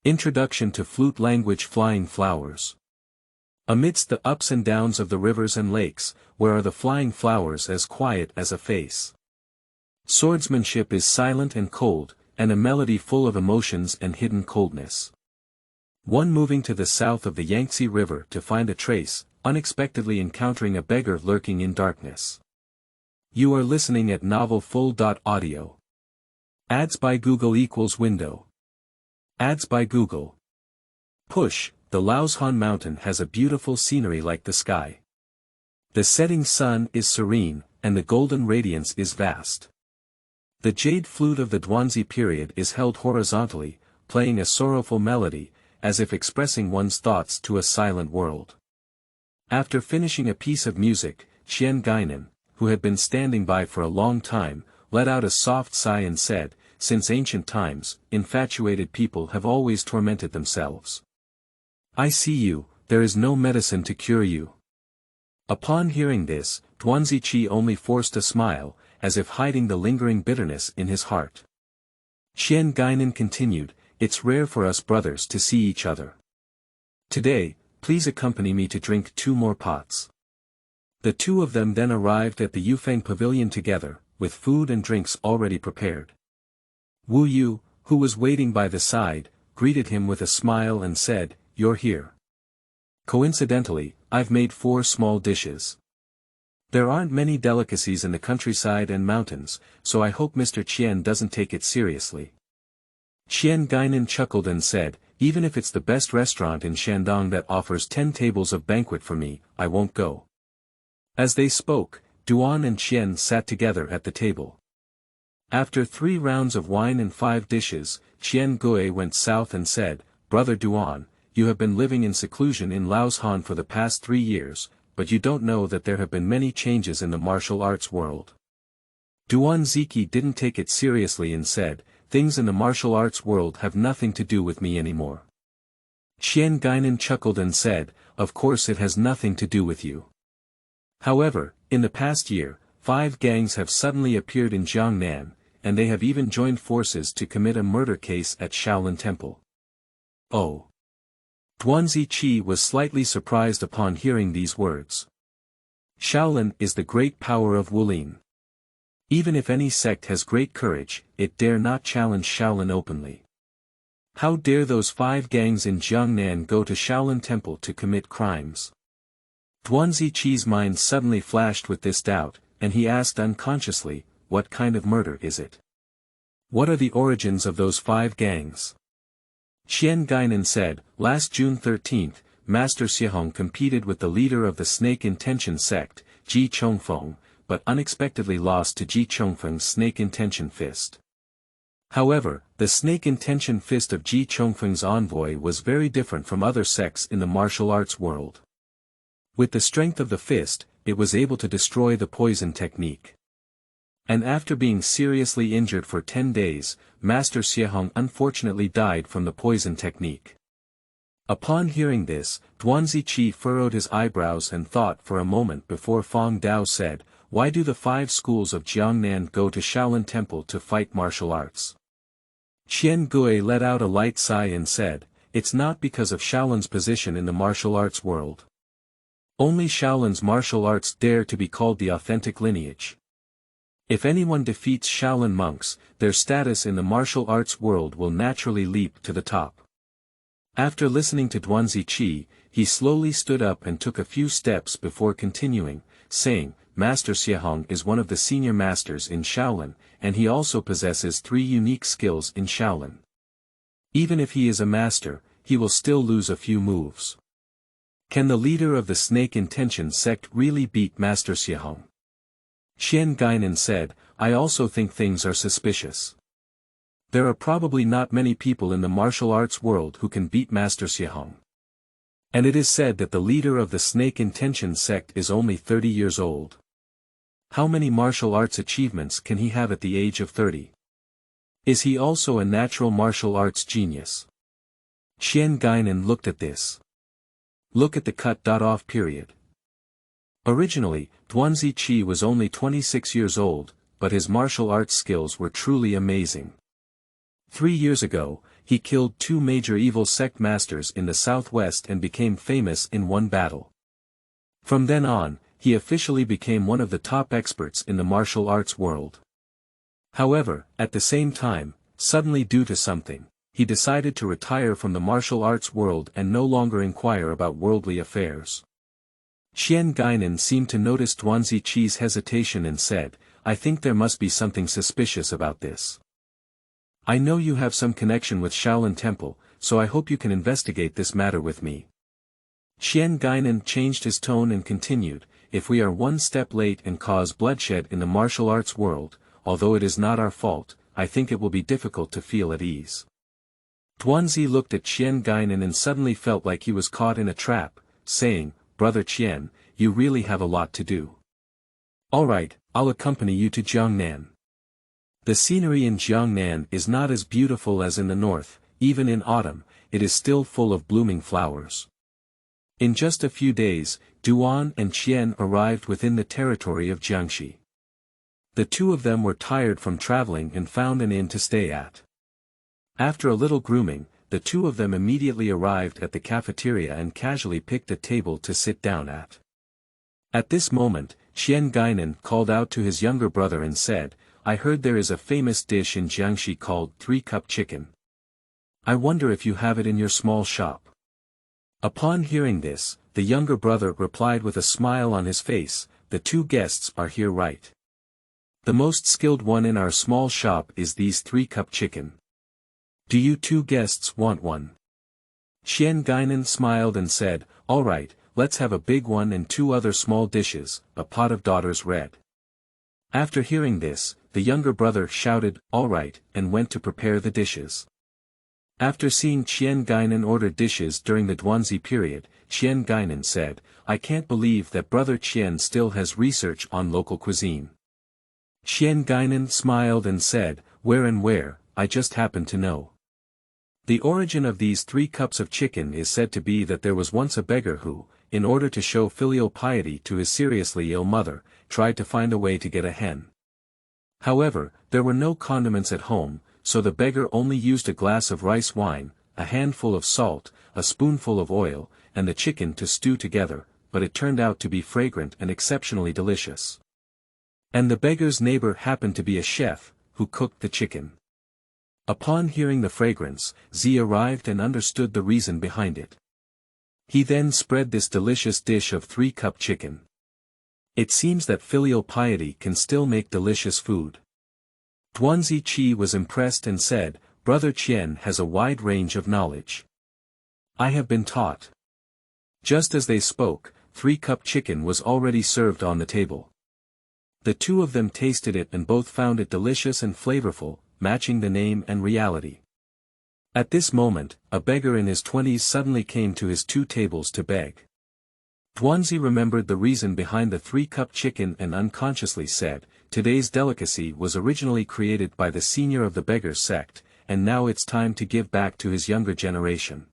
Introduction to Flute Language. Flying flowers. Amidst the ups and downs of the rivers and lakes, where are the flying flowers as quiet as a face? Swordsmanship is silent and cold, and a melody full of emotions and hidden coldness. One moving to the south of the Yangtze River to find a trace, unexpectedly encountering a beggar lurking in darkness. You are listening at Novel Full. Audio. Ads by Google equals window. Ads by Google. Push. The Laoshan mountain has a beautiful scenery like the sky. The setting sun is serene, and the golden radiance is vast. The jade flute of the Duanzi period is held horizontally, playing a sorrowful melody, as if expressing one's thoughts to a silent world. After finishing a piece of music, Guinan, who had been standing by for a long time, let out a soft sigh and said, "Since ancient times, infatuated people have always tormented themselves. I see you, there is no medicine to cure you." Upon hearing this, Duanzi only forced a smile, as if hiding the lingering bitterness in his heart. Guinan continued, "It's rare for us brothers to see each other. Today, please accompany me to drink 2 more pots." The two of them then arrived at the Yufeng pavilion together, with food and drinks already prepared. Wu Yu, who was waiting by the side, greeted him with a smile and said, "You're here. Coincidentally, I've made 4 small dishes. There aren't many delicacies in the countryside and mountains, so I hope Mr. Qian doesn't take it seriously." Guinan chuckled and said, "Even if it's the best restaurant in Shandong that offers 10 tables of banquet for me, I won't go." As they spoke, Duan and Qian sat together at the table. After 3 rounds of wine and 5 dishes, Qian Gui went south and said, "Brother Duan, you have been living in seclusion in Laoshan for the past 3 years, but you don't know that there have been many changes in the martial arts world." Duan Ziqi didn't take it seriously and said, "Things in the martial arts world have nothing to do with me anymore." Guinan chuckled and said, "Of course it has nothing to do with you. However, in the past year, 5 gangs have suddenly appeared in Jiangnan, and they have even joined forces to commit a murder case at Shaolin Temple." Oh. Duanzi was slightly surprised upon hearing these words. Shaolin is the great power of Wulin. Even if any sect has great courage, it dare not challenge Shaolin openly. How dare those 5 gangs in Jiangnan go to Shaolin Temple to commit crimes? Duanzi's mind suddenly flashed with this doubt, and he asked unconsciously, "What kind of murder is it? What are the origins of those 5 gangs?" Guinan said, "Last June 13th, Master Xiahong competed with the leader of the Snake Intention sect, Ji Chongfeng, but unexpectedly lost to Ji Chongfeng's Snake Intention fist. However, the Snake Intention fist of Ji Chongfeng's envoy was very different from other sects in the martial arts world. With the strength of the fist, it was able to destroy the poison technique. And after being seriously injured for 10 days, Master Xiahong unfortunately died from the poison technique." Upon hearing this, Duanzi furrowed his eyebrows and thought for a moment before Fang Dao said, "Why do the 5 schools of Jiangnan go to Shaolin Temple to fight martial arts?" Qian Gui let out a light sigh and said, "It's not because of Shaolin's position in the martial arts world. Only Shaolin's martial arts dare to be called the authentic lineage. If anyone defeats Shaolin monks, their status in the martial arts world will naturally leap to the top." After listening to Duanzi, he slowly stood up and took a few steps before continuing, saying, "Master Xiahong is one of the senior masters in Shaolin, and he also possesses 3 unique skills in Shaolin. Even if he is a master, he will still lose a few moves. Can the leader of the Snake Intention sect really beat Master Xiahong?" Guinan said, "I also think things are suspicious. There are probably not many people in the martial arts world who can beat Master Xiahong. And it is said that the leader of the Snake Intention sect is only 30 years old. How many martial arts achievements can he have at the age of 30? Is he also a natural martial arts genius?" Guinan looked at this. Look at the cut-off period. Originally, Duanzi was only 26 years old, but his martial arts skills were truly amazing. 3 years ago, he killed 2 major evil sect masters in the southwest and became famous in one battle. From then on, he officially became one of the top experts in the martial arts world. However, at the same time, suddenly due to something, he decided to retire from the martial arts world and no longer inquire about worldly affairs. Guinan seemed to notice Duanzi Qi's hesitation and said, "I think there must be something suspicious about this. I know you have some connection with Shaolin Temple, so I hope you can investigate this matter with me." Guinan changed his tone and continued, "If we are one step late and cause bloodshed in the martial arts world, although it is not our fault, I think it will be difficult to feel at ease." Duanzi looked at Guinan and suddenly felt like he was caught in a trap, saying, "Brother Qian, you really have a lot to do. Alright, I'll accompany you to Jiangnan. The scenery in Jiangnan is not as beautiful as in the north, even in autumn, it is still full of blooming flowers." In just a few days, Duan and Qian arrived within the territory of Jiangxi. The two of them were tired from traveling and found an inn to stay at. After a little grooming, the two of them immediately arrived at the cafeteria and casually picked a table to sit down at. At this moment, Guinan called out to his younger brother and said, "I heard there is a famous dish in Jiangxi called 3-cup chicken. I wonder if you have it in your small shop." Upon hearing this, the younger brother replied with a smile on his face, "The 2 guests are here right. The most skilled one in our small shop is these 3-cup chicken. Do you 2 guests want one?" Guinan smiled and said, "All right, let's have a big one and 2 other small dishes, a pot of daughter's red." After hearing this, the younger brother shouted, "All right," and went to prepare the dishes. After seeing Guinan order dishes during the Duanzi period, Guinan said, "I can't believe that Brother Qian still has research on local cuisine." Guinan smiled and said, "Where and where, I just happen to know. The origin of these 3 cups of chicken is said to be that there was once a beggar who, in order to show filial piety to his seriously ill mother, tried to find a way to get a hen. However, there were no condiments at home, so the beggar only used a glass of rice wine, a handful of salt, a spoonful of oil, and the chicken to stew together, but it turned out to be fragrant and exceptionally delicious. And the beggar's neighbor happened to be a chef, who cooked the chicken. Upon hearing the fragrance, Zi arrived and understood the reason behind it. He then spread this delicious dish of 3-cup chicken. It seems that filial piety can still make delicious food. Duanzi Qi was impressed and said, "Brother Qian has a wide range of knowledge. I have been taught." Just as they spoke, 3-cup chicken was already served on the table. The two of them tasted it and both found it delicious and flavorful, matching the name and reality. At this moment, a beggar in his 20s suddenly came to his 2 tables to beg. Duanzi remembered the reason behind the 3-cup chicken and unconsciously said, "Today's delicacy was originally created by the senior of the beggar sect, and now it's time to give back to his younger generation."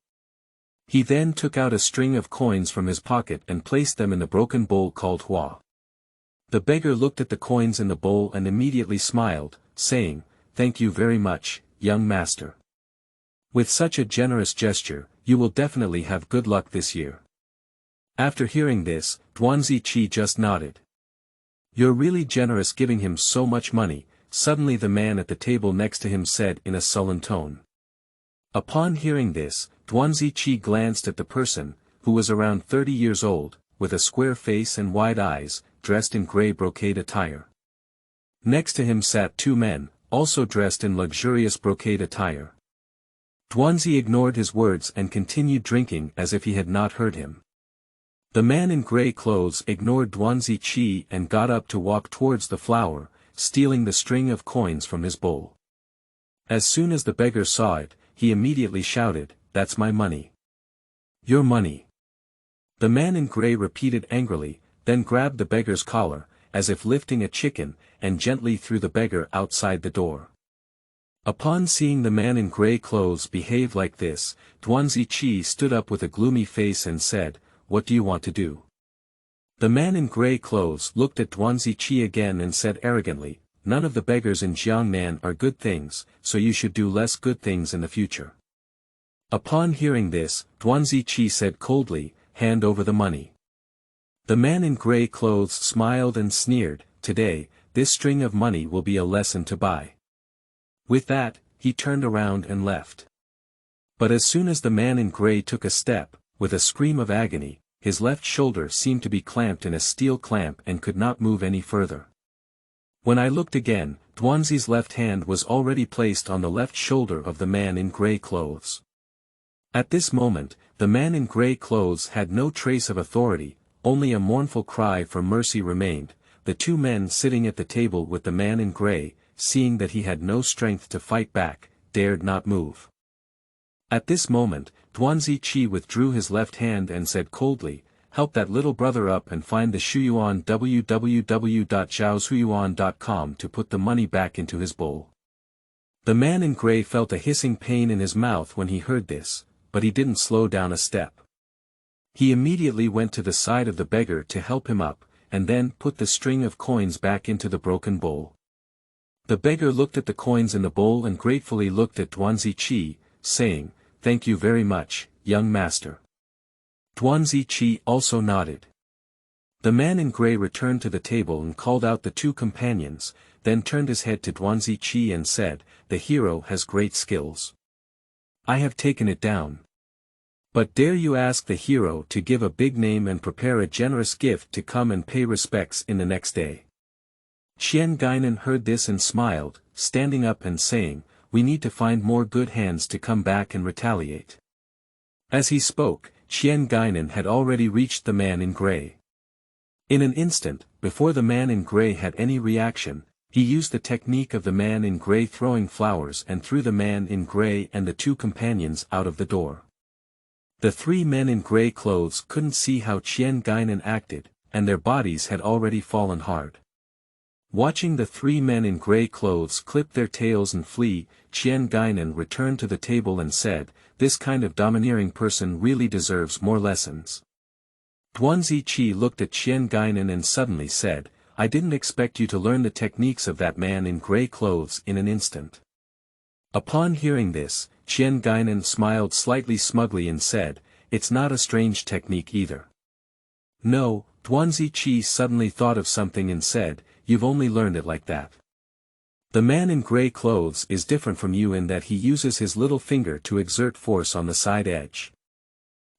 He then took out a string of coins from his pocket and placed them in the broken bowl called hua. The beggar looked at the coins in the bowl and immediately smiled, saying, "Thank you very much, young master. With such a generous gesture, you will definitely have good luck this year." After hearing this, Duanzi Qi just nodded. "You're really generous giving him so much money," suddenly the man at the table next to him said in a sullen tone. Upon hearing this, Duanzi Qi glanced at the person, who was around 30 years old, with a square face and wide eyes, dressed in grey brocade attire. Next to him sat 2 men, also dressed in luxurious brocade attire. Duanzi ignored his words and continued drinking as if he had not heard him. The man in grey clothes ignored Duanzi Qi and got up to walk towards the flower, stealing the string of coins from his bowl. As soon as the beggar saw it, he immediately shouted, "That's my money. Your money." The man in grey repeated angrily, then grabbed the beggar's collar, as if lifting a chicken, and gently threw the beggar outside the door. Upon seeing the man in grey clothes behave like this, Duanzi Qi stood up with a gloomy face and said, "What do you want to do?" The man in grey clothes looked at Duanzi Qi again and said arrogantly, "None of the beggars in Jiangnan are good things, so you should do less good things in the future." Upon hearing this, Ziqi said coldly, "Hand over the money." The man in grey clothes smiled and sneered, "Today, this string of money will be a lesson to buy." With that, he turned around and left. But as soon as the man in grey took a step, with a scream of agony, his left shoulder seemed to be clamped in a steel clamp and could not move any further. When I looked again, Duanzi's left hand was already placed on the left shoulder of the man in grey clothes. At this moment, the man in grey clothes had no trace of authority, only a mournful cry for mercy remained. The two men sitting at the table with the man in grey, seeing that he had no strength to fight back, dared not move. At this moment, Ziqi withdrew his left hand and said coldly, "Help that little brother up and find the Shuwan www.zhaoshuyan.com to put the money back into his bowl." The man in grey felt a hissing pain in his mouth when he heard this, but he didn't slow down a step. He immediately went to the side of the beggar to help him up, and then put the string of coins back into the broken bowl. The beggar looked at the coins in the bowl and gratefully looked at Ziqi, saying, "Thank you very much, young master." Ziqi also nodded. The man in grey returned to the table and called out the two companions, then turned his head to Ziqi and said, "The hero has great skills. I have taken it down. But dare you ask the hero to give a big name and prepare a generous gift to come and pay respects in the next day." Guinan heard this and smiled, standing up and saying, "We need to find more good hands to come back and retaliate." As he spoke, Guinan had already reached the man in grey. In an instant, before the man in grey had any reaction, he used the technique of the man in grey throwing flowers and threw the man in grey and the two companions out of the door. The three men in grey clothes couldn't see how Guinan acted, and their bodies had already fallen hard. Watching the three men in grey clothes clip their tails and flee, Guinan returned to the table and said, "This kind of domineering person really deserves more lessons." Ziqi looked at Guinan and suddenly said, "I didn't expect you to learn the techniques of that man in grey clothes in an instant." Upon hearing this, Guinan smiled slightly smugly and said, "It's not a strange technique either." "No," Ziqi suddenly thought of something and said, "You've only learned it like that. The man in grey clothes is different from you in that he uses his little finger to exert force on the side edge."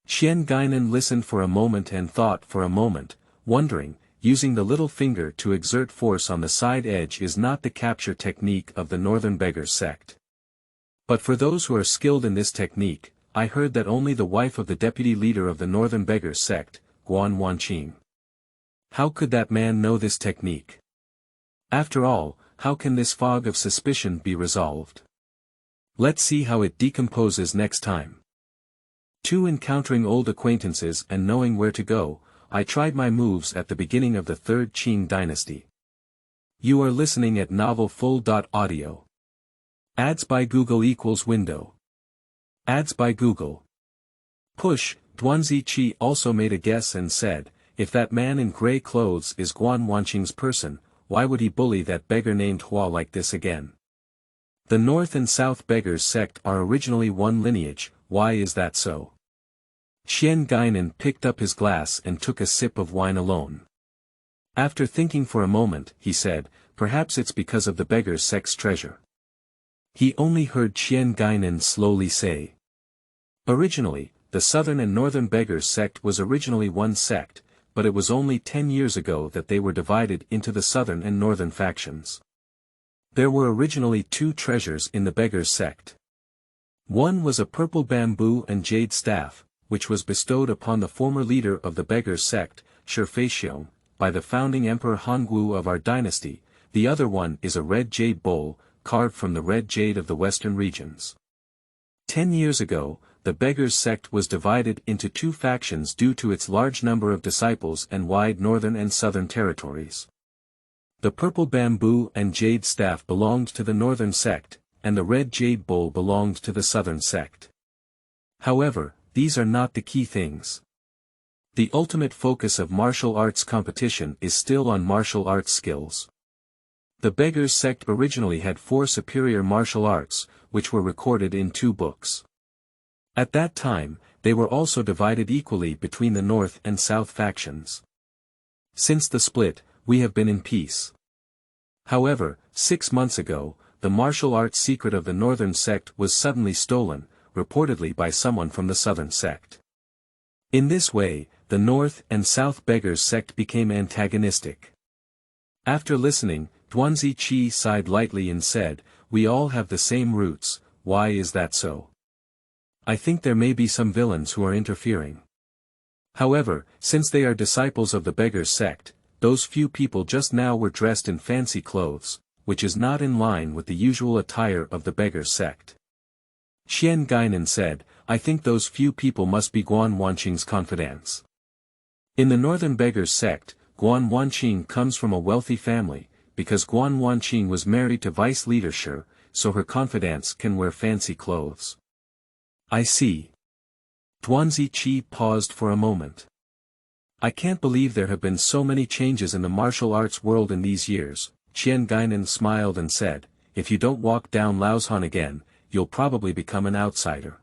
Guinan listened for a moment and thought for a moment, wondering, using the little finger to exert force on the side edge is not the capture technique of the northern beggar sect. But for those who are skilled in this technique, I heard that only the wife of the deputy leader of the northern beggar sect, Guan Wanqing. How could that man know this technique? After all, how can this fog of suspicion be resolved? Let's see how it decomposes next time. 2. Encountering old acquaintances and knowing where to go, I tried my moves at the beginning of the Third Qing Dynasty. You are listening at novelfull.audio. Ads by Google equals window. Ads by Google. Push. Ziqi also made a guess and said, "If that man in grey clothes is Guan Wanqing's person, why would he bully that beggar named Hua like this again? The North and South beggars sect are originally one lineage, why is that so?" Guinan picked up his glass and took a sip of wine alone. After thinking for a moment, he said, "Perhaps it's because of the beggars sect's treasure." He only heard Guinan slowly say. Originally, the southern and northern beggars sect was originally one sect, but it was only 10 years ago that they were divided into the southern and northern factions. There were originally two treasures in the beggars sect. One was a purple bamboo and jade staff, which was bestowed upon the former leader of the beggars sect, Huixian, by the founding Emperor Hongwu of our dynasty. The other one is a red jade bowl, carved from the red jade of the western regions. 10 years ago, the beggars sect was divided into two factions due to its large number of disciples and wide northern and southern territories. The purple bamboo and jade staff belonged to the northern sect, and the red jade bowl belonged to the southern sect. However, these are not the key things. The ultimate focus of martial arts competition is still on martial arts skills. The beggars sect originally had 4 superior martial arts, which were recorded in 2 books. At that time, they were also divided equally between the north and south factions. Since the split, we have been in peace. However, 6 months ago, the martial arts secret of the northern sect was suddenly stolen, reportedly by someone from the southern sect. In this way, the north and south beggars sect became antagonistic. After listening, Duanzi Qi sighed lightly and said, "We all have the same roots, why is that so? I think there may be some villains who are interfering. However, since they are disciples of the beggars sect, those few people just now were dressed in fancy clothes, which is not in line with the usual attire of the beggars sect." Guinan said, "I think those few people must be Guan Wanqing's confidants. In the northern beggars sect, Guan Wanqing comes from a wealthy family, because Guan Wanqing was married to vice leader Shi, so her confidants can wear fancy clothes." "I see." Duanzi Qi paused for a moment. "I can't believe there have been so many changes in the martial arts world in these years." Guinan smiled and said, "If you don't walk down Laoshan again, you'll probably become an outsider."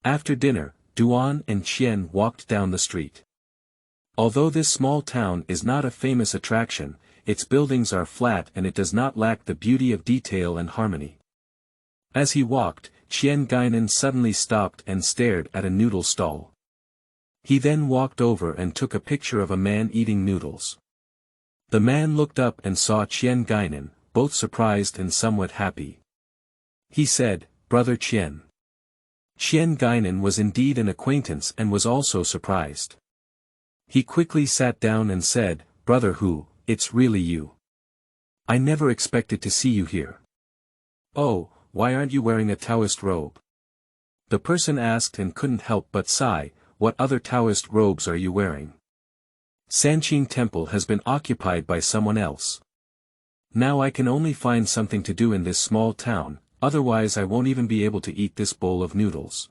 After dinner, Duan and Qian walked down the street. Although this small town is not a famous attraction, its buildings are flat and it does not lack the beauty of detail and harmony. As he walked, Guinan suddenly stopped and stared at a noodle stall. He then walked over and took a picture of a man eating noodles. The man looked up and saw Guinan, both surprised and somewhat happy. He said, "Brother Qian." Guinan was indeed an acquaintance and was also surprised. He quickly sat down and said, "Brother Hu, it's really you. I never expected to see you here." "Oh, why aren't you wearing a Taoist robe?" the person asked and couldn't help but sigh. "What other Taoist robes are you wearing? Sanqing Temple has been occupied by someone else. Now I can only find something to do in this small town, otherwise I won't even be able to eat this bowl of noodles."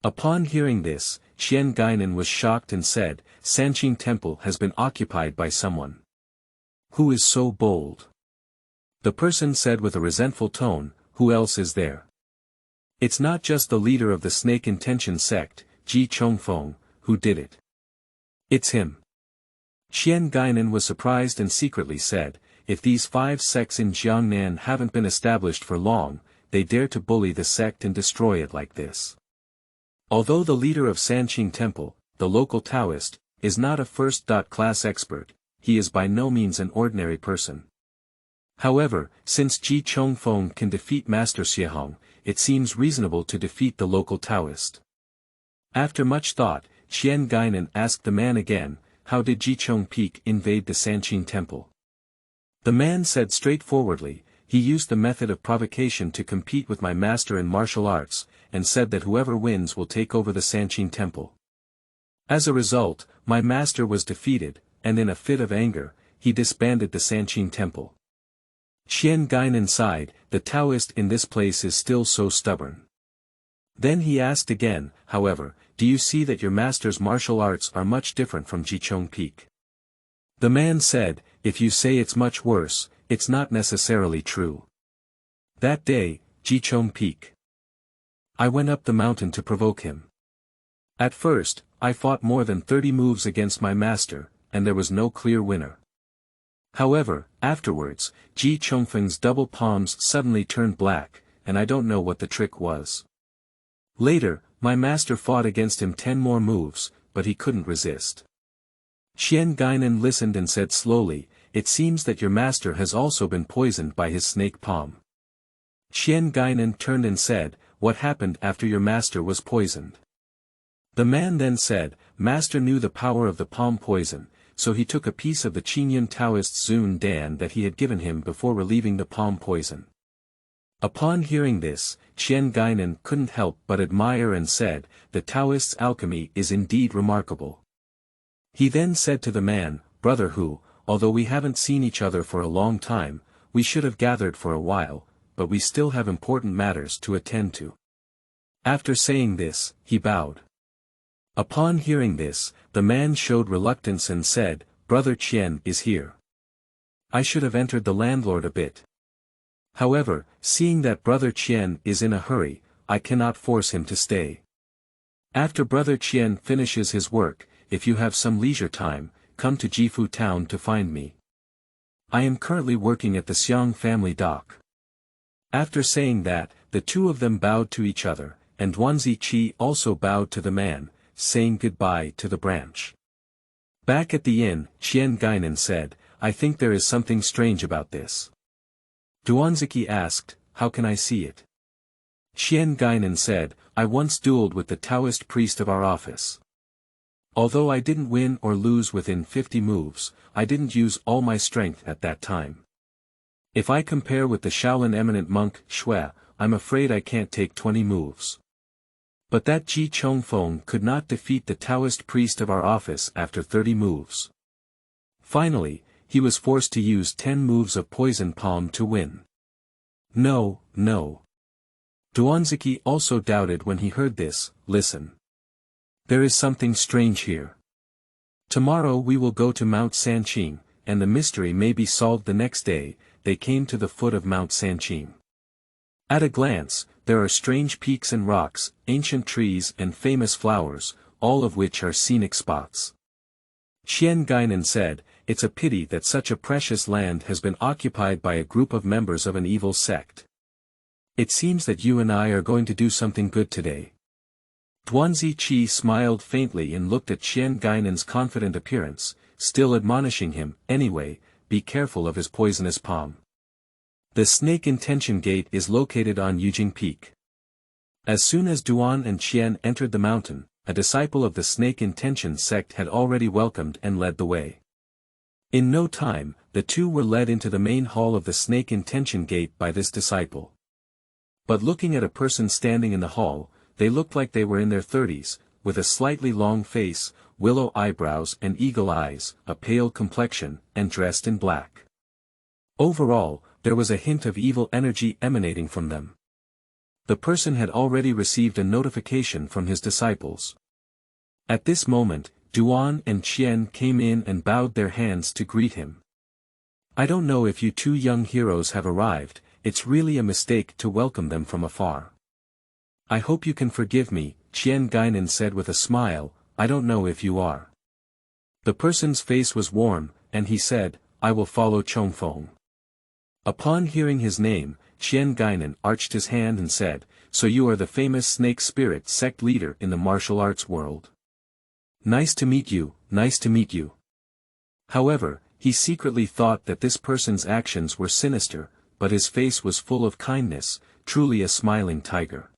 Upon hearing this, Guinan was shocked and said, "Sanqing Temple has been occupied by someone. Who is so bold?" The person said with a resentful tone, "Who else is there? It's not just the leader of the Snake Intention sect, Ji Chongfeng, who did it. It's him." Guinan was surprised and secretly said, "If these 5 sects in Jiangnan haven't been established for long, they dare to bully the sect and destroy it like this." Although the leader of Sanqing Temple, the local Taoist, is not a first-class expert, he is by no means an ordinary person. However, since Ji Chongfeng can defeat Master Xiehong, it seems reasonable to defeat the local Taoist. After much thought, Guinan asked the man again, "How did Ji Chong Peak invade the Sanqing Temple?" The man said straightforwardly, "He used the method of provocation to compete with my master in martial arts, and said that whoever wins will take over the Sanqing Temple. As a result, my master was defeated, and in a fit of anger, he disbanded the Sanqing Temple." Guinan sighed, "The Taoist in this place is still so stubborn." Then he asked again, "However, do you see that your master's martial arts are much different from Ji Chong Peak?" The man said, "If you say it's much worse, it's not necessarily true. That day, Ji Chong Peak. I went up the mountain to provoke him. At first, I fought more than 30 moves against my master, and there was no clear winner. However, afterwards, Ji Chongfeng's double palms suddenly turned black, and I don't know what the trick was. Later, my master fought against him 10 more moves, but he couldn't resist." Guinan listened and said slowly, "It seems that your master has also been poisoned by his snake palm." Guinan turned and said, "What happened after your master was poisoned?" The man then said, "Master knew the power of the palm poison, so he took a piece of the Qingyun Taoist Zun Dan that he had given him before relieving the palm poison." Upon hearing this, Guinan couldn't help but admire and said, "The Taoist's alchemy is indeed remarkable." He then said to the man, "Brother Hu, although we haven't seen each other for a long time, we should have gathered for a while, but we still have important matters to attend to." After saying this, he bowed. Upon hearing this, the man showed reluctance and said, "Brother Qian is here. I should have entered the landlord a bit." However, seeing that Brother Qian is in a hurry, I cannot force him to stay. After Brother Qian finishes his work, if you have some leisure time, come to Jifu town to find me. I am currently working at the Xiang family dock. After saying that, the two of them bowed to each other, and Duanzi Qi also bowed to the man, saying goodbye to the branch. Back at the inn, Qian Guinan said, I think there is something strange about this. Duanziki asked, how can I see it? Qian Guinan said, I once dueled with the Taoist priest of our office. Although I didn't win or lose within 50 moves, I didn't use all my strength at that time. If I compare with the Shaolin eminent monk, Shuwan, I'm afraid I can't take 20 moves. But that Ji Chongfeng could not defeat the Taoist priest of our office after 30 moves. Finally, he was forced to use 10 moves of poison palm to win. No. Duanziki also doubted when he heard this. Listen. There is something strange here. Tomorrow we will go to Mount Sanqing, and the mystery may be solved the next day. They came to the foot of Mount Sanqing. At a glance, there are strange peaks and rocks, ancient trees and famous flowers, all of which are scenic spots. Qian Guinan said, it's a pity that such a precious land has been occupied by a group of members of an evil sect. It seems that you and I are going to do something good today. Duanzi Qi smiled faintly and looked at Qian Guinan's confident appearance, still admonishing him, anyway, be careful of his poisonous palm. The Snake Intention Gate is located on Yujing Peak. As soon as Duan and Qian entered the mountain, a disciple of the Snake Intention sect had already welcomed and led the way. In no time, the two were led into the main hall of the Snake Intention Gate by this disciple. But looking at a person standing in the hall, they looked like they were in their 30s, with a slightly long face, willow eyebrows and eagle eyes, a pale complexion, and dressed in black. Overall, there was a hint of evil energy emanating from them. The person had already received a notification from his disciples. At this moment, Duan and Qian came in and bowed their hands to greet him. I don't know if you two young heroes have arrived, it's really a mistake to welcome them from afar. I hope you can forgive me, Qian Guinan said with a smile, I don't know if you are. The person's face was warm, and he said, I will follow Chongfeng. Upon hearing his name, Qian Guinan arched his hand and said, so you are the famous snake spirit sect leader in the martial arts world. Nice to meet you, nice to meet you. However, he secretly thought that this person's actions were sinister, but his face was full of kindness, truly a smiling tiger.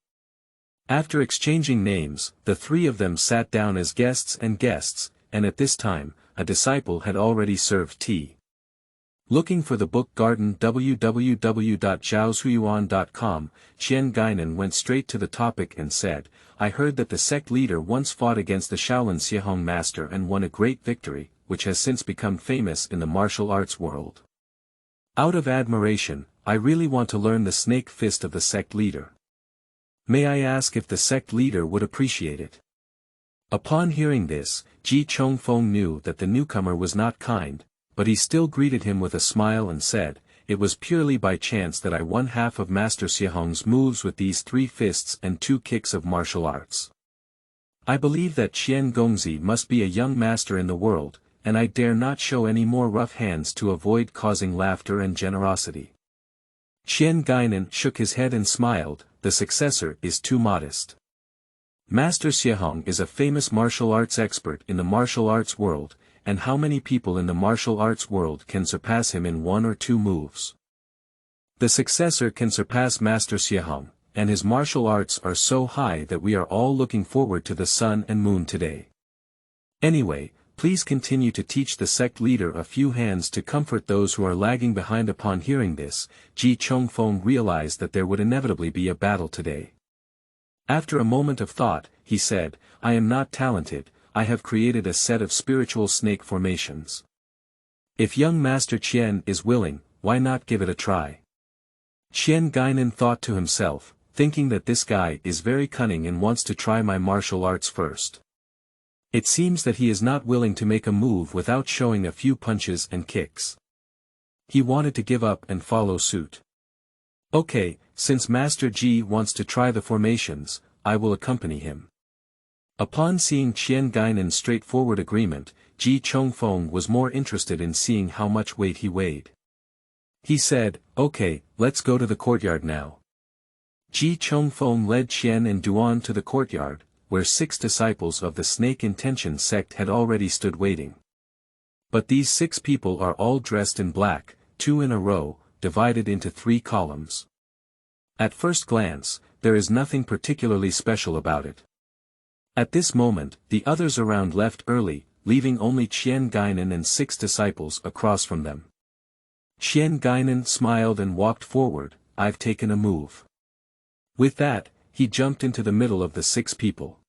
After exchanging names, the three of them sat down as guests, and at this time, a disciple had already served tea. Looking for the book Garden www.zhaozuiyuan.com, Qian Guinan went straight to the topic and said, I heard that the sect leader once fought against the Shaolin Xiehong master and won a great victory, which has since become famous in the martial arts world. Out of admiration, I really want to learn the snake fist of the sect leader. May I ask if the sect leader would appreciate it? Upon hearing this, Ji Chongfeng knew that the newcomer was not kind, but he still greeted him with a smile and said, it was purely by chance that I won half of Master Xiehong's moves with these 3 fists and 2 kicks of martial arts. I believe that Qian Gongzi must be a young master in the world, and I dare not show any more rough hands to avoid causing laughter and generosity. Qian Guinan shook his head and smiled, the successor is too modest. Master Xiehong is a famous martial arts expert in the martial arts world, and how many people in the martial arts world can surpass him in 1 or 2 moves? The successor can surpass Master Xiehong, and his martial arts are so high that we are all looking forward to the sun and moon today. Anyway, please continue to teach the sect leader a few hands to comfort those who are lagging behind. Upon hearing this, Ji Chongfeng realized that there would inevitably be a battle today. After a moment of thought, he said, I am not talented, I have created a set of spiritual snake formations. If young Master Qian is willing, why not give it a try? Qian Guinan thought to himself, thinking that this guy is very cunning and wants to try my martial arts first. It seems that he is not willing to make a move without showing a few punches and kicks. He wanted to give up and follow suit. Okay, since Master Ji wants to try the formations, I will accompany him. Upon seeing Qian Guinan's straightforward agreement, Ji Chongfeng was more interested in seeing how much weight he weighed. He said, okay, let's go to the courtyard now. Ji Chongfeng led Qian and Duan to the courtyard, where 6 disciples of the Snake Intention sect had already stood waiting. But these 6 people are all dressed in black, 2 in a row, divided into 3 columns. At first glance, there is nothing particularly special about it. At this moment, the others around left early, leaving only Qian Guinan and 6 disciples across from them. Qian Guinan smiled and walked forward. I've taken a move. With that, he jumped into the middle of the 6 people.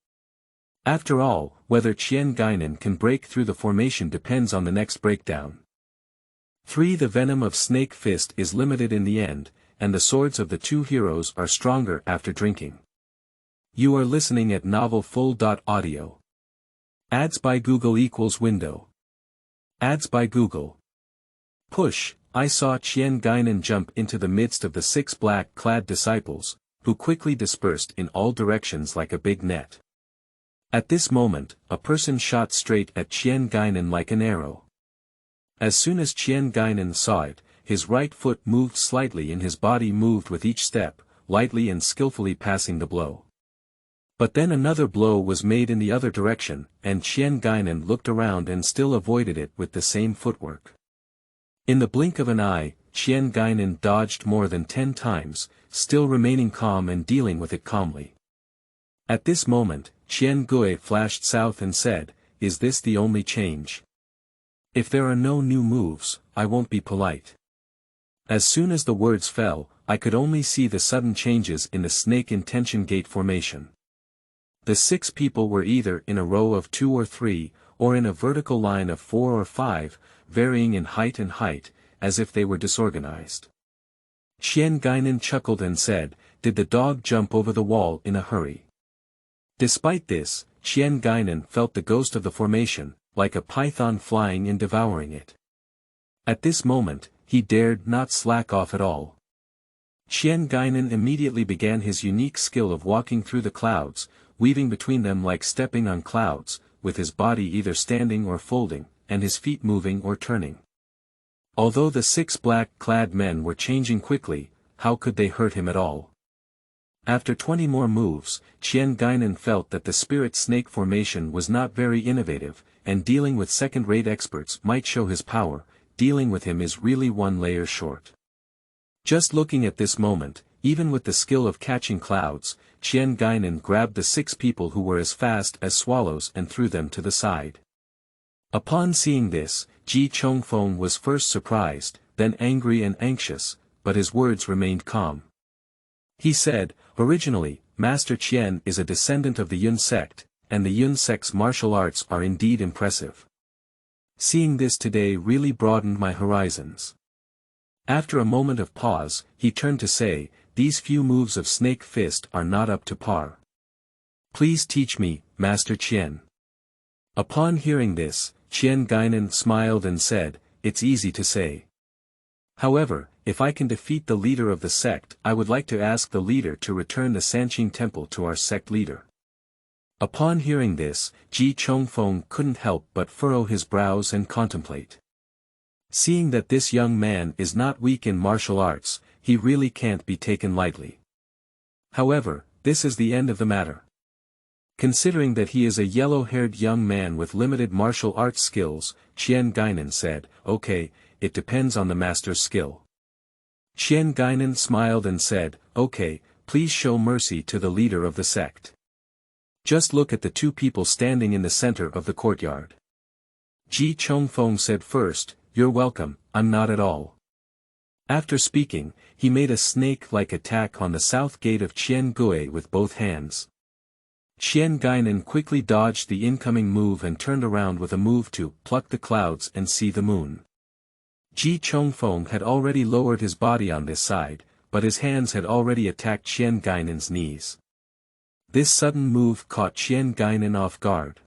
After all, whether Qian Guinan can break through the formation depends on the next breakdown. 3. The venom of Snake Fist is limited in the end, and the swords of the 2 heroes are stronger after drinking. You are listening at Novel Full.audio. Ads by Google equals window. Ads by Google. Push. I saw Qian Guinan jump into the midst of the 6 black-clad disciples, who quickly dispersed in all directions like a big net. At this moment, a person shot straight at Qian Guinan like an arrow. As soon as Qian Guinan saw it, his right foot moved slightly and his body moved with each step, lightly and skillfully passing the blow. But then another blow was made in the other direction, and Qian Guinan looked around and still avoided it with the same footwork. In the blink of an eye, Qian Guinan dodged more than 10 times, still remaining calm and dealing with it calmly. At this moment, Qian Gui flashed south and said, "Is this the only change? If there are no new moves, I won't be polite." As soon as the words fell, I could only see the sudden changes in the Snake Intention Gate formation. The 6 people were either in a row of 2 or 3, or in a vertical line of 4 or 5, varying in height, as if they were disorganized. Qian Guinan chuckled and said, "Did the dog jump over the wall in a hurry?" Despite this, Qian Guinan felt the ghost of the formation, like a python flying and devouring it. At this moment, he dared not slack off at all. Qian Guinan immediately began his unique skill of walking through the clouds, weaving between them like stepping on clouds, with his body either standing or folding, and his feet moving or turning. Although the 6 black-clad men were changing quickly, how could they hurt him at all? After 20 more moves, Qian Guinan felt that the spirit snake formation was not very innovative, and dealing with second-rate experts might show his power. Dealing with him is really 1 layer short. Just looking at this moment, even with the skill of catching clouds, Qian Guinan grabbed the 6 people who were as fast as swallows and threw them to the side. Upon seeing this, Ji Chongfeng was first surprised, then angry and anxious, but his words remained calm. He said, "Originally, Master Qian is a descendant of the Yun sect, and the Yun sect's martial arts are indeed impressive. Seeing this today really broadened my horizons." After a moment of pause, he turned to say, "These few moves of Snake Fist are not up to par. Please teach me, Master Qian." Upon hearing this, Qian Guinan smiled and said, "It's easy to say. However, if I can defeat the leader of the sect, I would like to ask the leader to return the Sanqing temple to our sect leader." Upon hearing this, Ji Chongfeng couldn't help but furrow his brows and contemplate. Seeing that this young man is not weak in martial arts, he really can't be taken lightly. However, this is the end of the matter. Considering that he is a yellow-haired young man with limited martial arts skills, Qian Guinan said, "Okay, it depends on the master's skill." Qian Guinan smiled and said, "Okay, please show mercy to the leader of the sect. Just look at the 2 people standing in the center of the courtyard." Ji Chongfeng said first, "You're welcome, I'm not at all." After speaking, he made a snake-like attack on the south gate of Qian Gui with both hands. Qian Guinan quickly dodged the incoming move and turned around with a move to pluck the clouds and see the moon. Ji Chongfeng had already lowered his body on this side, but his hands had already attacked Qian Guinan's knees. This sudden move caught Qian Guinan off guard.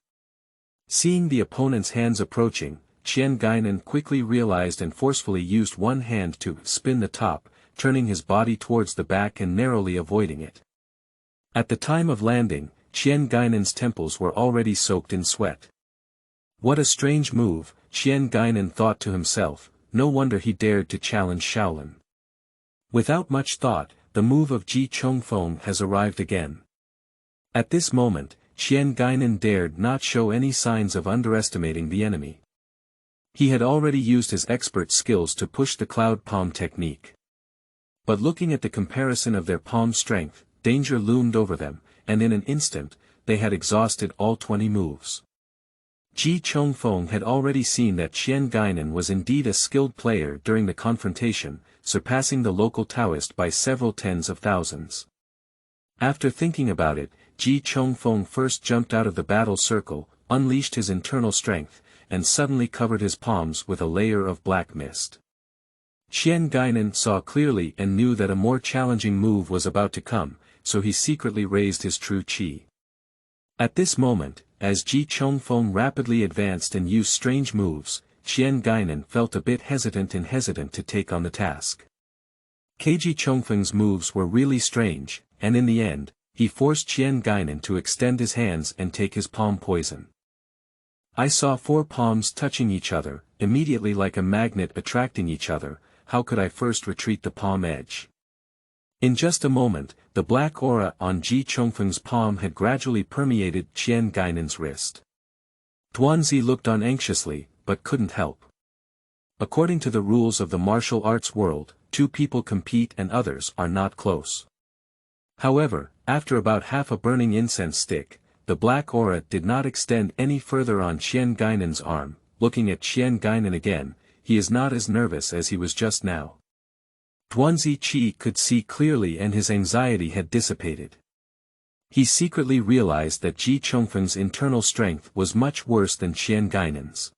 Seeing the opponent's hands approaching, Qian Guinan quickly realized and forcefully used one hand to spin the top, turning his body towards the back and narrowly avoiding it. At the time of landing, Guinan's temples were already soaked in sweat. What a strange move, Guinan thought to himself, no wonder he dared to challenge Shaolin. Without much thought, the move of Ji Chongfeng has arrived again. At this moment, Guinan dared not show any signs of underestimating the enemy. He had already used his expert skills to push the cloud palm technique. But looking at the comparison of their palm strength, danger loomed over them, and in an instant, they had exhausted all 20 moves. Ji Chongfeng had already seen that Guinan was indeed a skilled player during the confrontation, surpassing the local Taoist by several tens of thousands. After thinking about it, Ji Chongfeng first jumped out of the battle circle, unleashed his internal strength, and suddenly covered his palms with a layer of black mist. Guinan saw clearly and knew that a more challenging move was about to come, so he secretly raised his true qi. At this moment, as Ji Chongfeng rapidly advanced and used strange moves, Guinan felt a bit hesitant to take on the task. Ji Chongfeng's moves were really strange, and in the end, he forced Guinan to extend his hands and take his palm poison. I saw 4 palms touching each other, immediately like a magnet attracting each other. How could I first retreat the palm edge? In just a moment, the black aura on Ji Chongfeng's palm had gradually permeated Guinan's wrist. Duanzi looked on anxiously, but couldn't help. According to the rules of the martial arts world, 2 people compete and others are not close. However, after about half a burning incense stick, the black aura did not extend any further on Guinan's arm. Looking at Guinan again, he is not as nervous as he was just now. Duanzi Qi could see clearly and his anxiety had dissipated. He secretly realized that Ji Chongfeng's internal strength was much worse than Guinan's.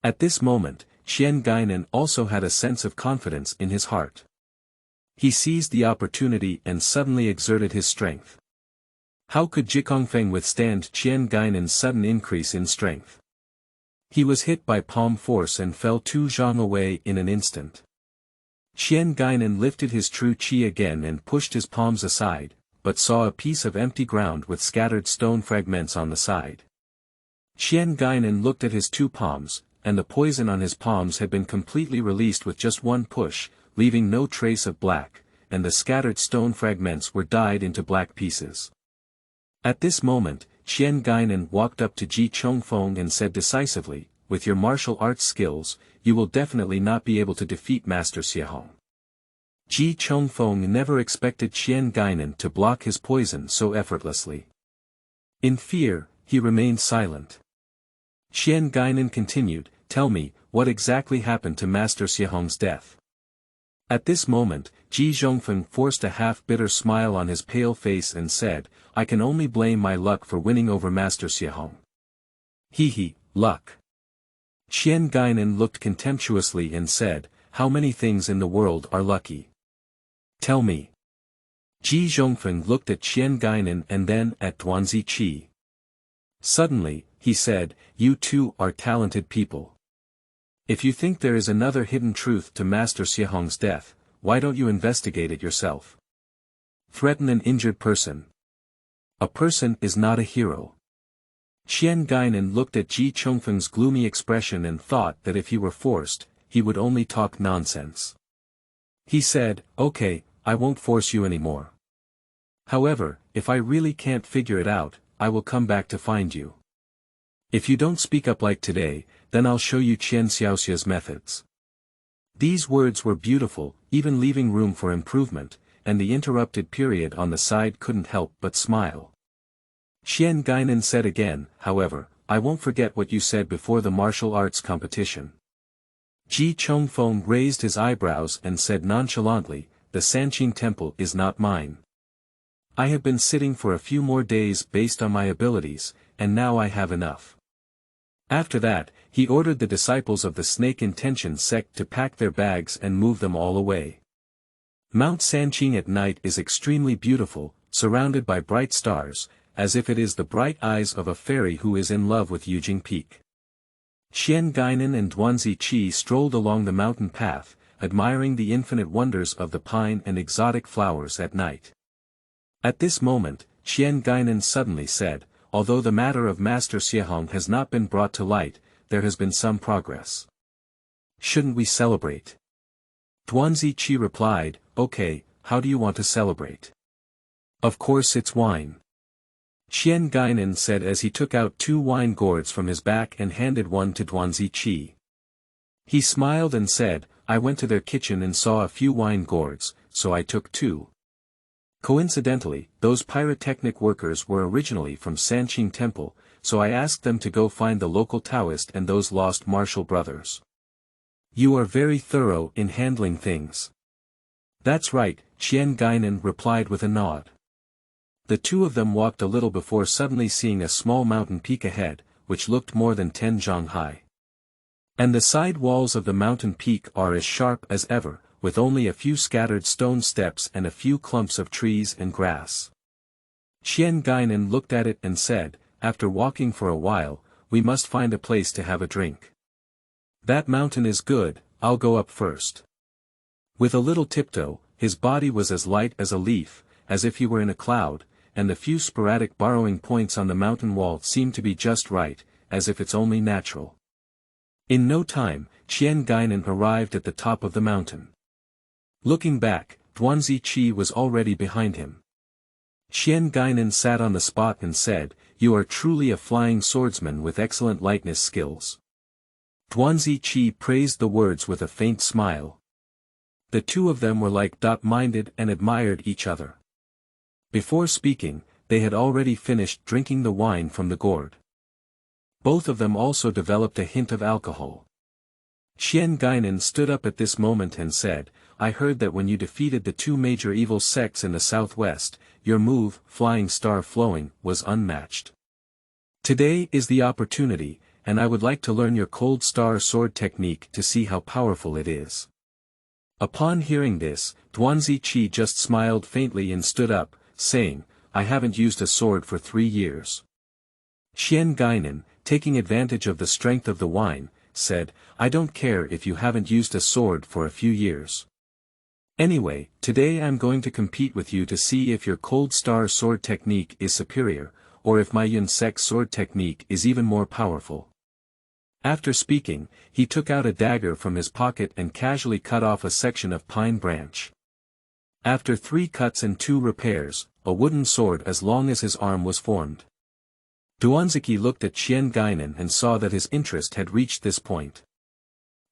At this moment, Guinan also had a sense of confidence in his heart. He seized the opportunity and suddenly exerted his strength. How could Jikongfeng withstand Guinan's sudden increase in strength? He was hit by palm force and fell 2 zhang away in an instant. Guinan lifted his true qi again and pushed his palms aside, but saw a piece of empty ground with scattered stone fragments on the side. Guinan looked at his 2 palms, and the poison on his palms had been completely released with just one push, leaving no trace of black, and the scattered stone fragments were dyed into black pieces. At this moment, Guinan walked up to Ji Chongfeng and said decisively, "With your martial arts skills, you will definitely not be able to defeat Master Xiahong." Ji Chongfeng never expected Guinan to block his poison so effortlessly. In fear, he remained silent. Guinan continued, "Tell me, what exactly happened to Master Xiahong's death?" At this moment, Ji Zhongfeng forced a half-bitter smile on his pale face and said, "I can only blame my luck for winning over Master Xiahong." "He, luck." Guinan looked contemptuously and said, "How many things in the world are lucky? Tell me." Ji Zhongfeng looked at Guinan and then at Duanzi Qi. Suddenly, he said, "You two are talented people. If you think there is another hidden truth to Master Xiahong's death, why don't you investigate it yourself? Threaten an injured person. A person is not a hero." Guinan looked at Ji Chongfeng's gloomy expression and thought that if he were forced, he would only talk nonsense. He said, "Okay, I won't force you anymore. However, if I really can't figure it out, I will come back to find you. If you don't speak up like today, then I'll show you Xianxia's methods." These words were beautiful, even leaving room for improvement, and the interrupted period on the side couldn't help but smile. Guinan said again, "However, I won't forget what you said before the martial arts competition." Ji Chongfeng raised his eyebrows and said nonchalantly, "The Sanqing Temple is not mine. I have been sitting for a few more days based on my abilities, and now I have enough." After that, he ordered the disciples of the Snake Intention sect to pack their bags and move them all away. Mount Sanqing at night is extremely beautiful, surrounded by bright stars, as if it is the bright eyes of a fairy who is in love with Yujing Peak. Guinan and Duanzi Qi strolled along the mountain path, admiring the infinite wonders of the pine and exotic flowers at night. At this moment, Guinan suddenly said, although the matter of Master Xiehong has not been brought to light, there has been some progress. Shouldn't we celebrate? Ziqi replied, okay, how do you want to celebrate? Of course it's wine. Guinan said as he took out 2 wine gourds from his back and handed one to Ziqi. He smiled and said, I went to their kitchen and saw a few wine gourds, so I took 2. Coincidentally, those pyrotechnic workers were originally from Sanqing Temple, so I asked them to go find the local Taoist and those lost martial brothers. You are very thorough in handling things. That's right, Guinan replied with a nod. The two of them walked a little before suddenly seeing a small mountain peak ahead, which looked more than 10 zhang high. And the side walls of the mountain peak are as sharp as ever, with only a few scattered stone steps and a few clumps of trees and grass. Guinan looked at it and said, after walking for a while, we must find a place to have a drink. That mountain is good, I'll go up first. With a little tiptoe, his body was as light as a leaf, as if he were in a cloud, and the few sporadic borrowing points on the mountain wall seemed to be just right, as if it's only natural. In no time, Guinan arrived at the top of the mountain. Looking back, Ziqi was already behind him. Guinan sat on the spot and said, you are truly a flying swordsman with excellent lightness skills. Ziqi praised the words with a faint smile. The two of them were like-minded and admired each other. Before speaking, they had already finished drinking the wine from the gourd. Both of them also developed a hint of alcohol. Guinan stood up at this moment and said, I heard that when you defeated the 2 major evil sects in the southwest, your move, Flying Star Flowing, was unmatched. Today is the opportunity, and I would like to learn your Cold Star Sword technique to see how powerful it is. Upon hearing this, Ziqi just smiled faintly and stood up, saying, I haven't used a sword for 3 years. Guinan, taking advantage of the strength of the wine, said, I don't care if you haven't used a sword for a few years. Anyway, today I'm going to compete with you to see if your Cold Star Sword technique is superior, or if my Yun Sect sword technique is even more powerful. After speaking, he took out a dagger from his pocket and casually cut off a section of pine branch. After 3 cuts and 2 repairs, a wooden sword as long as his arm was formed. Ziqi looked at Guinan and saw that his interest had reached this point.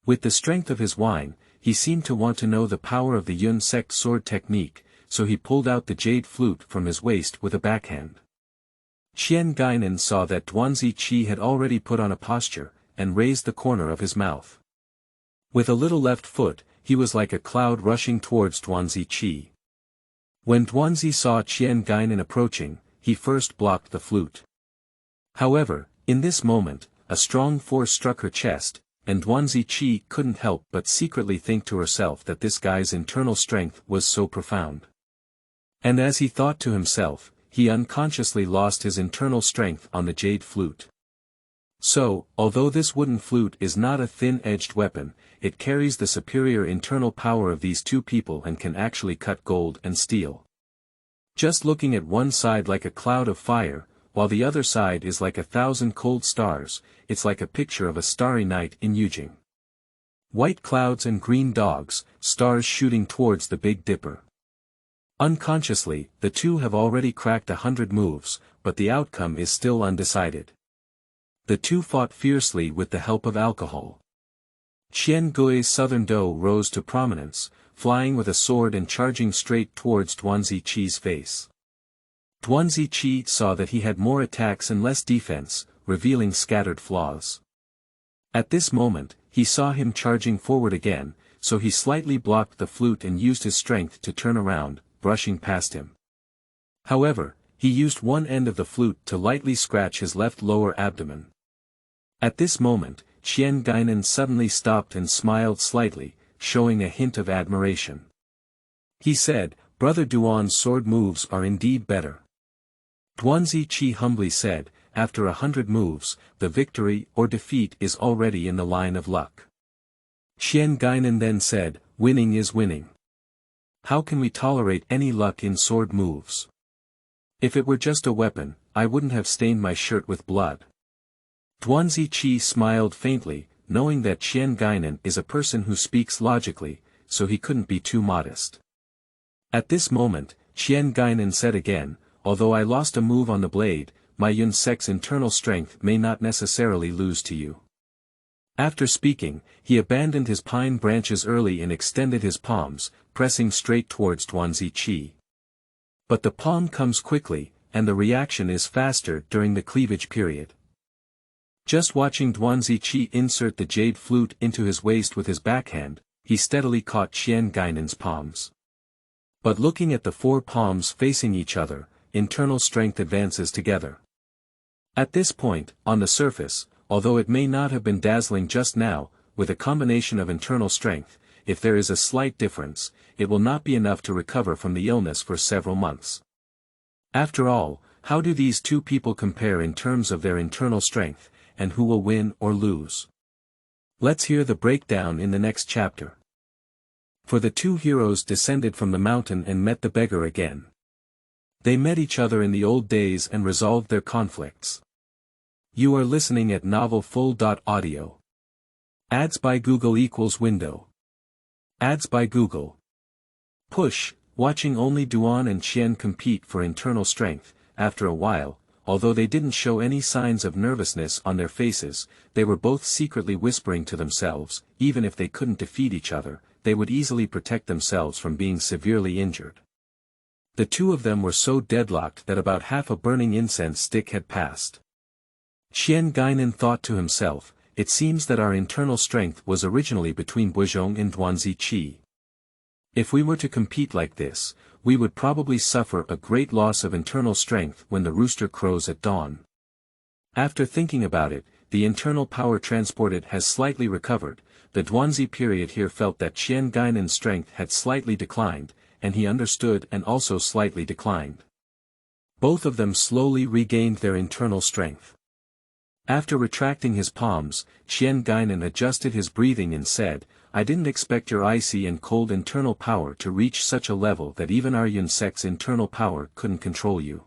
With the strength of his wine, he seemed to want to know the power of the Yun Sect sword technique, so he pulled out the jade flute from his waist with a backhand. Guinan saw that Ziqi had already put on a posture, and raised the corner of his mouth. With a little left foot, he was like a cloud rushing towards Ziqi. When Ziqi saw Guinan approaching, he first blocked the flute. However, in this moment, a strong force struck her chest, and Ziqi couldn't help but secretly think to herself that this guy's internal strength was so profound. And as he thought to himself, he unconsciously lost his internal strength on the jade flute. So, although this wooden flute is not a thin-edged weapon, it carries the superior internal power of these 2 people and can actually cut gold and steel. Just looking at one side like a cloud of fire, while the other side is like 1,000 cold stars, it's like a picture of a starry night in Yujing. White clouds and green dogs, stars shooting towards the Big Dipper. Unconsciously, the two have already cracked 100 moves, but the outcome is still undecided. The two fought fiercely with the help of alcohol. Qian Gui's southern doe rose to prominence, flying with a sword and charging straight towards Ziqi's face. Ziqi saw that he had more attacks and less defense, revealing scattered flaws. At this moment, he saw him charging forward again, so he slightly blocked the flute and used his strength to turn around, brushing past him. However, he used one end of the flute to lightly scratch his left lower abdomen. At this moment, Guinan suddenly stopped and smiled slightly, showing a hint of admiration. He said, "Brother Duan's sword moves are indeed better." Ziqi humbly said, "After 100 moves, the victory or defeat is already in the line of luck." Guinan then said, Winning is winning. How can we tolerate any luck in sword moves? If it were just a weapon, I wouldn't have stained my shirt with blood. Duanzi Qi smiled faintly, knowing that Guinan is a person who speaks logically, so he couldn't be too modest. At this moment, Guinan said again, although I lost a move on the blade, my Yun Sect's internal strength may not necessarily lose to you. After speaking, he abandoned his pine branches early and extended his palms, pressing straight towards Duanzi Qi. But the palm comes quickly, and the reaction is faster during the cleavage period. Just watching Duanzi Qi insert the jade flute into his waist with his backhand, he steadily caught Guinan's palms. But looking at the four palms facing each other, internal strength advances together. At this point, on the surface, although it may not have been dazzling just now, with a combination of internal strength, if there is a slight difference, it will not be enough to recover from the illness for several months. After all, how do these two people compare in terms of their internal strength, and who will win or lose? Let's hear the breakdown in the next chapter. For the two heroes descended from the mountain and met the beggar again. They met each other in the old days and resolved their conflicts. You are listening at novelfull.audio. Ads by Google equals window. Ads by Google. Push, watching only Duan and Qian compete for internal strength. After a while, although they didn't show any signs of nervousness on their faces, they were both secretly whispering to themselves, even if they couldn't defeat each other, they would easily protect themselves from being severely injured. The two of them were so deadlocked that about half a burning incense stick had passed. Guinan thought to himself, it seems that our internal strength was originally between Wubo Zhong and Duanzi Qi. If we were to compete like this, we would probably suffer a great loss of internal strength when the rooster crows at dawn. After thinking about it, the internal power transported has slightly recovered. The Duanzi period here felt that Guinan's strength had slightly declined, and he understood and also slightly declined. Both of them slowly regained their internal strength. After retracting his palms, Guinan adjusted his breathing and said, I didn't expect your icy and cold internal power to reach such a level that even our Yun Sect's internal power couldn't control you.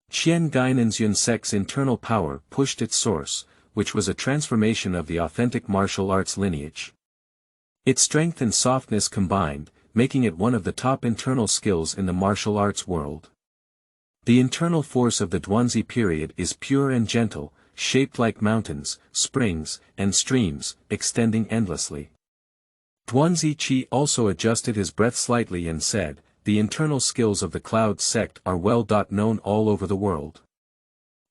Guinan's Yun Sect's internal power pushed its source, which was a transformation of the authentic martial arts lineage. Its strength and softness combined, making it one of the top internal skills in the martial arts world. The internal force of the Duanzi period is pure and gentle, shaped like mountains, springs, and streams, extending endlessly. Duanzi Qi also adjusted his breath slightly and said, the internal skills of the Cloud sect are well known all over the world.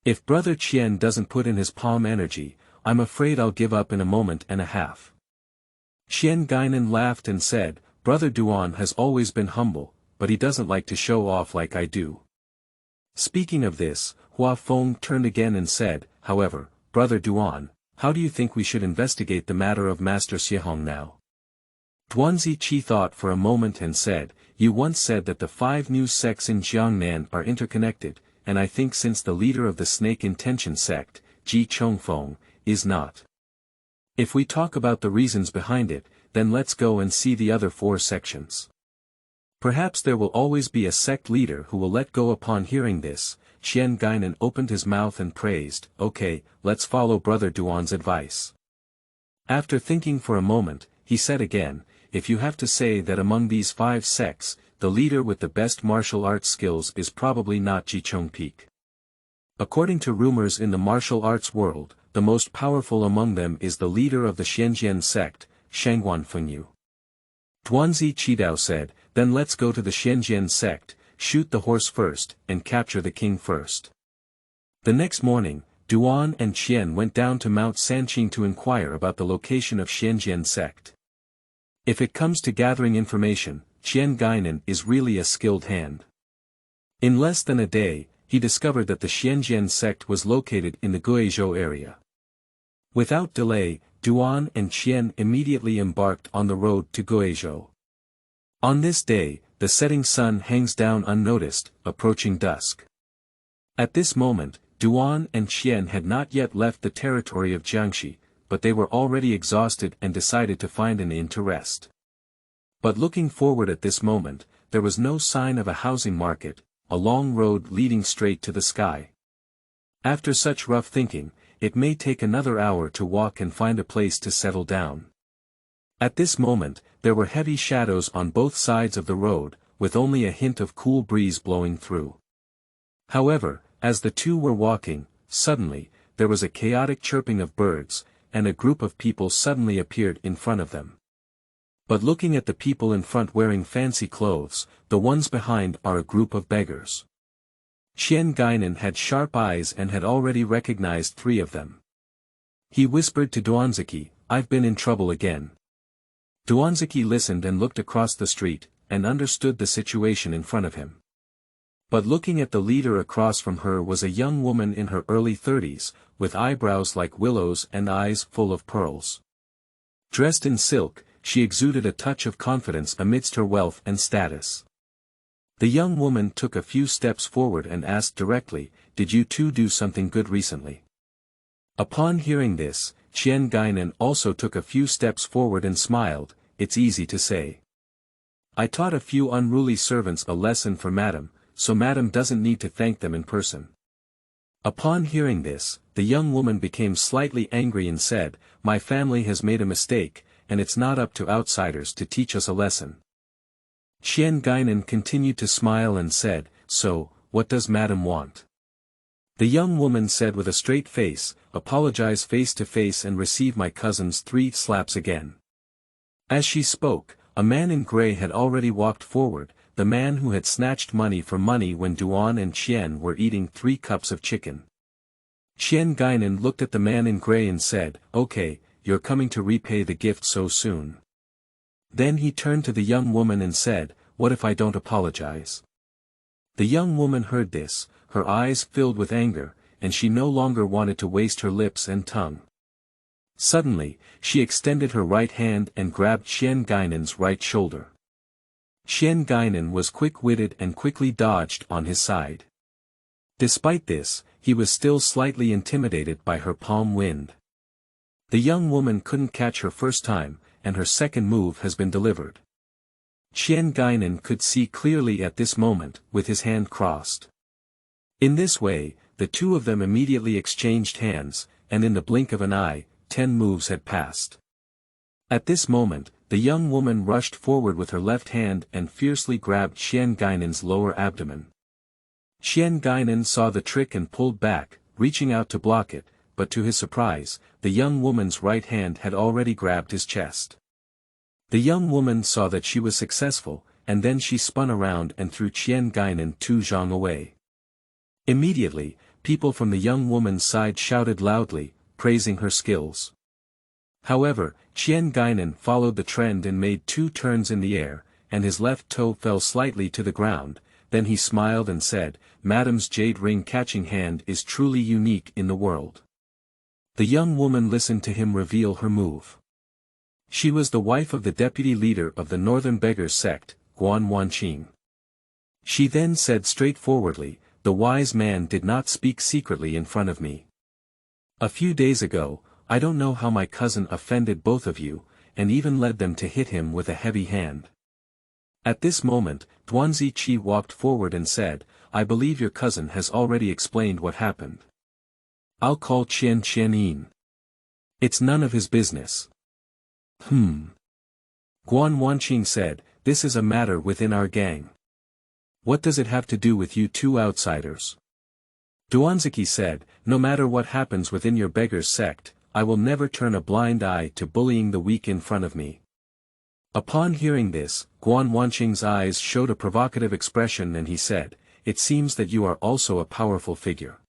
If Brother Qian doesn't put in his palm energy, I'm afraid I'll give up in a moment and a half. Guinan laughed and said, Brother Duan has always been humble, but he doesn't like to show off like I do. Speaking of this, Hua Feng turned again and said, however, Brother Duan, how do you think we should investigate the matter of Master Xihong now? Duanzi Qi thought for a moment and said, you once said that the 5 new sects in Jiangnan are interconnected, and I think since the leader of the Snake Intention sect, Ji Chongfeng, is not. If we talk about the reasons behind it, then let's go and see the other 4 sections. Perhaps there will always be a sect leader who will let go. Upon hearing this, Guinan opened his mouth and praised, okay, let's follow Brother Duan's advice. After thinking for a moment, he said again, if you have to say that among these 5 sects, the leader with the best martial arts skills is probably not Ji Chongpeak. According to rumors in the martial arts world, the most powerful among them is the leader of the Xianxia sect, Shangwan Fengyu. Duanzi Qidao said, then let's go to the Xianxia sect, shoot the horse first, and capture the king first. The next morning, Duan and Qian went down to Mount Sanqing to inquire about the location of Xianxia sect. If it comes to gathering information, Guinan is really a skilled hand. In less than a day, he discovered that the Xianxia sect was located in the Guizhou area. Without delay, Duan and Qian immediately embarked on the road to Guizhou. On this day, the setting sun hangs down unnoticed, approaching dusk. At this moment, Duan and Qian had not yet left the territory of Jiangxi, but they were already exhausted and decided to find an inn to rest. But looking forward at this moment, there was no sign of a housing market, a long road leading straight to the sky. After such rough thinking, it may take another hour to walk and find a place to settle down. At this moment, there were heavy shadows on both sides of the road, with only a hint of cool breeze blowing through. However, as the two were walking, suddenly, there was a chaotic chirping of birds, and a group of people suddenly appeared in front of them. But looking at the people in front wearing fancy clothes, the ones behind are a group of beggars. Guinan had sharp eyes and had already recognized 3 of them. He whispered to Duanziki, "I've been in trouble again." Duanziki listened and looked across the street, and understood the situation in front of him. But looking at the leader across from her was a young woman in her early 30s, with eyebrows like willows and eyes full of pearls. Dressed in silk, she exuded a touch of confidence amidst her wealth and status. The young woman took a few steps forward and asked directly, "Did you two do something good recently?" Upon hearing this, Guinan also took a few steps forward and smiled. "It's easy to say. I taught a few unruly servants a lesson for Madam, so Madam doesn't need to thank them in person." Upon hearing this, the young woman became slightly angry and said, "My family has made a mistake, and it's not up to outsiders to teach us a lesson." Guinan continued to smile and said, "So, what does Madam want?" The young woman said with a straight face, "Apologize face to face and receive my cousin's 3 slaps again." As she spoke, a man in grey had already walked forward, the man who had snatched money for money when Duan and Qian were eating 3 cups of chicken. Guinan looked at the man in grey and said, "Okay, you're coming to repay the gift so soon." Then he turned to the young woman and said, "What if I don't apologize?" The young woman heard this, her eyes filled with anger, and she no longer wanted to waste her lips and tongue. Suddenly, she extended her right hand and grabbed Guinan's right shoulder. Guinan was quick-witted and quickly dodged on his side. Despite this, he was still slightly intimidated by her palm wind. The young woman couldn't catch her first time, and her second move has been delivered. Guinan could see clearly at this moment, with his hand crossed. In this way, the two of them immediately exchanged hands, and in the blink of an eye, 10 moves had passed. At this moment, the young woman rushed forward with her left hand and fiercely grabbed Guinan's lower abdomen. Guinan saw the trick and pulled back, reaching out to block it, but to his surprise, the young woman's right hand had already grabbed his chest. The young woman saw that she was successful, and then she spun around and threw Guinan 2 zhang away. Immediately, people from the young woman's side shouted loudly, praising her skills. However, Guinan followed the trend and made 2 turns in the air, and his left toe fell slightly to the ground. Then he smiled and said, "Madam's jade ring catching hand is truly unique in the world." The young woman listened to him reveal her move. She was the wife of the deputy leader of the northern beggar sect, Guan. She then said straightforwardly, "The wise man did not speak secretly in front of me. A few days ago, I don't know how my cousin offended both of you, and even led them to hit him with a heavy hand." At this moment, Duanziki walked forward and said, "I believe your cousin has already explained what happened. I'll call Qian. It's none of his business." Guan Wanqing said, "This is a matter within our gang. What does it have to do with you 2 outsiders?" Duanziki said, "No matter what happens within your beggar's sect, I will never turn a blind eye to bullying the weak in front of me." Upon hearing this, Guan Wanqing's eyes showed a provocative expression and he said, "It seems that you are also a powerful figure.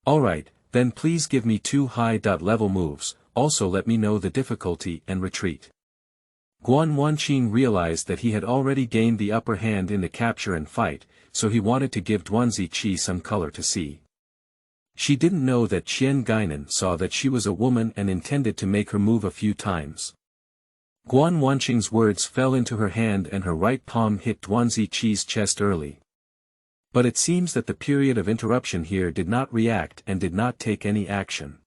Alright, then please give me 2 high-level moves, also let me know the difficulty and retreat." Guan Wanqing realized that he had already gained the upper hand in the capture and fight, so he wanted to give Duanziki some color to see. She didn't know that Guinan saw that she was a woman and intended to make her move a few times. Guan Wanqing's words fell into her hand and her right palm hit Duanziqi's chest early. But it seems that the period of interruption here did not react and did not take any action.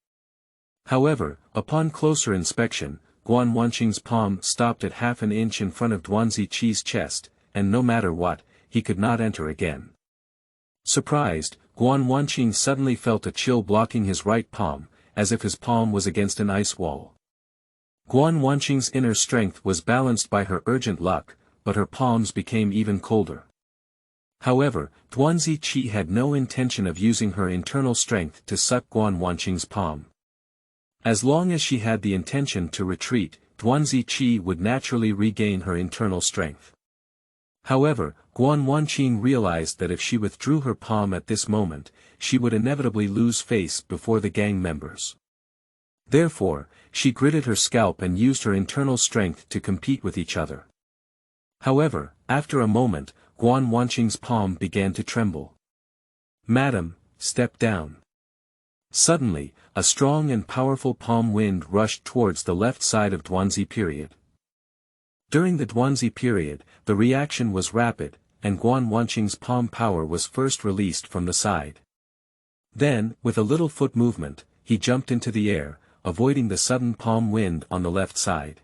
However, upon closer inspection, Guan Wanqing's palm stopped at half an inch in front of Duanzi Qi's chest, and no matter what, he could not enter again. Surprised, Guan Wanqing suddenly felt a chill blocking his right palm, as if his palm was against an ice wall. Guan Wanqing's inner strength was balanced by her urgent luck, but her palms became even colder. However, Duanzi Qi had no intention of using her internal strength to suck Guan Wanqing's palm. As long as she had the intention to retreat, Duanzi Qi would naturally regain her internal strength. However, Guan Wanqing realized that if she withdrew her palm at this moment, she would inevitably lose face before the gang members. Therefore, she gritted her scalp and used her internal strength to compete with each other. However, after a moment, Guan Wanqing's palm began to tremble. "Madam, step down." Suddenly, a strong and powerful palm wind rushed towards the left side of Duanzi period. During the Duanzi period, the reaction was rapid, and Guan Wanqing's palm power was first released from the side. Then, with a little foot movement, he jumped into the air, avoiding the sudden palm wind on the left side.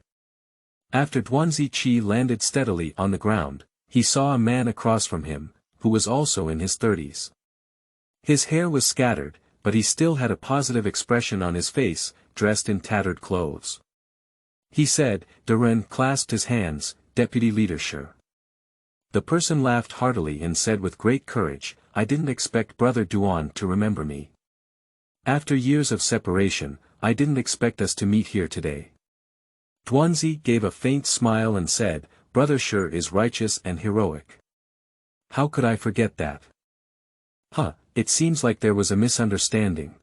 After Duanzi Qi landed steadily on the ground, he saw a man across from him, who was also in his 30s. His hair was scattered, but he still had a positive expression on his face, dressed in tattered clothes. He said, Duran clasped his hands, "Deputy Leader Sure." The person laughed heartily and said with great courage, "I didn't expect Brother Duan to remember me. After years of separation, I didn't expect us to meet here today." Duanzi gave a faint smile and said, "Brother Sure is righteous and heroic. How could I forget that?" It seems like there was a misunderstanding.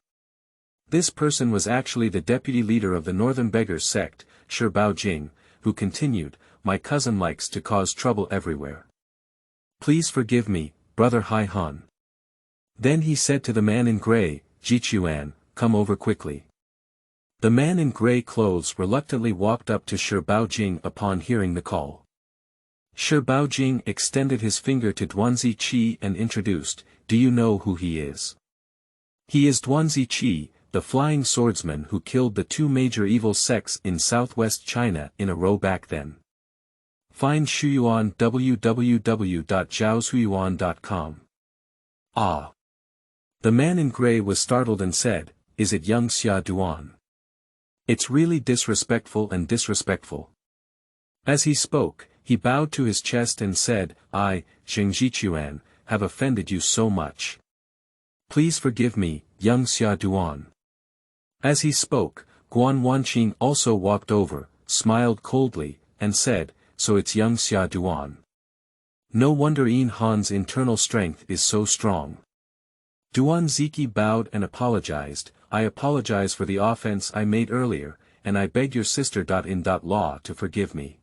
This person was actually the deputy leader of the Northern Beggar Sect, Shi Baojing, who continued, "My cousin likes to cause trouble everywhere. Please forgive me, Brother Hai Han." Then he said to the man in gray, "Jichuan, come over quickly." The man in gray clothes reluctantly walked up to Shi Baojing upon hearing the call. Shi Baojing extended his finger to Duanzi Qi and introduced, "Do you know who he is?" "He is Duanzi Qi, the flying swordsman who killed the two major evil sects in southwest China in a row back then. Find Shuwan www.zhaoshuyan.com. Ah. The man in gray was startled and said, "Is it Xianxia Duan? It's really disrespectful and disrespectful." As he spoke, he bowed to his chest and said, "I, Zhengjichuan, have offended you so much. Please forgive me, Xianxia Duan." As he spoke, Guan Wanqing also walked over, smiled coldly, and said, "So it's Xianxia Duan. No wonder Yin Han's internal strength is so strong." Duan Ziqi bowed and apologized, "I apologize for the offense I made earlier, and I beg your sister.in.law to forgive me."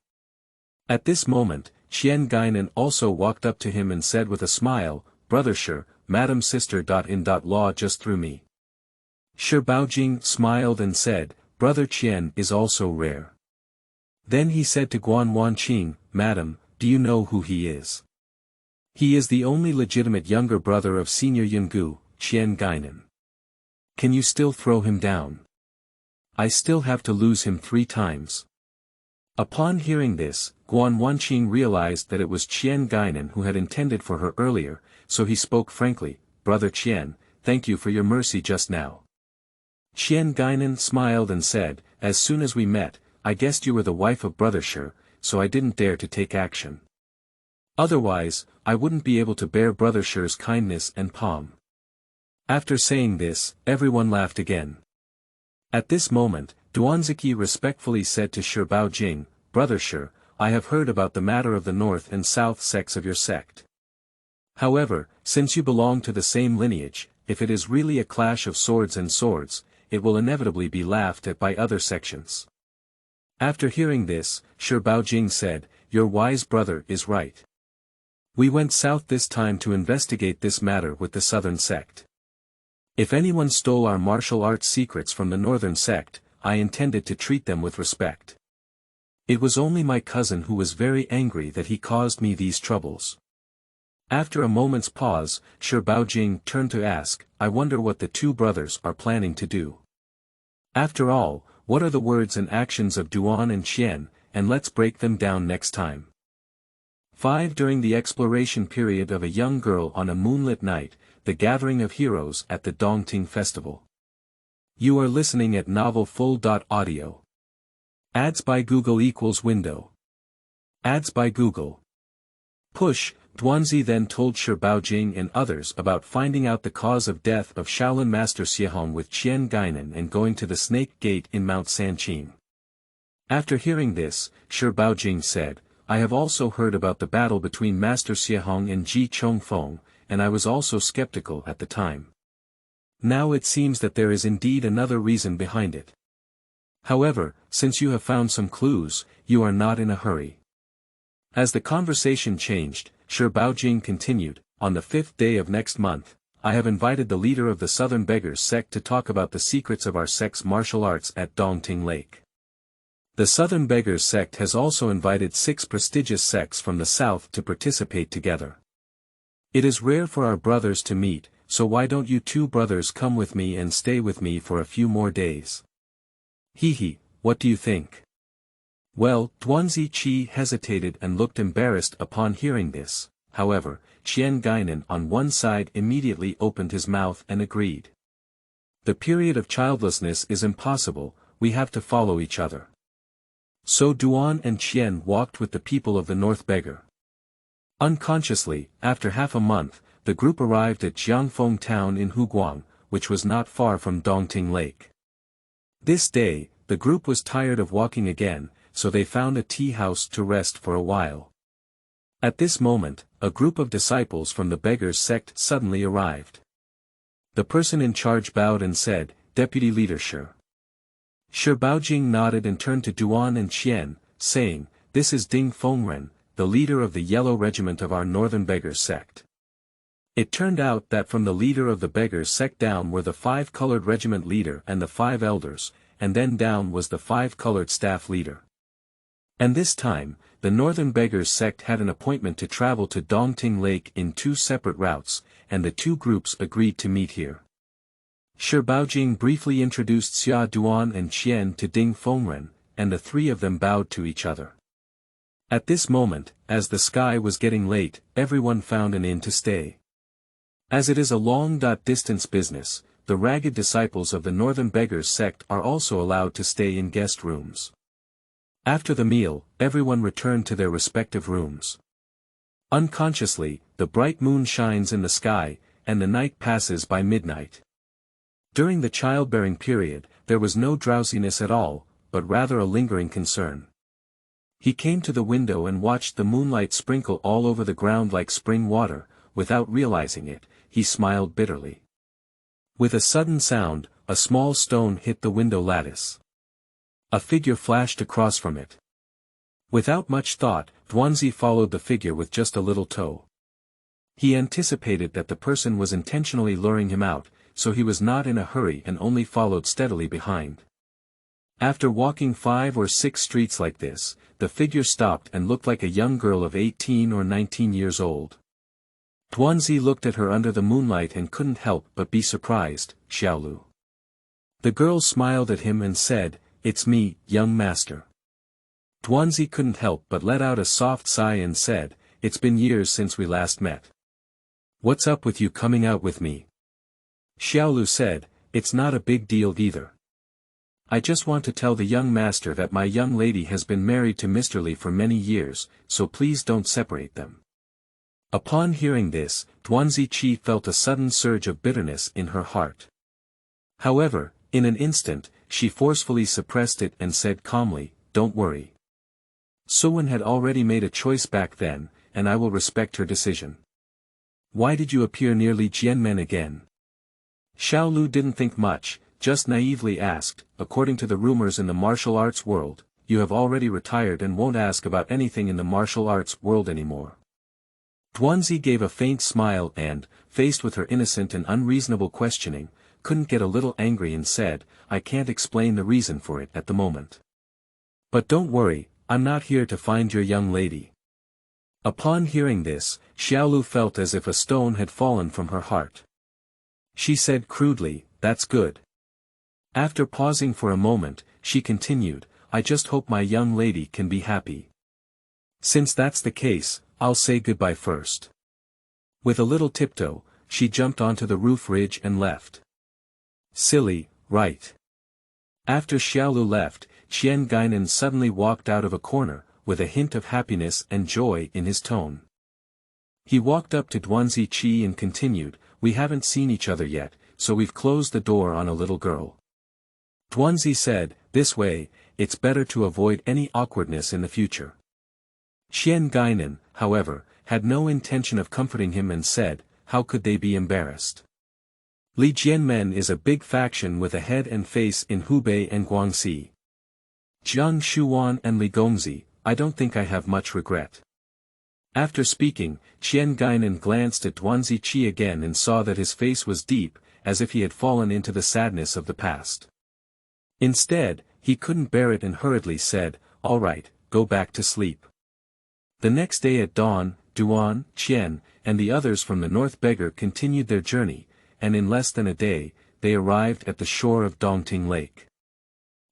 At this moment, Guinan also walked up to him and said with a smile, "Brother Shi, Madam sister.in.law just threw me." Shi Baojing smiled and said, "Brother Qian is also rare." Then he said to Guan Wanqing, "Madam, do you know who he is?" "He is the only legitimate younger brother of Senior Yungu, Guinan. Can you still throw him down? I still have to lose him 3 times. Upon hearing this, Guan Wanqing realized that it was Guinan who had intended for her earlier, so he spoke frankly, "Brother Qian, thank you for your mercy just now." Guinan smiled and said, "As soon as we met, I guessed you were the wife of Brother Shi, so I didn't dare to take action. Otherwise, I wouldn't be able to bear Brother Shi's kindness and palm." After saying this, everyone laughed again. At this moment, Duanziki respectfully said to Shi Baojing, "Brother Shi, I have heard about the matter of the north and south sects of your sect. However, since you belong to the same lineage, if it is really a clash of swords and swords, it will inevitably be laughed at by other sections." After hearing this, Shi Baojing said, "Your wise brother is right. We went south this time to investigate this matter with the southern sect. If anyone stole our martial arts secrets from the northern sect, I intended to treat them with respect. It was only my cousin who was very angry that he caused me these troubles." After a moment's pause, Shi Baojing turned to ask, "I wonder what the two brothers are planning to do. After all, what are the words and actions of Duan and Qian, and let's break them down next time. 5. During the exploration period of a young girl on a moonlit night, the gathering of heroes at the Dongting Festival. You are listening at Novel Full.audio. Ads by Google equals window. Ads by Google. Push. Duanzi then told Shi Baojing and others about finding out the cause of death of Shaolin Master Xiehong with Qian Guinan and going to the Snake Gate in Mount Sanqing. After hearing this, Shi Baojing said, I have also heard about the battle between Master Xiehong and Ji Chongfeng, and I was also skeptical at the time. Now it seems that there is indeed another reason behind it. However, since you have found some clues, you are not in a hurry. As the conversation changed, Shi Baojing continued, on the 5th day of next month, I have invited the leader of the Southern Beggars sect to talk about the secrets of our sect's martial arts at Dongting Lake. The Southern Beggars sect has also invited 6 prestigious sects from the south to participate together. It is rare for our brothers to meet, so why don't you 2 brothers come with me and stay with me for a few more days? Hehe, what do you think? Well, Duanzi Qi hesitated and looked embarrassed upon hearing this, however, Qian Guinan on one side immediately opened his mouth and agreed. The period of childlessness is impossible, we have to follow each other. So Duan and Qian walked with the people of the North Beggar. Unconsciously, after half a month, the group arrived at Jiangfeng town in Huguang, which was not far from Dongting Lake. This day, the group was tired of walking again, so they found a tea house to rest for a while. At this moment, a group of disciples from the Beggars sect suddenly arrived. The person in charge bowed and said, Deputy Leader Shi. Shi Baojing nodded and turned to Duan and Qian, saying, This is Ding Fengren, the leader of the Yellow Regiment of our Northern Beggars sect. It turned out that from the leader of the Beggars sect down were the 5-colored regiment leader and the 5 elders, and then down was the 5-colored staff leader. And this time, the Northern Beggars sect had an appointment to travel to Dongting Lake in 2 separate routes, and the 2 groups agreed to meet here. Shi Baojing briefly introduced Xia Duan and Qian to Ding Fengren, and the 3 of them bowed to each other. At this moment, as the sky was getting late, everyone found an inn to stay. As it is a long-distance business, the ragged disciples of the Northern Beggars sect are also allowed to stay in guest rooms. After the meal, everyone returned to their respective rooms. Unconsciously, the bright moon shines in the sky, and the night passes by midnight. During the childbearing period, there was no drowsiness at all, but rather a lingering concern. He came to the window and watched the moonlight sprinkle all over the ground like spring water. Without realizing it, he smiled bitterly. With a sudden sound, a small stone hit the window lattice. A figure flashed across from it. Without much thought, Duanzi followed the figure with just a little toe. He anticipated that the person was intentionally luring him out, so he was not in a hurry and only followed steadily behind. After walking 5 or 6 streets like this, the figure stopped and looked like a young girl of 18 or 19 years old. Duanzi looked at her under the moonlight and couldn't help but be surprised. Xiaolu. The girl smiled at him and said, It's me, young master. Duanzi couldn't help but let out a soft sigh and said, It's been years since we last met. What's up with you coming out with me? Xiaolu said, It's not a big deal either. I just want to tell the young master that my young lady has been married to Mr. Li for many years, so please don't separate them. Upon hearing this, Duanzi Qi felt a sudden surge of bitterness in her heart. However, in an instant, she forcefully suppressed it and said calmly, Don't worry. Shuwan had already made a choice back then, and I will respect her decision. Why did you appear near Li Jianmen again? Xiaolu didn't think much, just naively asked, according to the rumors in the martial arts world, you have already retired and won't ask about anything in the martial arts world anymore. Duanzi gave a faint smile and, faced with her innocent and unreasonable questioning, couldn't get a little angry and said, I can't explain the reason for it at the moment. But don't worry, I'm not here to find your young lady. Upon hearing this, Xiaolu felt as if a stone had fallen from her heart. She said crudely, That's good. After pausing for a moment, she continued, I just hope my young lady can be happy. Since that's the case, I'll say goodbye first. With a little tiptoe, she jumped onto the roof ridge and left. Silly, right? After Xiaolu left, Guinan suddenly walked out of a corner, with a hint of happiness and joy in his tone. He walked up to Duanzi Qi and continued, we haven't seen each other yet, so we've closed the door on a little girl. Duanzi said, this way, it's better to avoid any awkwardness in the future. Guinan, however, had no intention of comforting him and said, how could they be embarrassed? Jiangnan is a big faction with a head and face in Hubei and Guangxi. Jiang Shuwan and Gongzi, I don't think I have much regret. After speaking, Guinan glanced at Duanzi Qi again and saw that his face was deep, as if he had fallen into the sadness of the past. Instead, he couldn't bear it and hurriedly said, all right, go back to sleep. The next day at dawn, Duan, Qian, and the others from the North Beggar continued their journey, and in less than a day, they arrived at the shore of Dongting Lake.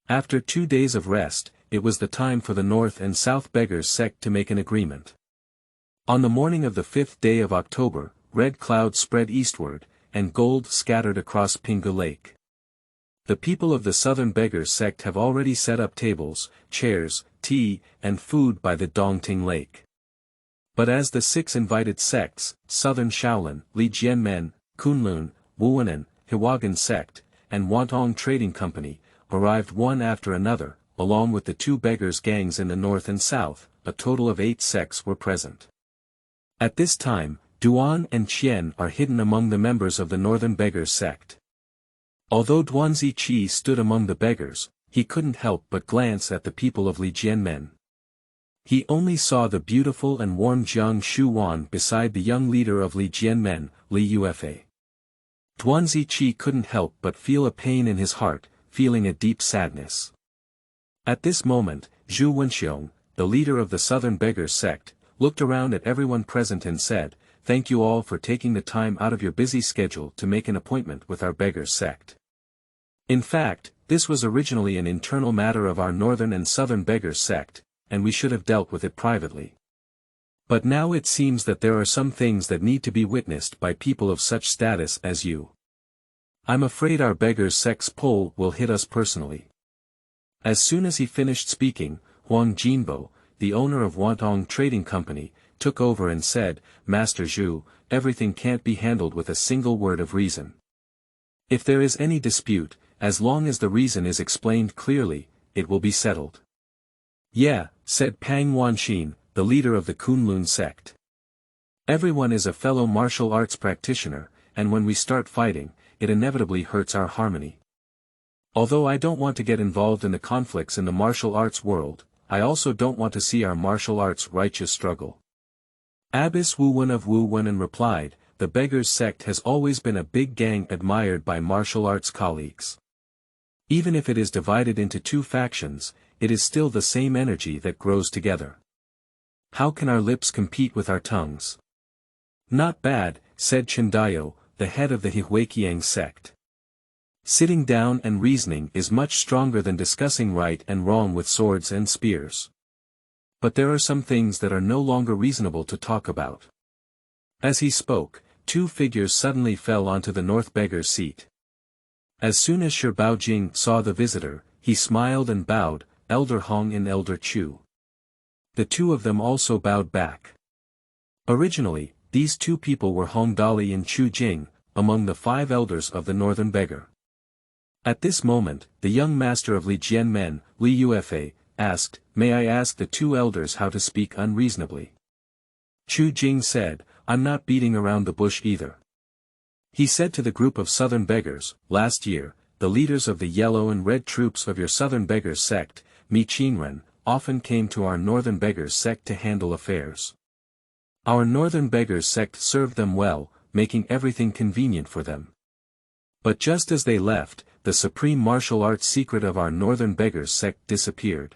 After 2 days of rest, it was the time for the North and South Beggars sect to make an agreement. On the morning of the 5th day of October, red clouds spread eastward, and gold scattered across Pingu Lake. The people of the Southern Beggars sect have already set up tables, chairs, tea, and food by the Dongting Lake. But as the 6 invited sects, Southern Shaolin, Jianmen, Kunlun, Wuanan, Huixian sect, and Wantong Trading Company, arrived one after another, along with the 2 beggars gangs in the north and south, a total of 8 sects were present. At this time, Duan and Qian are hidden among the members of the Northern Beggars sect. Although Duanzi Qi stood among the beggars, he couldn't help but glance at the people of Jianmen. He only saw the beautiful and warm Jiang Shuwan beside the young leader of Jianmen, Li Ufa. Duanzi Qi couldn't help but feel a pain in his heart, feeling a deep sadness. At this moment, Zhu Wenxiong, the leader of the Southern Beggars sect, looked around at everyone present and said, thank you all for taking the time out of your busy schedule to make an appointment with our beggars sect. In fact, this was originally an internal matter of our Northern and Southern Beggars sect, and we should have dealt with it privately. But now it seems that there are some things that need to be witnessed by people of such status as you. I'm afraid our beggars sect's pull will hit us personally. As soon as he finished speaking, Huang Jinbo, the owner of Wantong Trading Company, took over and said, Master Zhu, everything can't be handled with a single word of reason. If there is any dispute, as long as the reason is explained clearly, it will be settled. Yeah, said Pang Wanxin, the leader of the Kunlun sect. Everyone is a fellow martial arts practitioner, and when we start fighting, it inevitably hurts our harmony. Although I don't want to get involved in the conflicts in the martial arts world, I also don't want to see our martial arts righteous struggle. Abbess Wuwen of Wuwen replied, the beggars sect has always been a big gang admired by martial arts colleagues. Even if it is divided into 2 factions, it is still the same energy that grows together. How can our lips compete with our tongues? Not bad, said Chendayo, the head of the Huixian sect. Sitting down and reasoning is much stronger than discussing right and wrong with swords and spears. But there are some things that are no longer reasonable to talk about. As he spoke, 2 figures suddenly fell onto the North Beggar's seat. As soon as Shi Baojing saw the visitor, he smiled and bowed, Elder Hong and Elder Chu. The 2 of them also bowed back. Originally, these 2 people were Hong Dali and Chu Jing, among the 5 elders of the Northern Beggar. At this moment, the young master of Jianmen, Li Ufa, asked, may I ask the 2 elders how to speak unreasonably? Chu Jing said, I'm not beating around the bush either. He said to the group of Southern Beggars, last year, the leaders of the yellow and red troops of your Southern Beggars sect, Mi Qingren, often came to our Northern Beggars sect to handle affairs. Our Northern Beggars sect served them well, making everything convenient for them. But just as they left, the supreme martial arts secret of our Northern Beggars sect disappeared.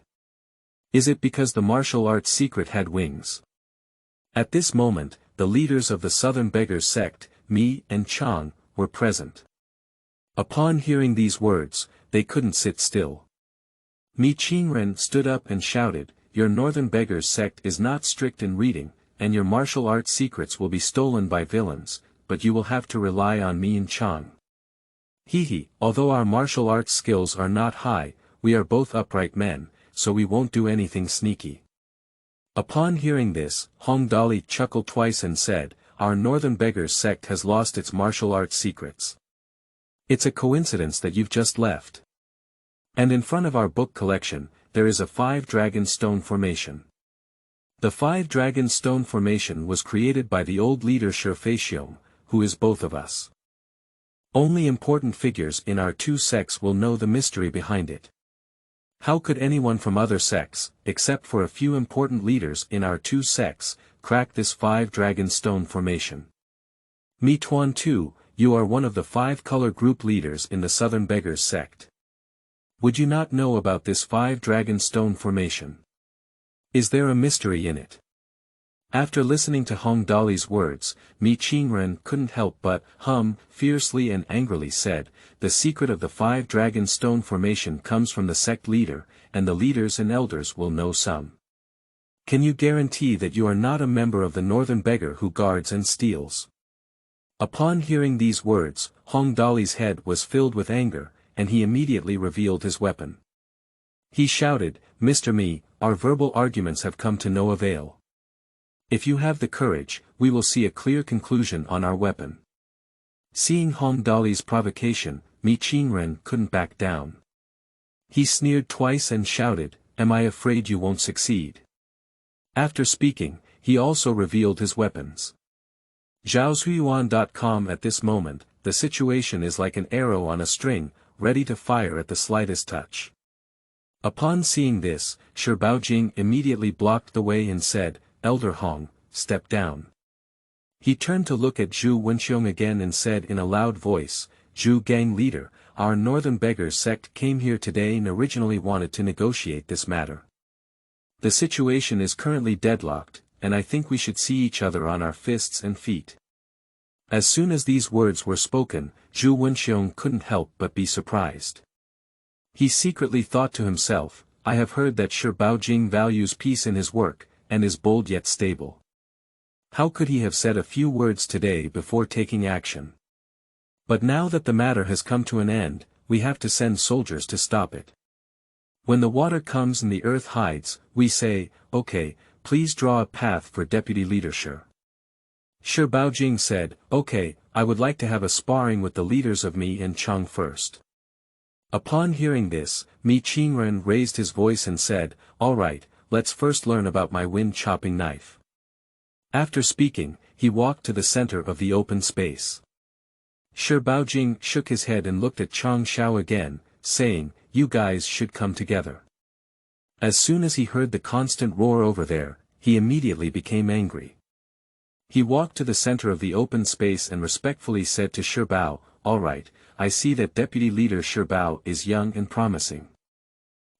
Is it because the martial arts secret had wings? At this moment, the leaders of the Southern Beggars sect, Mi and Chang, were present. Upon hearing these words, they couldn't sit still. Mi Qingren stood up and shouted, "Your northern beggars sect is not strict in reading, and your martial arts secrets will be stolen by villains, but you will have to rely on me and Chang. Hehe, although our martial arts skills are not high, we are both upright men, so we won't do anything sneaky." Upon hearing this, Hong Dali chuckled twice and said, "Our northern beggars sect has lost its martial arts secrets. It's a coincidence that you've just left. And in front of our book collection, there is a 5-dragon stone formation. The 5-dragon stone formation was created by the old leader Shi, who is both of us. Only important figures in our 2 sects will know the mystery behind it. How could anyone from other sects, except for a few important leaders in our 2 sects, crack this 5-dragon stone formation? Mi Tuan too, you are one of the 5-color group leaders in the Southern Beggars sect. Would you not know about this 5-dragon stone formation? Is there a mystery in it?" After listening to Hong Dali's words, Mi Qingren couldn't help but fiercely and angrily said, "The secret of the 5-dragon stone formation comes from the sect leader, and the leaders and elders will know some. Can you guarantee that you are not a member of the northern beggar who guards and steals?" Upon hearing these words, Hong Dali's head was filled with anger, and he immediately revealed his weapon. He shouted, "Mr. Mi, our verbal arguments have come to no avail. If you have the courage, we will see a clear conclusion on our weapon." Seeing Hong Dali's provocation, Mi Qingren couldn't back down. He sneered twice and shouted, "Am I afraid you won't succeed?" After speaking, he also revealed his weapons. Zhaozuiyuan.com. At this moment, the situation is like an arrow on a string, ready to fire at the slightest touch. Upon seeing this, Shi Baojing immediately blocked the way and said, "Elder Hong, step down." He turned to look at Zhu Wenxiong again and said in a loud voice, "Zhu gang leader, our northern beggars sect came here today and originally wanted to negotiate this matter. The situation is currently deadlocked, and I think we should see each other on our fists and feet." As soon as these words were spoken, Zhu Wenxiong couldn't help but be surprised. He secretly thought to himself, "I have heard that Shi Baojing values peace in his work, and is bold yet stable. How could he have said a few words today before taking action? But now that the matter has come to an end, we have to send soldiers to stop it. When the water comes and the earth hides, we say, okay, please draw a path for deputy leader Shi." Shi Baojing said, "Okay, I would like to have a sparring with the leaders of Mi and Chang first." Upon hearing this, Mi Qingren raised his voice and said, "All right, let's first learn about my wind-chopping knife." After speaking, he walked to the center of the open space. Shi Baojing shook his head and looked at Chang Xiao again, saying, "You guys should come together." As soon as he heard the constant roar over there, he immediately became angry. He walked to the center of the open space and respectfully said to Shi Bao, "All right, I see that Deputy Leader Shi Bao is young and promising.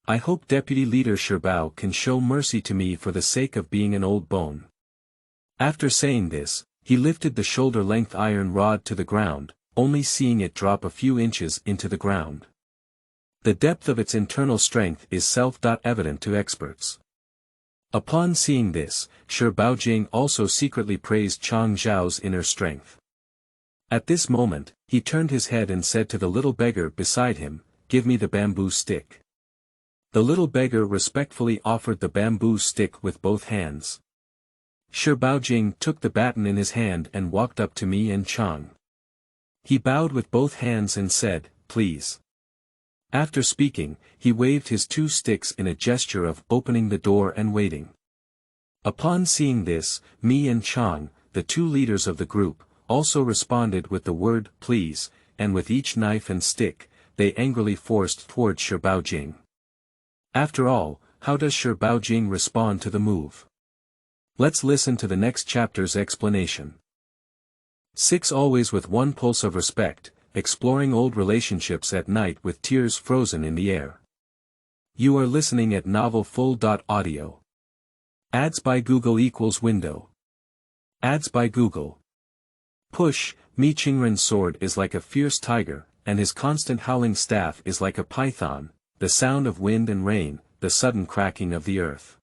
I hope Deputy Leader Shi Bao can show mercy to me for the sake of being an old bone." After saying this, he lifted the shoulder-length iron rod to the ground, only seeing it drop a few inches into the ground. The depth of its internal strength is self-evident to experts. Upon seeing this, Shi Baojing also secretly praised Chang Zhao's inner strength. At this moment, he turned his head and said to the little beggar beside him, "Give me the bamboo stick." The little beggar respectfully offered the bamboo stick with both hands. Shi Baojing took the baton in his hand and walked up to Mi and Chang. He bowed with both hands and said, "Please." After speaking, he waved his 2 sticks in a gesture of opening the door and waiting. Upon seeing this, Mi and Chang, the 2 leaders of the group, also responded with the word, "Please," and with each knife and stick, they angrily forced toward Shi Baojing. After all, how does Shi Baojing respond to the move? Let's listen to the next chapter's explanation. 6. Always with one pulse of respect, exploring old relationships at night with tears frozen in the air. You are listening at novelfull.audio. Ads by Google equals window. Ads by Google. Push, Mi Qingren's sword is like a fierce tiger, and his constant howling staff is like a python, the sound of wind and rain, the sudden cracking of the earth.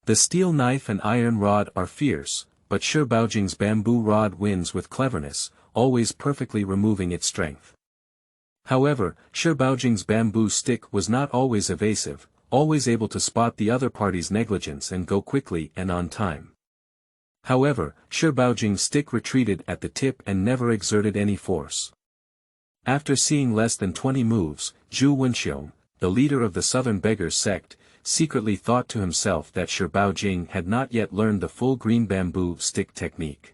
The steel knife and iron rod are fierce, but Shi Baojing's bamboo rod wins with cleverness, always perfectly removing its strength. However, Shi Baojing's bamboo stick was not always evasive, always able to spot the other party's negligence and go quickly and on time. However, Shi Baojing's stick retreated at the tip and never exerted any force. After seeing less than 20 moves, Zhu Wenxiong, the leader of the southern beggar sect, secretly thought to himself that Shi Baojing had not yet learned the full green bamboo stick technique.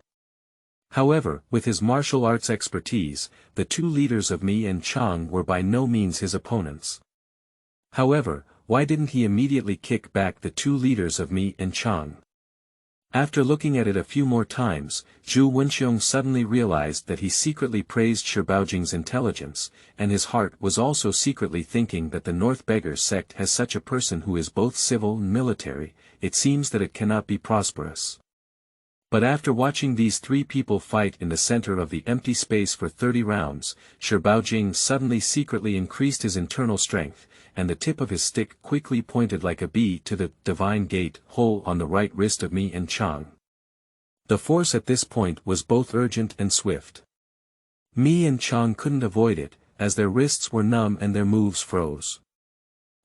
However, with his martial arts expertise, the two leaders of Mi and Chang were by no means his opponents. However, why didn't he immediately kick back the two leaders of Mi and Chang? After looking at it a few more times, Zhu Wenxiong suddenly realized that he secretly praised Shi Baojing's intelligence, and his heart was also secretly thinking that the North Beggar sect has such a person who is both civil and military, it seems that it cannot be prosperous. But after watching these three people fight in the center of the empty space for 30 rounds, Shi Baojing suddenly secretly increased his internal strength, and the tip of his stick quickly pointed like a bee to the divine gate hole on the right wrist of Mi and Chang. The force at this point was both urgent and swift. Mi and Chang couldn't avoid it, as their wrists were numb and their moves froze.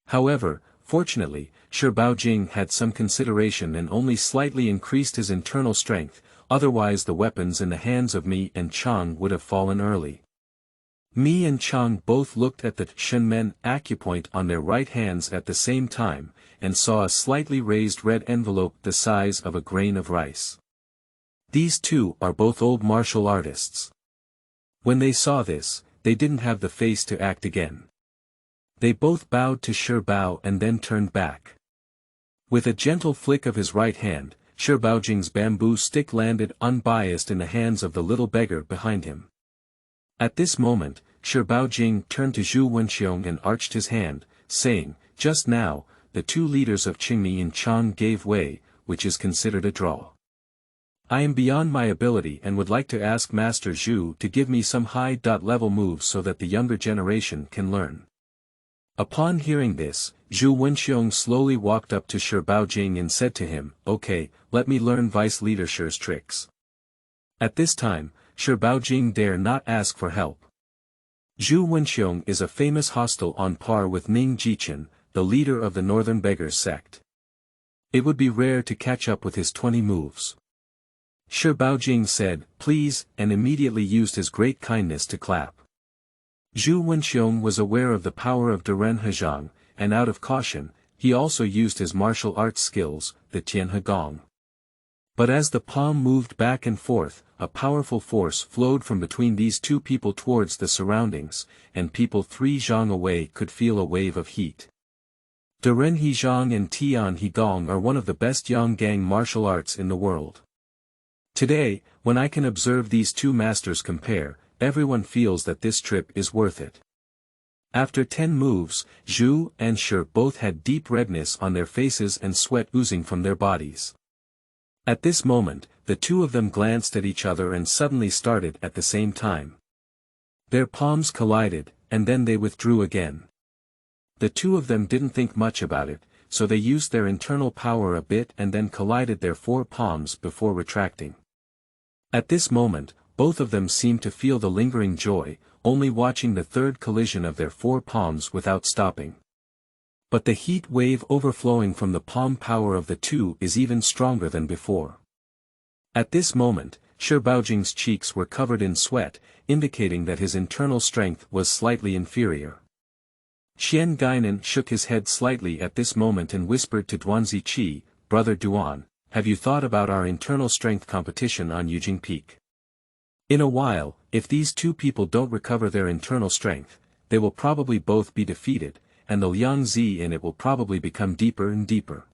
However, fortunately, Shi Baojing had some consideration and only slightly increased his internal strength, otherwise the weapons in the hands of Mi and Chang would have fallen early. Mi and Chang both looked at the Shenmen acupoint on their right hands at the same time, and saw a slightly raised red envelope the size of a grain of rice. These two are both old martial artists. When they saw this, they didn't have the face to act again. They both bowed to Shi Bao and then turned back. With a gentle flick of his right hand, Shi Baojing's bamboo stick landed unbiased in the hands of the little beggar behind him. At this moment, Shi Baojing turned to Zhu Wenxiong and arched his hand, saying, "Just now, the two leaders of Qingmi and Chang gave way, which is considered a draw. I am beyond my ability and would like to ask Master Zhu to give me some high-level moves so that the younger generation can learn." Upon hearing this, Zhu Wenxiong slowly walked up to Shi Baojing and said to him, "Okay, let me learn Vice Leader Shi's tricks." At this time, Shi Baojing dare not ask for help. Zhu Wenxiong is a famous hostile on par with Ning Jichen, the leader of the Northern Beggar sect. It would be rare to catch up with his 20 moves. Shi Baojing said, "Please," and immediately used his great kindness to clap. Zhu Wenxiong was aware of the power of Duren Hezhang, and out of caution, he also used his martial arts skills, the Tian He Gong. But as the palm moved back and forth, a powerful force flowed from between these two people towards the surroundings, and people 3 zhang away could feel a wave of heat. Duren Hezhang and Tian He Gong are one of the best Yangtze martial arts in the world. Today, when I can observe these two masters compare, everyone feels that this trip is worth it. After 10 moves, Zhu and Shi both had deep redness on their faces and sweat oozing from their bodies. At this moment, the two of them glanced at each other and suddenly started at the same time. Their palms collided, and then they withdrew again. The two of them didn't think much about it, so they used their internal power a bit and then collided their 4 palms before retracting. At this moment, both of them seemed to feel the lingering joy, only watching the third collision of their 4 palms without stopping. But the heat wave overflowing from the palm power of the two is even stronger than before. At this moment, Shi Baojing's cheeks were covered in sweat, indicating that his internal strength was slightly inferior. Guinan shook his head slightly at this moment and whispered to Duanzi Qi, "Brother Duan, have you thought about our internal strength competition on Yujing Peak? In a while, if these two people don't recover their internal strength, they will probably both be defeated, and the Yangtze in it will probably become deeper and deeper."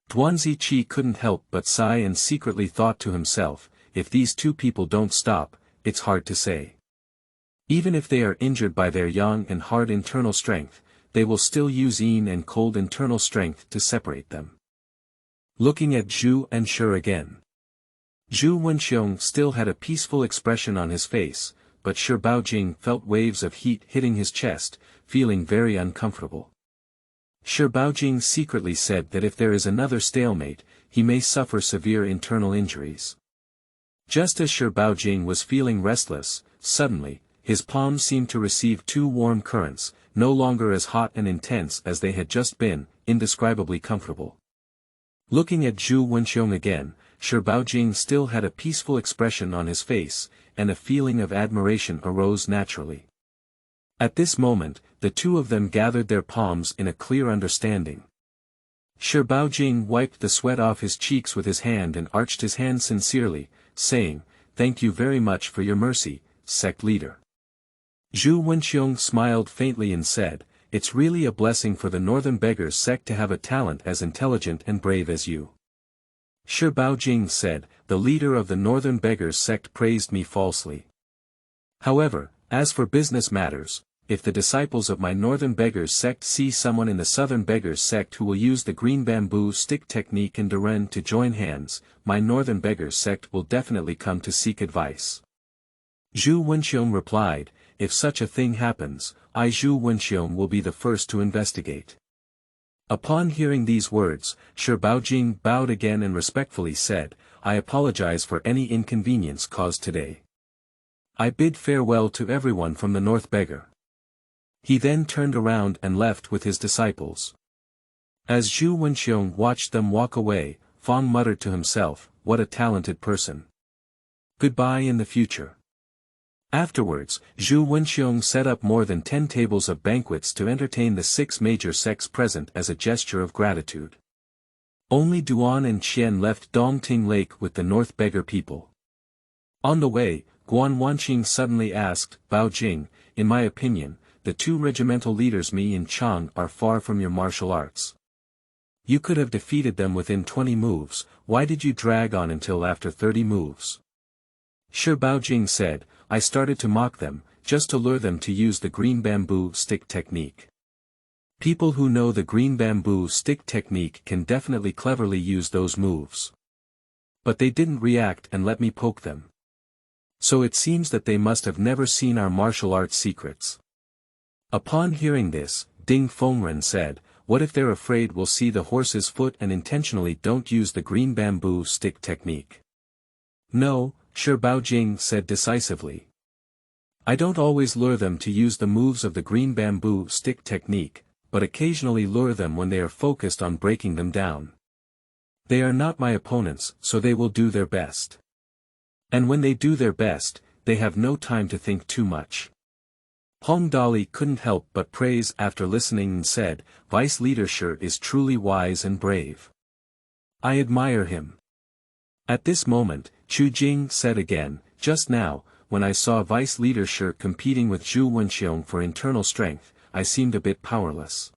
Duanzi Qi couldn't help but sigh and secretly thought to himself, if these two people don't stop, it's hard to say. Even if they are injured by their young and hard internal strength, they will still use yin and cold internal strength to separate them. Looking at Zhu and Shi again. Zhu Wenxiong still had a peaceful expression on his face, but Shi Baojing felt waves of heat hitting his chest, feeling very uncomfortable. Shi Baojing secretly said that if there is another stalemate, he may suffer severe internal injuries. Just as Shi Baojing was feeling restless, suddenly, his palms seemed to receive two warm currents, no longer as hot and intense as they had just been, indescribably comfortable. Looking at Zhu Wenxiong again, Shi Baojing still had a peaceful expression on his face, and a feeling of admiration arose naturally. At this moment, the two of them gathered their palms in a clear understanding. Shi Baojing wiped the sweat off his cheeks with his hand and arched his hand sincerely, saying, "Thank you very much for your mercy, sect leader." Zhu Wenxiong smiled faintly and said, "It's really a blessing for the Northern Beggars sect to have a talent as intelligent and brave as you." Shi Baojing said, "The leader of the Northern Beggars sect praised me falsely. However, as for business matters, if the disciples of my Northern Beggars sect see someone in the Southern Beggars sect who will use the green bamboo stick technique and Duren to join hands, my Northern Beggars sect will definitely come to seek advice." Zhu Wenxiong replied, "If such a thing happens, I Zhu Wenxiong will be the first to investigate." Upon hearing these words, Shi Baojing bowed again and respectfully said, "I apologize for any inconvenience caused today. I bid farewell to everyone from the North Beggar." He then turned around and left with his disciples. As Zhu Wenxiong watched them walk away, Fang muttered to himself, "What a talented person. Goodbye in the future." Afterwards, Zhu Wenxiong set up more than 10 tables of banquets to entertain the 6 major sects present as a gesture of gratitude. Only Duan and Qian left Dongting Lake with the North Beggar people. On the way, Guan Wanqing suddenly asked, "Baojing, in my opinion, the 2 regimental leaders Mi and Chang are far from your martial arts. You could have defeated them within 20 moves, why did you drag on until after 30 moves?" Shi Baojing said, "I started to mock them, just to lure them to use the green bamboo stick technique. People who know the green bamboo stick technique can definitely cleverly use those moves. But they didn't react and let me poke them. So it seems that they must have never seen our martial arts secrets." Upon hearing this, Ding Fengren said, "What if they're afraid we'll see the horse's foot and intentionally don't use the green bamboo stick technique?" "No," Shi Baojing said decisively. "I don't always lure them to use the moves of the green bamboo stick technique, but occasionally lure them when they are focused on breaking them down. They are not my opponents, so they will do their best. And when they do their best, they have no time to think too much." Hong Dali couldn't help but praise after listening and said, "Vice Leader Shi is truly wise and brave. I admire him." At this moment, Chu Jing said again, "Just now, when I saw Vice Leader Shi competing with Zhu Wenxiong for internal strength, I seemed a bit powerless.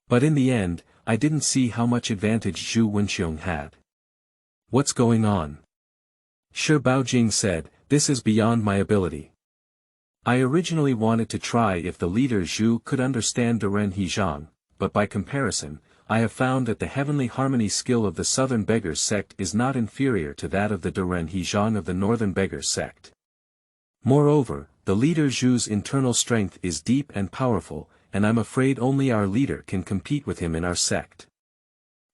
But in the end, I didn't see how much advantage Zhu Wenxiong had. What's going on?" Shi Baojing said, "This is beyond my ability. I originally wanted to try if the leader Zhu could understand Duren Hejiang, but by comparison, I have found that the heavenly harmony skill of the Southern Beggars sect is not inferior to that of the Duren Hejiang of the Northern Beggars sect. Moreover, the leader Zhu's internal strength is deep and powerful, and I'm afraid only our leader can compete with him in our sect.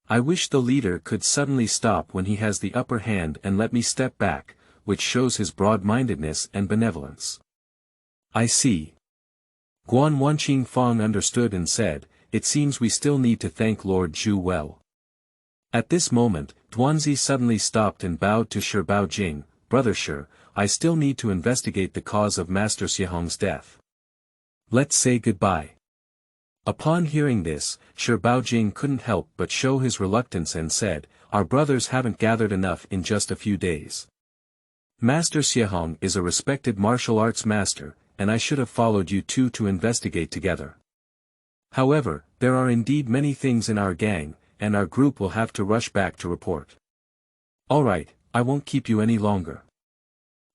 I wish the leader could suddenly stop when he has the upper hand and let me step back, which shows his broad-mindedness and benevolence." "I see." Guan Wanqing Fang understood and said, "It seems we still need to thank Lord Zhu well." At this moment, Duanzi suddenly stopped and bowed to Shi Baojing, "Brother Shi, I still need to investigate the cause of Master Xiahong's death. Let's say goodbye." Upon hearing this, Shi Baojing couldn't help but show his reluctance and said, "Our brothers haven't gathered enough in just a few days. Master Xiahong is a respected martial arts master, and I should have followed you two to investigate together. However, there are indeed many things in our gang, and our group will have to rush back to report. All right, I won't keep you any longer.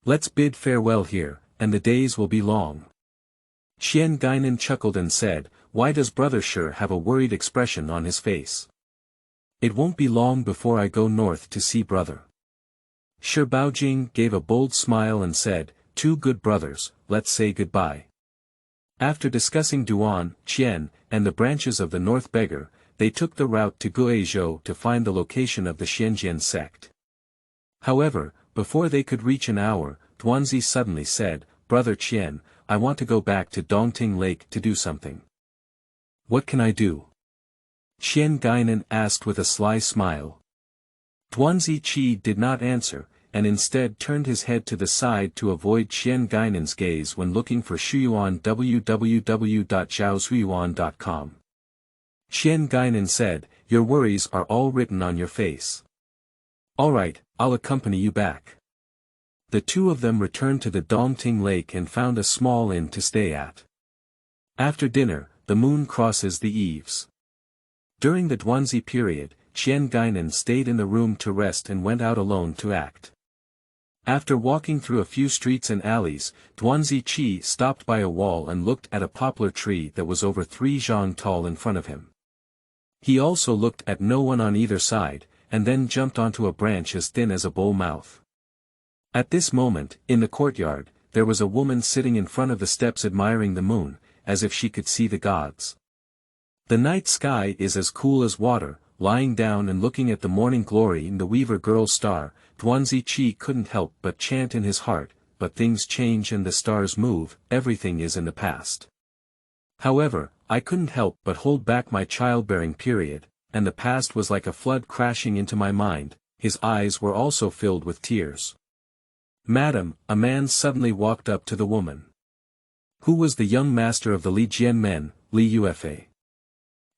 Let's bid farewell here, and the days will be long." Xian Guinan chuckled and said, "Why does Brother Shi have a worried expression on his face? It won't be long before I go north to see brother." Shi Baojing gave a bold smile and said, two good brothers, let's say goodbye. After discussing Duan, Qian, and the branches of the North Beggar, they took the route to Guizhou to find the location of the Xianxian sect. However, before they could reach an hour, Duanzi suddenly said, "Brother Qian, I want to go back to Dongting Lake to do something." "What can I do?" Qian Guinan asked with a sly smile. Duanzi Qi did not answer, and instead turned his head to the side to avoid Qian Guinan's gaze when looking for Shuwan www.zhaozuiyuan.com. Qian Guinan said, "Your worries are all written on your face. Alright, I'll accompany you back." The two of them returned to the Dongting Lake and found a small inn to stay at. After dinner, the moon crosses the eaves. During the Duanzi period, Qian Guinan stayed in the room to rest and went out alone to act. After walking through a few streets and alleys, Duanzi Qi stopped by a wall and looked at a poplar tree that was over 3 zhang tall in front of him. He also looked at no one on either side, and then jumped onto a branch as thin as a bull mouth. At this moment, in the courtyard, there was a woman sitting in front of the steps admiring the moon, as if she could see the gods. The night sky is as cool as water. Lying down and looking at the morning glory in the Weaver Girl's star, Duanzi Qi couldn't help but chant in his heart, "But things change and the stars move, everything is in the past. However, I couldn't help but hold back my childbearing period, and the past was like a flood crashing into my mind." His eyes were also filled with tears. "Madam," a man suddenly walked up to the woman. Who was the young master of the Li Jian men, Li Ufa?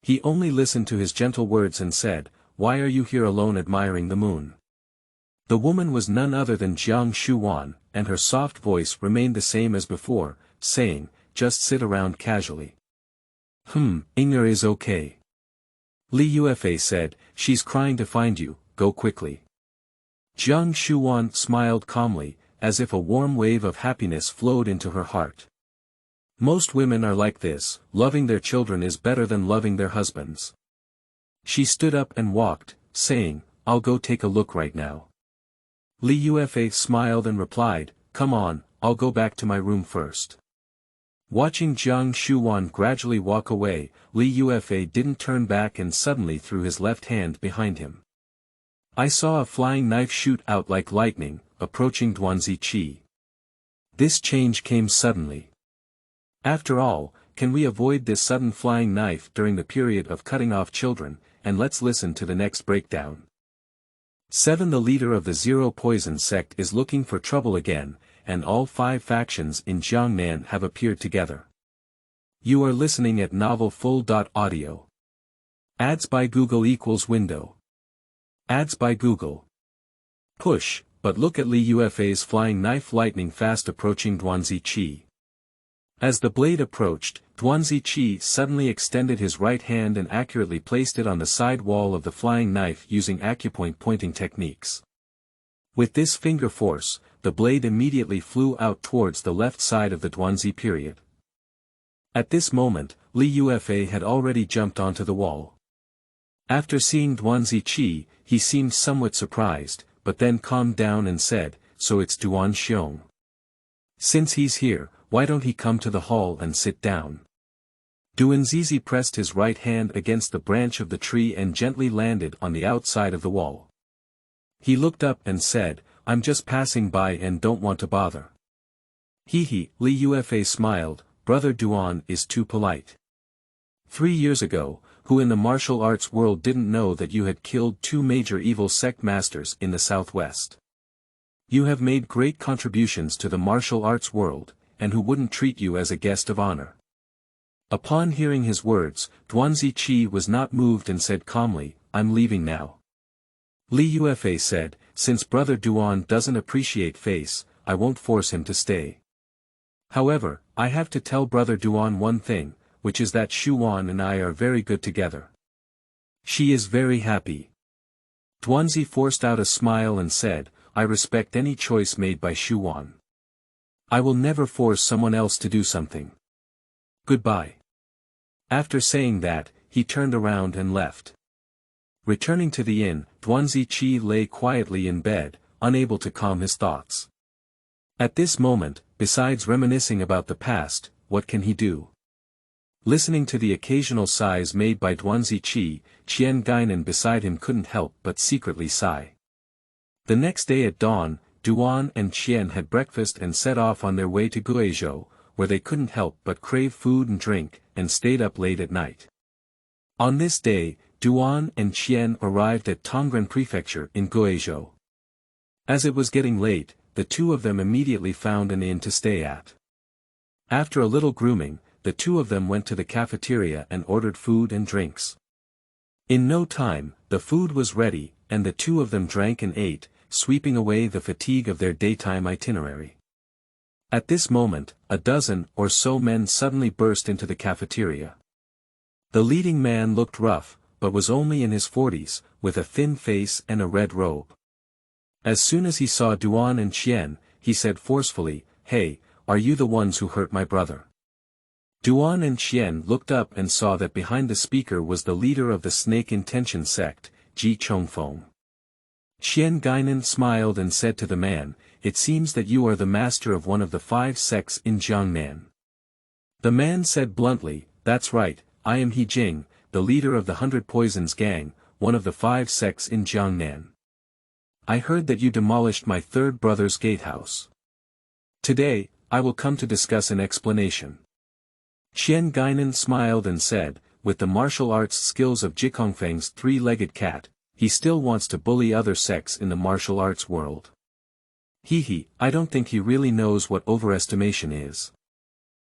He only listened to his gentle words and said, "Why are you here alone admiring the moon?" The woman was none other than Shuwan, and her soft voice remained the same as before, saying, "Just sit around casually." Inger is okay. Li Ufa said, "She's crying to find you, go quickly." Shuwan smiled calmly, as if a warm wave of happiness flowed into her heart. Most women are like this, loving their children is better than loving their husbands. She stood up and walked, saying, "I'll go take a look right now." Li Ufa smiled and replied, "Come on, I'll go back to my room first." Watching Shuwan gradually walk away, Li Ufa didn't turn back and suddenly threw his left hand behind him. I saw a flying knife shoot out like lightning, approaching Duanzi Qi. This change came suddenly. After all, can we avoid this sudden flying knife during the period of cutting off children? And let's listen to the next breakdown. 7. The leader of the Zero Poison Sect is looking for trouble again, and all 5 factions in Jiangnan have appeared together. You are listening at novelfull.audio. Ads by Google equals window. Ads by Google. Push, but look at Li Ufa's flying knife lightning fast approaching Duanzi Qi. As the blade approached, Duanzi Qi suddenly extended his right hand and accurately placed it on the side wall of the flying knife using acupoint pointing techniques. With this finger force, the blade immediately flew out towards the left side of the Duanzi period. At this moment, Li Ufa had already jumped onto the wall. After seeing Duanzi Qi, he seemed somewhat surprised, but then calmed down and said, "So it's Duan Xiong. Since he's here, why don't he come to the hall and sit down?" Duanzizi pressed his right hand against the branch of the tree and gently landed on the outside of the wall. He looked up and said, "I'm just passing by and don't want to bother." He, Li Ufa smiled, "Brother Duan is too polite. 3 years ago, who in the martial arts world didn't know that you had killed 2 major evil sect masters in the southwest? You have made great contributions to the martial arts world, and who wouldn't treat you as a guest of honor?" Upon hearing his words, Duanzi Qi was not moved and said calmly, "I'm leaving now." Li Ufa said, "Since Brother Duan doesn't appreciate face, I won't force him to stay. However, I have to tell Brother Duan one thing, which is that Shuwan and I are very good together. She is very happy." Duanzi forced out a smile and said, "I respect any choice made by Shuwan. I will never force someone else to do something. Goodbye." After saying that, he turned around and left. Returning to the inn, Duanzi Qi lay quietly in bed, unable to calm his thoughts. At this moment, besides reminiscing about the past, what can he do? Listening to the occasional sighs made by Duanzi, Guinan beside him couldn't help but secretly sigh. The next day at dawn, Duan and Qian had breakfast and set off on their way to Guizhou, where they couldn't help but crave food and drink, and stayed up late at night. On this day, Duan and Qian arrived at Tongren Prefecture in Guizhou. As it was getting late, the two of them immediately found an inn to stay at. After a little grooming, the two of them went to the cafeteria and ordered food and drinks. In no time, the food was ready, and the two of them drank and ate, sweeping away the fatigue of their daytime itinerary. At this moment, a dozen or so men suddenly burst into the cafeteria. The leading man looked rough, but was only in his 40s, with a thin face and a red robe. As soon as he saw Duan and Qian, he said forcefully, "Hey, are you the ones who hurt my brother?" Duan and Qian looked up and saw that behind the speaker was the leader of the Snake Intention sect, Ji Chongfeng. Guinan smiled and said to the man, "It seems that you are the master of one of the 5 sects in Jiangnan." The man said bluntly, "That's right, I am He Jing, the leader of the 100 Poisons gang, one of the 5 sects in Jiangnan. I heard that you demolished my third brother's gatehouse. Today, I will come to discuss an explanation." Guinan smiled and said, with the martial arts skills of Jikongfeng's 3-legged cat, he still wants to bully other sects in the martial arts world. I don't think he really knows what overestimation is.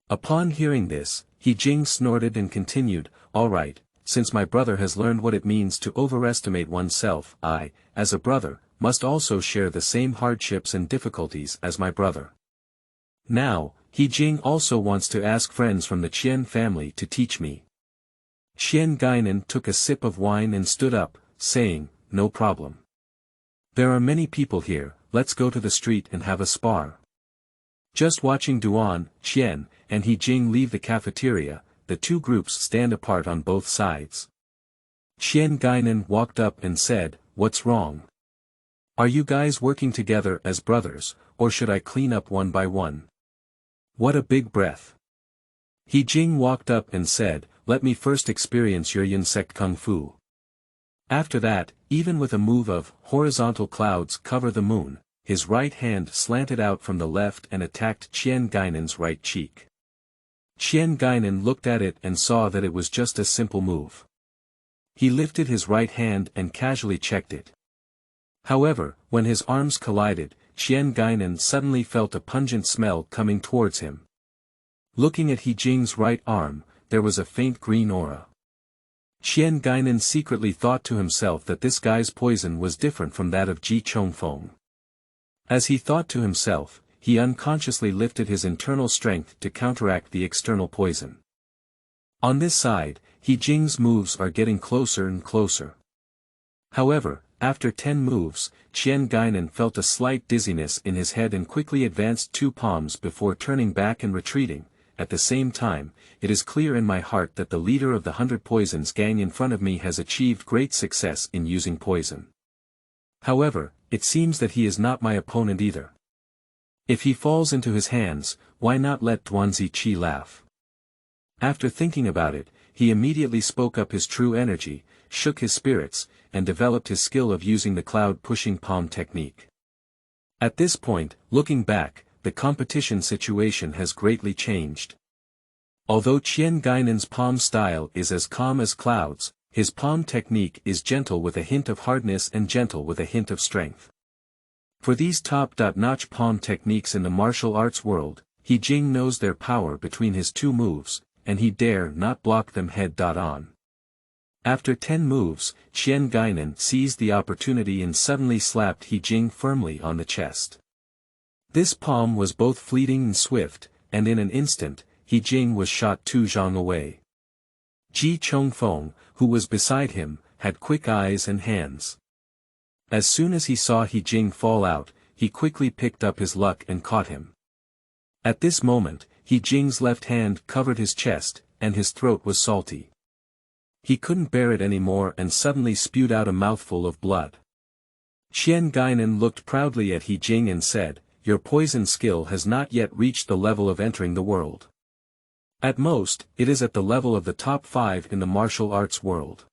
Upon hearing this, He Jing snorted and continued, "All right, since my brother has learned what it means to overestimate oneself, I, as a brother, must also share the same hardships and difficulties as my brother. Now, He Jing also wants to ask friends from the Qian family to teach me." Guinan took a sip of wine and stood up, saying, "No problem. There are many people here, let's go to the street and have a spar." Just watching Duan, Qian, and He Jing leave the cafeteria, the two groups stand apart on both sides. Guinan walked up and said, "What's wrong? Are you guys working together as brothers, or should I clean up one by one? What a big breath." He Jing walked up and said, "Let me first experience your Yin sect kung fu." After that, even with a move of horizontal clouds cover the moon, his right hand slanted out from the left and attacked Guinan's right cheek. Guinan looked at it and saw that it was just a simple move. He lifted his right hand and casually checked it. However, when his arms collided, Guinan suddenly felt a pungent smell coming towards him. Looking at He Jing's right arm, there was a faint green aura. Guinan secretly thought to himself that this guy's poison was different from that of Ji Chongfeng. As he thought to himself, he unconsciously lifted his internal strength to counteract the external poison. On this side, He Jing's moves are getting closer and closer. However, after 10 moves, Guinan felt a slight dizziness in his head and quickly advanced 2 palms before turning back and retreating. At the same time, it is clear in my heart that the leader of the 100 Poisons gang in front of me has achieved great success in using poison. However, it seems that he is not my opponent either. If he falls into his hands, why not let Duanzi laugh? After thinking about it, he immediately spoke up his true energy, shook his spirits, and developed his skill of using the cloud-pushing palm technique. At this point, looking back, the competition situation has greatly changed. Although Guinan's palm style is as calm as clouds, his palm technique is gentle with a hint of hardness and gentle with a hint of strength. For these top-notch palm techniques in the martial arts world, He Jing knows their power between his 2 moves, and he dare not block them head-on. After 10 moves, Guinan seized the opportunity and suddenly slapped He Jing firmly on the chest. This palm was both fleeting and swift, and in an instant, He Jing was shot 2 zhang away. Ji Chongfeng, who was beside him, had quick eyes and hands. As soon as he saw He Jing fall out, he quickly picked up his luck and caught him. At this moment, He Jing's left hand covered his chest, and his throat was salty. He couldn't bear it anymore and suddenly spewed out a mouthful of blood. Guinan looked proudly at He Jing and said, your poison skill has not yet reached the level of entering the world. At most, it is at the level of the top 5 in the martial arts world.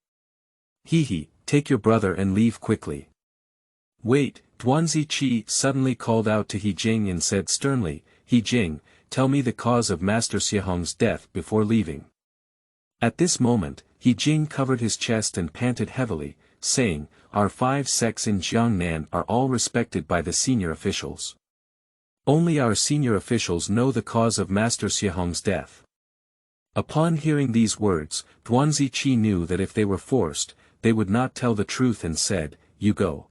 Hehe, take your brother and leave quickly. Wait, Ziqi suddenly called out to He Jing and said sternly, He Jing, tell me the cause of Master Xiahong's death before leaving. At this moment, He Jing covered his chest and panted heavily, saying, our 5 sects in Jiangnan are all respected by the senior officials. Only our senior officials know the cause of Master Xiahong's death. Upon hearing these words, Ziqi knew that if they were forced, they would not tell the truth and said, you go.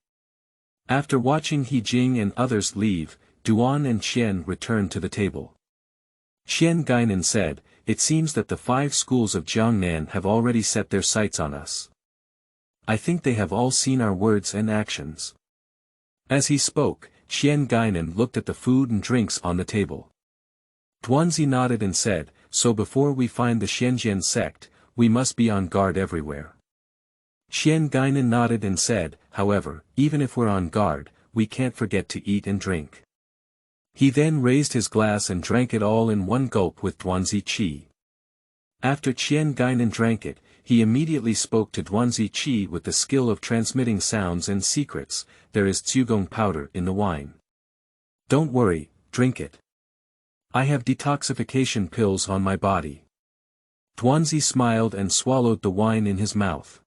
After watching He Jing and others leave, Duan and Qian returned to the table. Guinan said, it seems that the 5 schools of Jiangnan have already set their sights on us. I think they have all seen our words and actions. As he spoke, Guinan looked at the food and drinks on the table. Duanzi nodded and said, so before we find the Xianxian sect, we must be on guard everywhere. Guinan nodded and said, however, even if we're on guard, we can't forget to eat and drink. He then raised his glass and drank it all in one gulp with Ziqi. After Guinan drank it, he immediately spoke to Ziqi with the skill of transmitting sounds and secrets, there is Zhugong powder in the wine. Don't worry, drink it. I have detoxification pills on my body. Duanzi smiled and swallowed the wine in his mouth.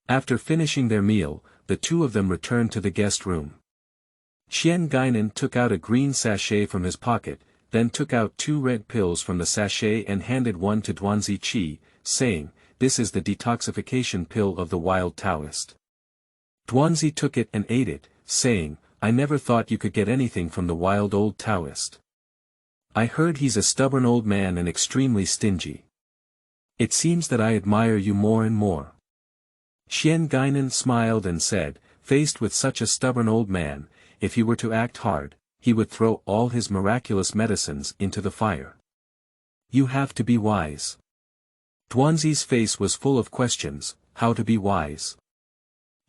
After finishing their meal, the 2 of them returned to the guest room. Guinan took out a green sachet from his pocket, then took out 2 red pills from the sachet and handed one to Ziqi, saying, this is the detoxification pill of the wild Taoist. Duanzi took it and ate it, saying, I never thought you could get anything from the wild old Taoist. I heard he's a stubborn old man and extremely stingy. It seems that I admire you more and more. Guinan smiled and said, faced with such a stubborn old man, if he were to act hard, he would throw all his miraculous medicines into the fire. You have to be wise. Duanzi's face was full of questions, how to be wise?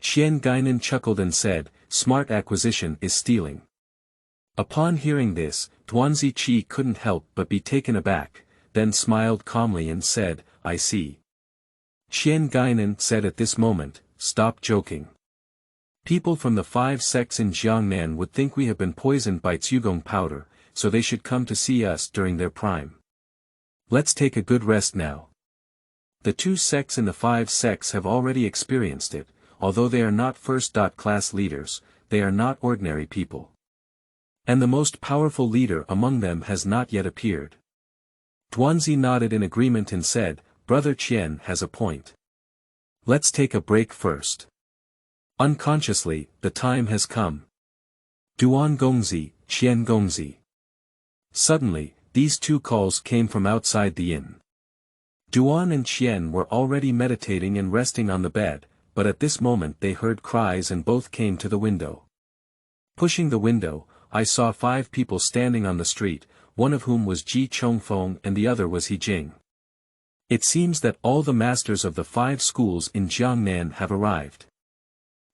Guinan chuckled and said, smart acquisition is stealing. Upon hearing this, Ziqi couldn't help but be taken aback, then smiled calmly and said, I see. Guinan said at this moment, stop joking. People from the 5 sects in Jiangnan would think we have been poisoned by Zhugong powder, so they should come to see us during their prime. Let's take a good rest now. The 2 sects in the 5 sects have already experienced it, although they are not first-class leaders, they are not ordinary people. And the most powerful leader among them has not yet appeared. Duanzi nodded in agreement and said, Brother Qian has a point. Let's take a break first. Unconsciously, the time has come. Duan Gongzi, Qian Gongzi. Suddenly, these 2 calls came from outside the inn. Duan and Qian were already meditating and resting on the bed, but at this moment they heard cries and both came to the window. Pushing the window, I saw 5 people standing on the street, one of whom was Ji Chongfeng and the other was He Jing. It seems that all the masters of the 5 schools in Jiangnan have arrived.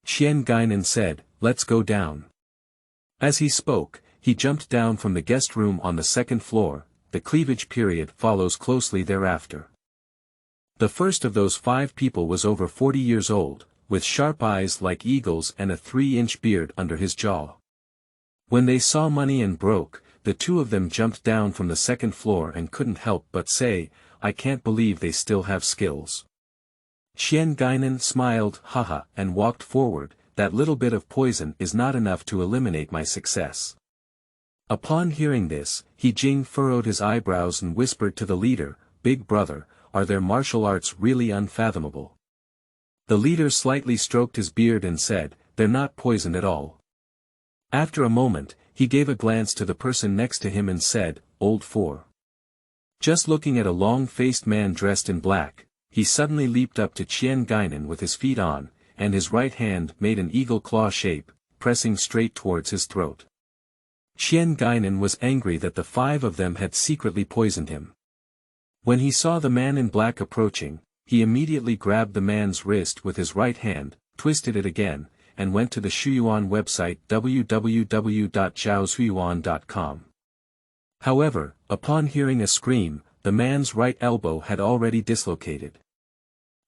Guinan said, let's go down. As he spoke, he jumped down from the guest room on the 2nd floor, the cleavage period follows closely thereafter. The first of those 5 people was over 40 years old, with sharp eyes like eagles and a 3-inch beard under his jaw. When they saw money and broke, the 2 of them jumped down from the 2nd floor and couldn't help but say, I can't believe they still have skills. Guinan smiled, haha, and walked forward, that little bit of poison is not enough to eliminate my success. Upon hearing this, He Jing furrowed his eyebrows and whispered to the leader, Big brother, are their martial arts really unfathomable? The leader slightly stroked his beard and said, they're not poisoned at all. After a moment, he gave a glance to the person next to him and said, Old 4. Just looking at a long-faced man dressed in black, he suddenly leaped up to Guinan with his feet on, and his right hand made an eagle claw shape, pressing straight towards his throat. Guinan was angry that the 5 of them had secretly poisoned him. When he saw the man in black approaching, he immediately grabbed the man's wrist with his right hand, twisted it again, and went to the Shuwan website www.zhaozhuan.com. However, upon hearing a scream, the man's right elbow had already dislocated.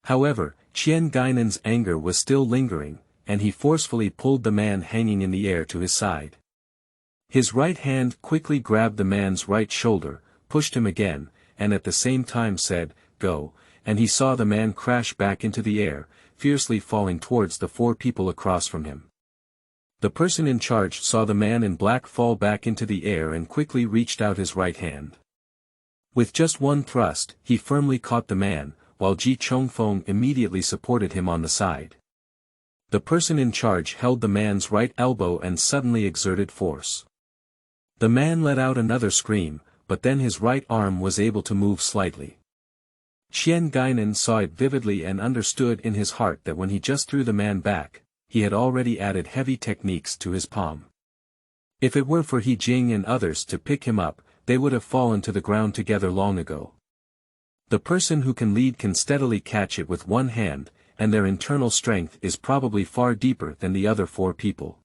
However, Guinan's anger was still lingering, and he forcefully pulled the man hanging in the air to his side. His right hand quickly grabbed the man's right shoulder, pushed him again, and at the same time said, "Go," and he saw the man crash back into the air, fiercely falling towards the four people across from him. The person in charge saw the man in black fall back into the air and quickly reached out his right hand. With just one thrust, he firmly caught the man, while Ji Chongfeng immediately supported him on the side. The person in charge held the man's right elbow and suddenly exerted force. The man let out another scream, but then his right arm was able to move slightly. Guinan saw it vividly and understood in his heart that when he just threw the man back, he had already added heavy techniques to his palm. If it were for He Jing and others to pick him up, they would have fallen to the ground together long ago. The person who can lead can steadily catch it with one hand, and their internal strength is probably far deeper than the other four people.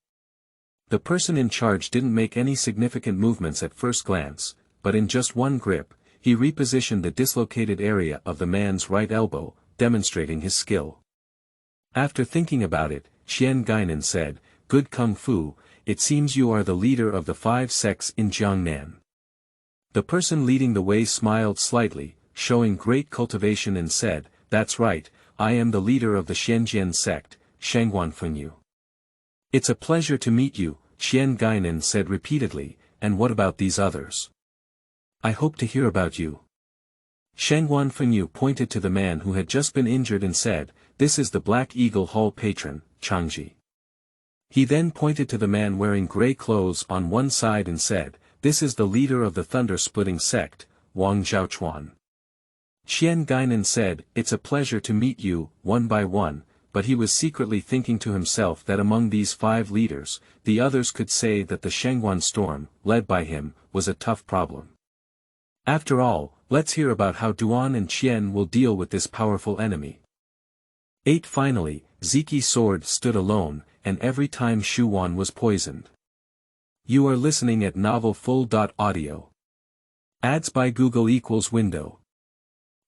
The person in charge didn't make any significant movements at first glance, but in just one grip, he repositioned the dislocated area of the man's right elbow, demonstrating his skill. After thinking about it, Guinan said, "Good kung fu, it seems you are the leader of the 5 sects in Jiangnan." The person leading the way smiled slightly, showing great cultivation and said, "That's right, I am the leader of the Xianxia sect, Shangguanfengyu." "It's a pleasure to meet you," Guinan said repeatedly, "and what about these others?" "I hope to hear about you." Shangguanfengyu pointed to the man who had just been injured and said, "This is the Black Eagle Hall patron, Changji." He then pointed to the man wearing grey clothes on one side and said, "This is the leader of the thunder-splitting sect, Wang Zhaochuan." Guinan said, "It's a pleasure to meet you, one by one," but he was secretly thinking to himself that among these 5 leaders, the others could say that the Shangguan storm, led by him, was a tough problem. After all, let's hear about how Duan and Qian will deal with this powerful enemy. 8. Finally, Ziqi Sword stood alone, and every time Shuwan was poisoned. You are listening at novelfull.audio. Ads by Google equals window.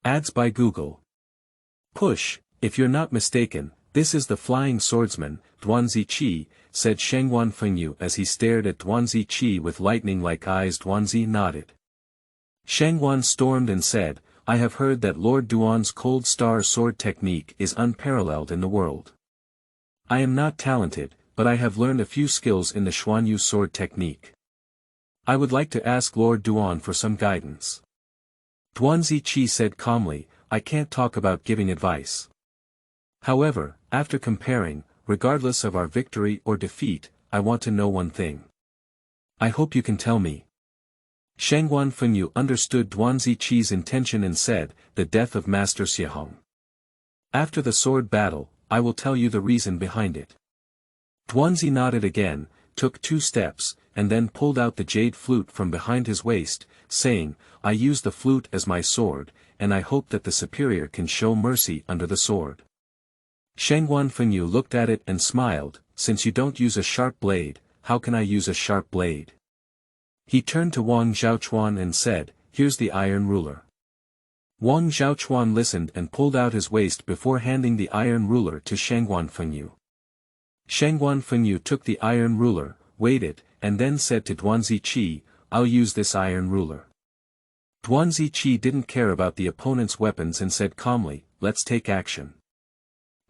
Ads by Google. Push, if you're not mistaken, this is the flying swordsman, Duanzi Qi, said Shangguanfengyu as he stared at Duanzi Qi with lightning-like eyes. Duanzi nodded. Shangguan stormed and said, "I have heard that Lord Duan's cold star sword technique is unparalleled in the world. I am not talented, but I have learned a few skills in the Xuanyu sword technique. I would like to ask Lord Duan for some guidance." Duanzi Qi said calmly, "I can't talk about giving advice. However, after comparing, regardless of our victory or defeat, I want to know one thing. I hope you can tell me." Shangguanfengyu understood Duanzi Qi's intention and said, "The death of Master Xiahong. After the sword battle, I will tell you the reason behind it." Duanzi nodded again, took 2 steps, and then pulled out the jade flute from behind his waist, saying, "I use the flute as my sword, and I hope that the superior can show mercy under the sword." Shangguanfengyu looked at it and smiled, "Since you don't use a sharp blade, how can I use a sharp blade?" He turned to Wang Zhaochuan and said, "Here's the iron ruler." Wang Zhaochuan listened and pulled out his waist before handing the iron ruler to Shangguanfengyu. Shangguanfengyu took the iron ruler, weighed it, and then said to Duanzi Qi, "I'll use this iron ruler." Duanzi Qi didn't care about the opponent's weapons and said calmly, "Let's take action."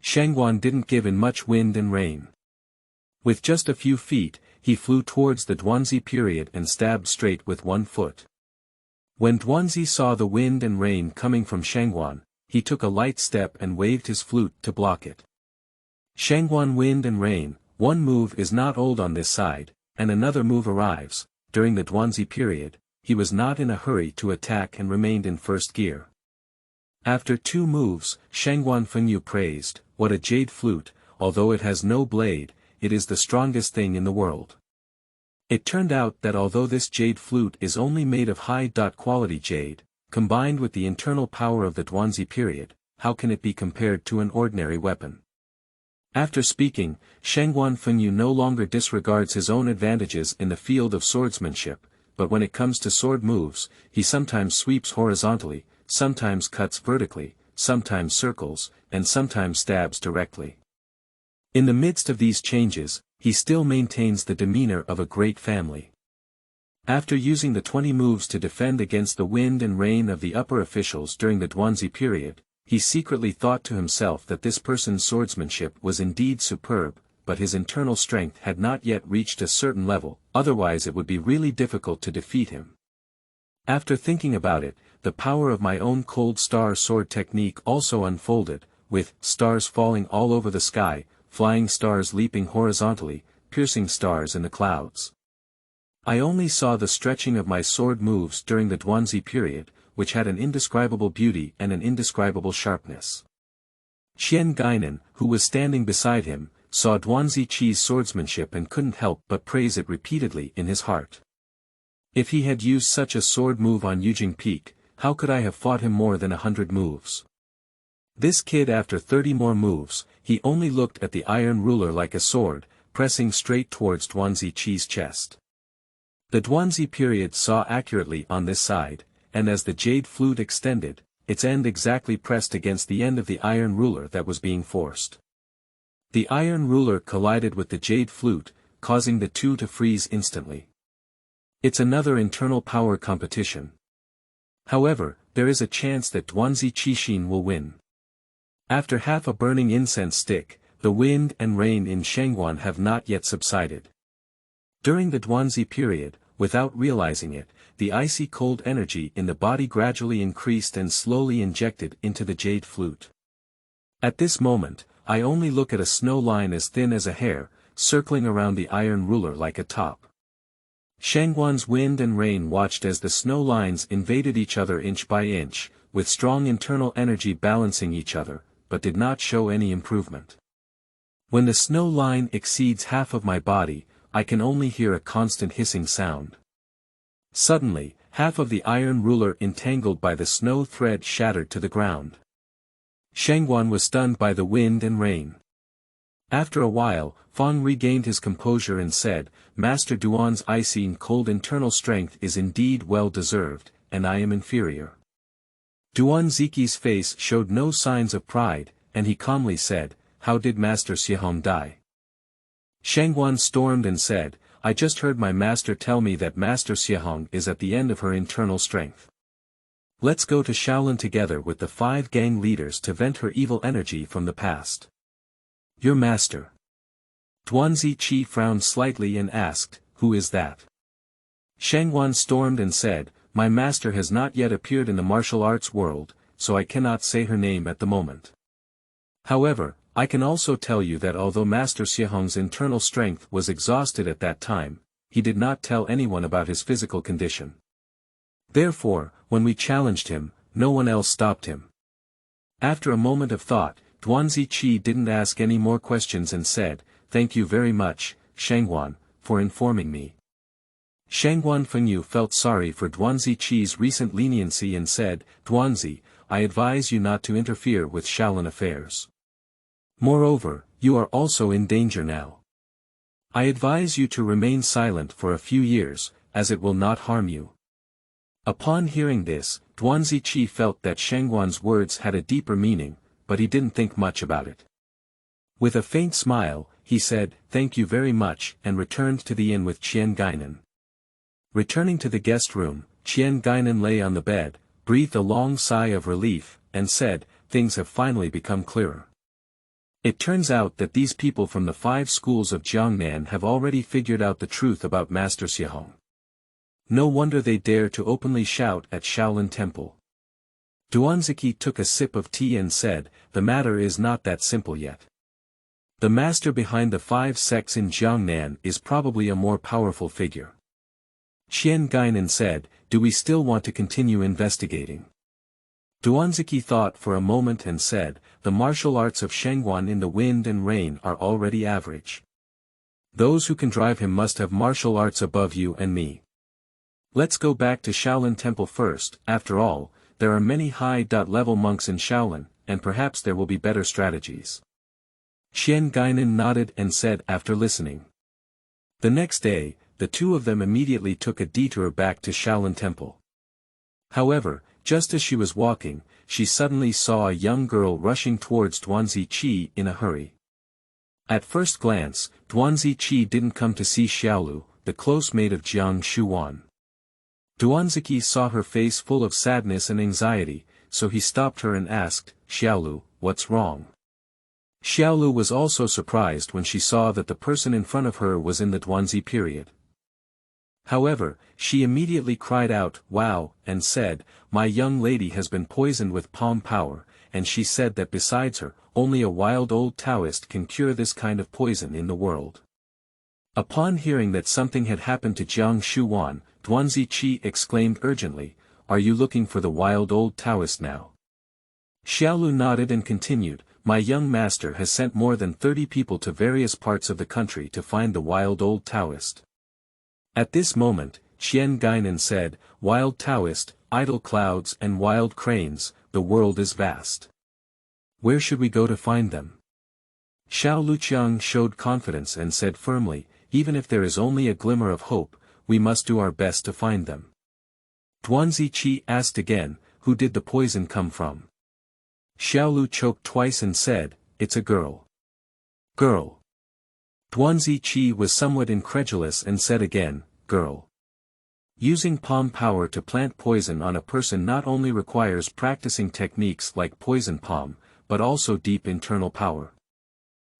Shangguan didn't give in much wind and rain. With just a few feet, he flew towards the Duanzi period and stabbed straight with 1 foot. When Duanzi saw the wind and rain coming from Shangguan, he took a light step and waved his flute to block it. Shangguan wind and rain, one move is not old on this side, and another move arrives. During the Duanzi period, he was not in a hurry to attack and remained in first gear. After 2 moves, Shangguanfengyu praised, "What a jade flute, although it has no blade, it is the strongest thing in the world." It turned out that although this jade flute is only made of high-quality jade, combined with the internal power of the Duanzi period, how can it be compared to an ordinary weapon? After speaking, Shangguan Fengyu no longer disregards his own advantages in the field of swordsmanship, but when it comes to sword moves, he sometimes sweeps horizontally, sometimes cuts vertically, sometimes circles, and sometimes stabs directly. In the midst of these changes, he still maintains the demeanor of a great family. After using the 20 moves to defend against the wind and rain of the upper officials during the Duanzi period, he secretly thought to himself that this person's swordsmanship was indeed superb, but his internal strength had not yet reached a certain level, otherwise it would be really difficult to defeat him. After thinking about it, the power of my own cold star sword technique also unfolded, with stars falling all over the sky, flying stars leaping horizontally, piercing stars in the clouds. I only saw the stretching of my sword moves during the Duanzi period, which had an indescribable beauty and an indescribable sharpness. Guinan, who was standing beside him, saw Duanzi Qi's swordsmanship and couldn't help but praise it repeatedly in his heart. If he had used such a sword move on Yujing Peak, how could I have fought him more than 100 moves? This kid, after 30 more moves, he only looked at the iron ruler like a sword, pressing straight towards Duanzi Qi's chest. The Duanzi period saw accurately on this side, and as the jade flute extended, its end exactly pressed against the end of the iron ruler that was being forced. The iron ruler collided with the jade flute, causing the two to freeze instantly. It's another internal power competition. However, there is a chance that Duanzi Qixin will win. After half a burning incense stick, the wind and rain in Shangguan have not yet subsided. During the Duanzi period, without realizing it, the icy cold energy in the body gradually increased and slowly injected into the jade flute. At this moment, I only look at a snow line as thin as a hair, circling around the iron ruler like a top. Shangguan's wind and rain watched as the snow lines invaded each other inch by inch, with strong internal energy balancing each other, but did not show any improvement. When the snow line exceeds half of my body, I can only hear a constant hissing sound. Suddenly, half of the iron ruler entangled by the snow thread shattered to the ground. Shangguan was stunned by the wind and rain. After a while, Feng regained his composure and said, "Master Duan's icy and cold internal strength is indeed well deserved, and I am inferior." Duan Ziqi's face showed no signs of pride, and he calmly said, "How did Master Xiahong die?" Shangguan stormed and said, "I just heard my master tell me that Master Xiahong is at the end of her internal strength. Let's go to Shaolin together with the 5 gang leaders to vent her evil energy from the past." "Your master?" Duanzi Qi frowned slightly and asked, "Who is that?" Shangguan stormed and said, "My master has not yet appeared in the martial arts world, so I cannot say her name at the moment. However, I can also tell you that although Master Xiahong's internal strength was exhausted at that time, he did not tell anyone about his physical condition. Therefore, when we challenged him, no one else stopped him." After a moment of thought, Duanzi Qi didn't ask any more questions and said, "Thank you very much, Shangguan, for informing me." Shangguan Fengyu felt sorry for Duanzi Qi's recent leniency and said, "Duanzi, I advise you not to interfere with Shaolin affairs. Moreover, you are also in danger now. I advise you to remain silent for a few years, as it will not harm you." Upon hearing this, Duanzi Qi felt that Shangguan's words had a deeper meaning, but he didn't think much about it. With a faint smile, he said, "Thank you very much," and returned to the inn with Guinan. Returning to the guest room, Guinan lay on the bed, breathed a long sigh of relief, and said, "Things have finally become clearer. It turns out that these people from the 5 schools of Jiangnan have already figured out the truth about Master Xiahong. No wonder they dare to openly shout at Shaolin Temple." Duanziki took a sip of tea and said, "The matter is not that simple yet. The master behind the 5 sects in Jiangnan is probably a more powerful figure." Guinan said, "Do we still want to continue investigating?" Duanziki thought for a moment and said, "The martial arts of Shangguan in the wind and rain are already average. Those who can drive him must have martial arts above you and me. Let's go back to Shaolin Temple first. After all, there are many high-level monks in Shaolin, and perhaps there will be better strategies." Guinan nodded and said after listening. The next day, the two of them immediately took a detour back to Shaolin Temple. However, just as she was walking, she suddenly saw a young girl rushing towards Duanzi in a hurry. At first glance, Duanzi didn't come to see Xiaolu, the close mate of Jiang Shuwan. Duanzi saw her face full of sadness and anxiety, so he stopped her and asked, "Xiaolu, what's wrong?" Xiaolu was also surprised when she saw that the person in front of her was in the Duanzi period. However, she immediately cried out, "Wow," and said, "My young lady has been poisoned with palm power," and she said that besides her, only a wild old Taoist can cure this kind of poison in the world. Upon hearing that something had happened to Jiang Shuwan, Duanzi exclaimed urgently, "Are you looking for the wild old Taoist now?" Xiaolu nodded and continued, "My young master has sent more than 30 people to various parts of the country to find the wild old Taoist." At this moment, Guinan said, "Wild Taoist, idle clouds and wild cranes, the world is vast. Where should we go to find them?" Xiao Luqiang showed confidence and said firmly, "Even if there is only a glimmer of hope, we must do our best to find them." Duanzi asked again, "Who did the poison come from?" Xiaolu choked twice and said, "It's a girl." "Girl." Duanzi was somewhat incredulous and said again, "Girl." Using palm power to plant poison on a person not only requires practicing techniques like poison palm, but also deep internal power.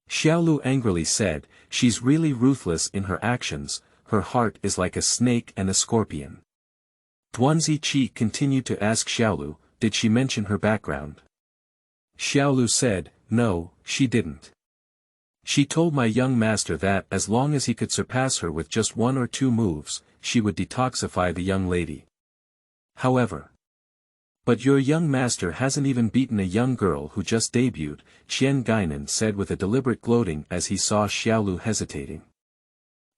Xiaolu angrily said, "She's really ruthless in her actions, her heart is like a snake and a scorpion." Duanzi continued to ask Xiaolu, "Did she mention her background?" Xiaolu said, "No, she didn't. She told my young master that as long as he could surpass her with just 1 or 2 moves, she would detoxify the young lady. However, but your young master hasn't even beaten a young girl who just debuted," Guinan said with a deliberate gloating as he saw Xiaolu hesitating.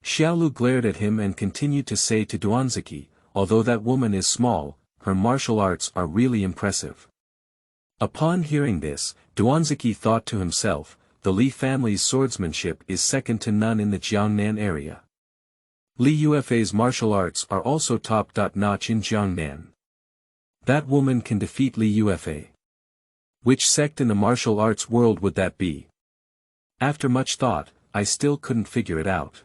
Xiaolu glared at him and continued to say to Duanzi, "Although that woman is small, her martial arts are really impressive." Upon hearing this, Duanzi thought to himself, the Li family's swordsmanship is second to none in the Jiangnan area. Li Yuefei's martial arts are also top-notch in Jiangnan. That woman can defeat Li Yuefei. Which sect in the martial arts world would that be? After much thought, I still couldn't figure it out.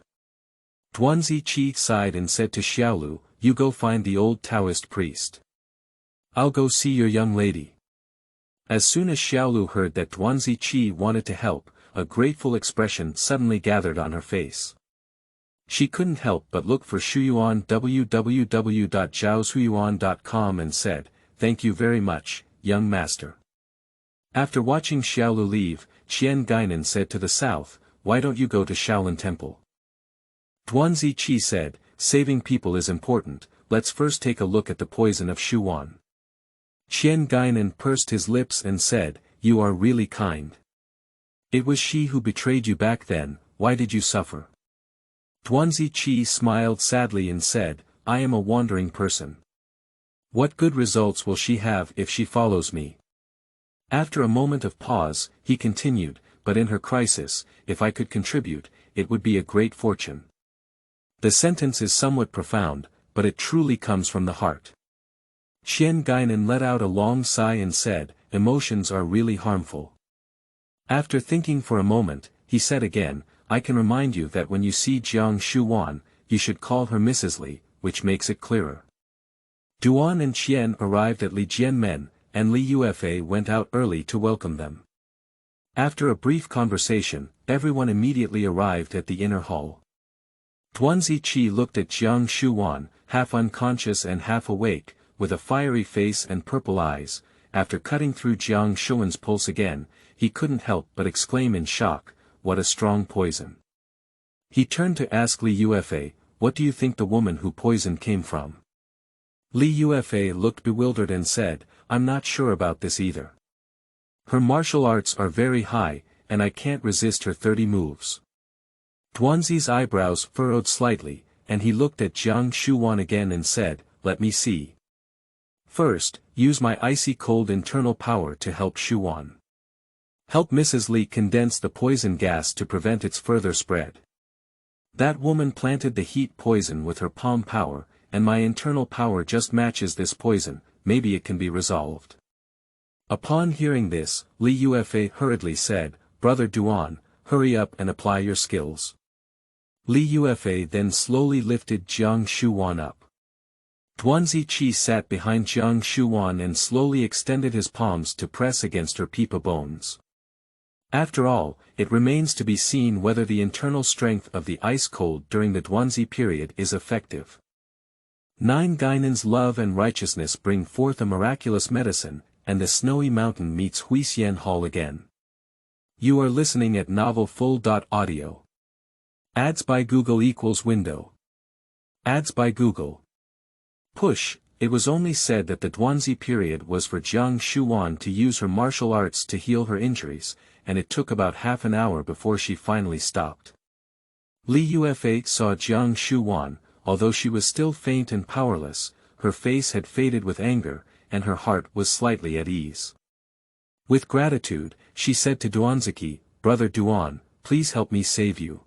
Duanzi sighed and said to Xiaolu, "You go find the old Taoist priest. I'll go see your young lady." As soon as Xiaolu heard that Duanzi wanted to help, a grateful expression suddenly gathered on her face. She couldn't help but look for Shuwan www.zhaoshuyan.com and said, "Thank you very much, young master." After watching Xiaolu leave, Guinan said to the south, "Why don't you go to Shaolin Temple?" Duanzi said, "Saving people is important, let's first take a look at the poison of Shuwan." Guinan pursed his lips and said, "You are really kind. It was she who betrayed you back then, why did you suffer?" Duanzi smiled sadly and said, "I am a wandering person. What good results will she have if she follows me?" After a moment of pause, he continued, "But in her crisis, if I could contribute, it would be a great fortune." The sentence is somewhat profound, but it truly comes from the heart. Guinan let out a long sigh and said, "Emotions are really harmful." After thinking for a moment, he said again, "I can remind you that when you see Jiang Shuwan, you should call her Mrs. Li, which makes it clearer." Duan and Qian arrived at Li Jianmen, and Li Yuefei went out early to welcome them. After a brief conversation, everyone immediately arrived at the inner hall. Duanzi looked at Jiang Shuwan, half unconscious and half awake, with a fiery face and purple eyes. After cutting through Jiang Shuwan's pulse again, he couldn't help but exclaim in shock, "What a strong poison." He turned to ask Li Yuefei, "What do you think the woman who poisoned came from?" Li Yuefei looked bewildered and said, "I'm not sure about this either. Her martial arts are very high, and I can't resist her 30 moves." Duanzi's eyebrows furrowed slightly, and he looked at Jiang Shuwan again and said, "Let me see. First, use my icy cold internal power to help Shuwan." Help Mrs. Li condense the poison gas to prevent its further spread. That woman planted the heat poison with her palm power, and my internal power just matches this poison, maybe it can be resolved. Upon hearing this, Li Yuefei hurriedly said, Brother Duan, hurry up and apply your skills. Li Yuefei then slowly lifted Jiang Shuwan up. Duan Ziqi sat behind Jiang Shuwan and slowly extended his palms to press against her pipa bones. After all, it remains to be seen whether the internal strength of the ice cold during the Duanzi period is effective. 9 Guinan's love and righteousness bring forth a miraculous medicine, and the snowy mountain meets Huixian Hall again. You are listening at Novel Full.audio. Ads by Google equals window. Ads by Google. Push. It was only said that the Duanzi period was for Jiang Shuwan to use her martial arts to heal her injuries, and it took about half an hour before she finally stopped. Li Yuefei saw Jiang Shuwan, although she was still faint and powerless, her face had faded with anger, and her heart was slightly at ease. With gratitude, she said to Duanziki, Brother Duan, please help me save you.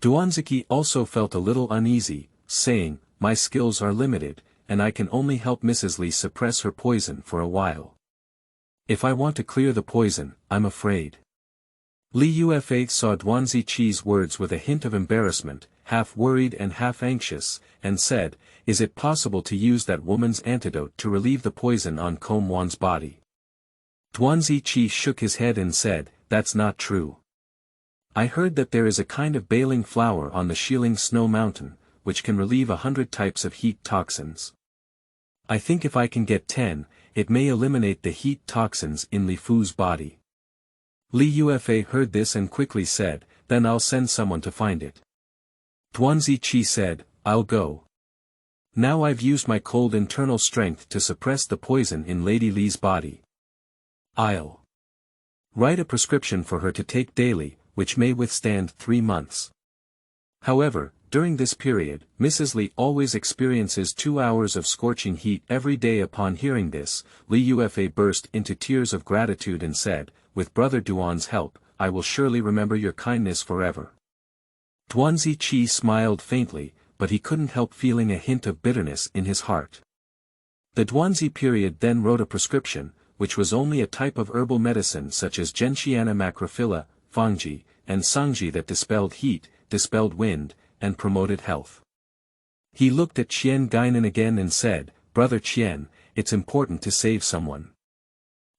Duanziki also felt a little uneasy, saying, My skills are limited, and I can only help Mrs. Li suppress her poison for a while. If I want to clear the poison, I'm afraid. Li Yuefei saw Duanziqi's words with a hint of embarrassment, half worried and half anxious, and said, Is it possible to use that woman's antidote to relieve the poison on Kom Wan's body? Duanziqi shook his head and said, That's not true. I heard that there is a kind of bailing flower on the Shilin Snow Mountain, which can relieve 100 types of heat toxins. I think if I can get 10, it may eliminate the heat toxins in Li Fu's body. Li Yuefei heard this and quickly said, Then I'll send someone to find it. Duanziqi said, I'll go. Now I've used my cold internal strength to suppress the poison in Lady Li's body. I'll write a prescription for her to take daily, which may withstand 3 months. However, during this period, Mrs. Li always experiences 2 hours of scorching heat every day. Upon hearing this, Li Yuefei burst into tears of gratitude and said, With Brother Duan's help, I will surely remember your kindness forever. Duanziqi smiled faintly, but he couldn't help feeling a hint of bitterness in his heart. The Duanzi period then wrote a prescription, which was only a type of herbal medicine such as Gentiana macrophylla, Fangji, and Sangji that dispelled heat, dispelled wind, and promoted health. He looked at Qian Guinan again and said, Brother Qian, it's important to save someone.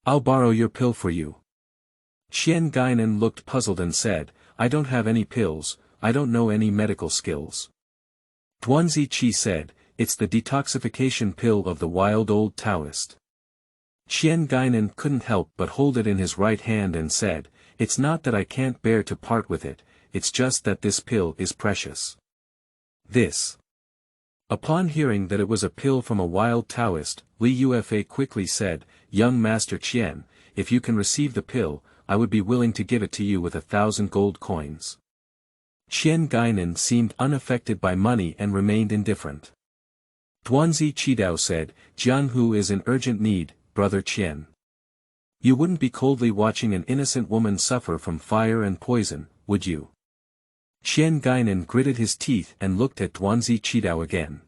I'll borrow your pill for you. Qian Guinan looked puzzled and said, I don't have any pills, I don't know any medical skills. Duanziqi said, It's the detoxification pill of the wild old Taoist. Qian Guinan couldn't help but hold it in his right hand and said, It's not that I can't bear to part with it, it's just that this pill is precious. This. Upon hearing that it was a pill from a wild Taoist, Li Yuefei quickly said, Young Master Qian, if you can receive the pill, I would be willing to give it to you with 1,000 gold coins. Qian Guinan seemed unaffected by money and remained indifferent. Duanzi Qidao said, Jianghu is in urgent need, Brother Qian. You wouldn't be coldly watching an innocent woman suffer from fire and poison, would you? Qian Guinan gritted his teeth and looked at Duanzi Qidao again.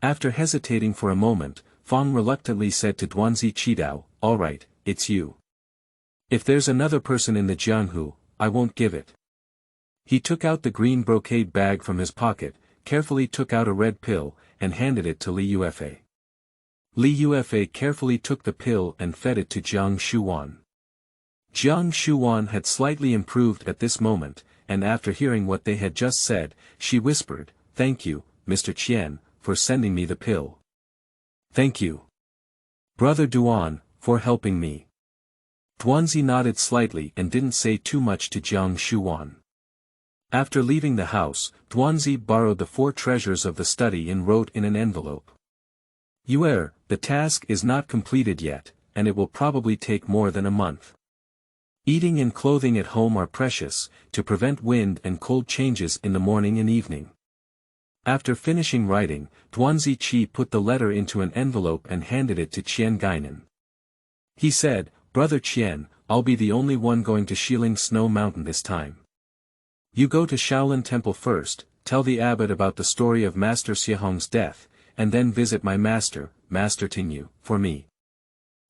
After hesitating for a moment, Fang reluctantly said to Duanzi Qidao, All right, it's you. If there's another person in the Jianghu, I won't give it. He took out the green brocade bag from his pocket, carefully took out a red pill, and handed it to Li Yuefei. Li Yuefei carefully took the pill and fed it to Jiang Shuwan. Jiang Shuwan had slightly improved at this moment, and after hearing what they had just said, she whispered, Thank you, Mr. Qian, for sending me the pill. Thank you, Brother Duan, for helping me. Duanzi nodded slightly and didn't say too much to Jiang Shuwan. After leaving the house, Duanzi borrowed the 4 treasures of the study and wrote in an envelope. Yuer, the task is not completed yet, and it will probably take more than a month. Eating and clothing at home are precious, to prevent wind and cold changes in the morning and evening. After finishing writing, Duanzi Qi put the letter into an envelope and handed it to Qian Guinan. He said, Brother Qian, I'll be the only one going to Xiling Snow Mountain this time. You go to Shaolin Temple first, tell the abbot about the story of Master Xiahong's death, and then visit my master, Master Tingyu, for me.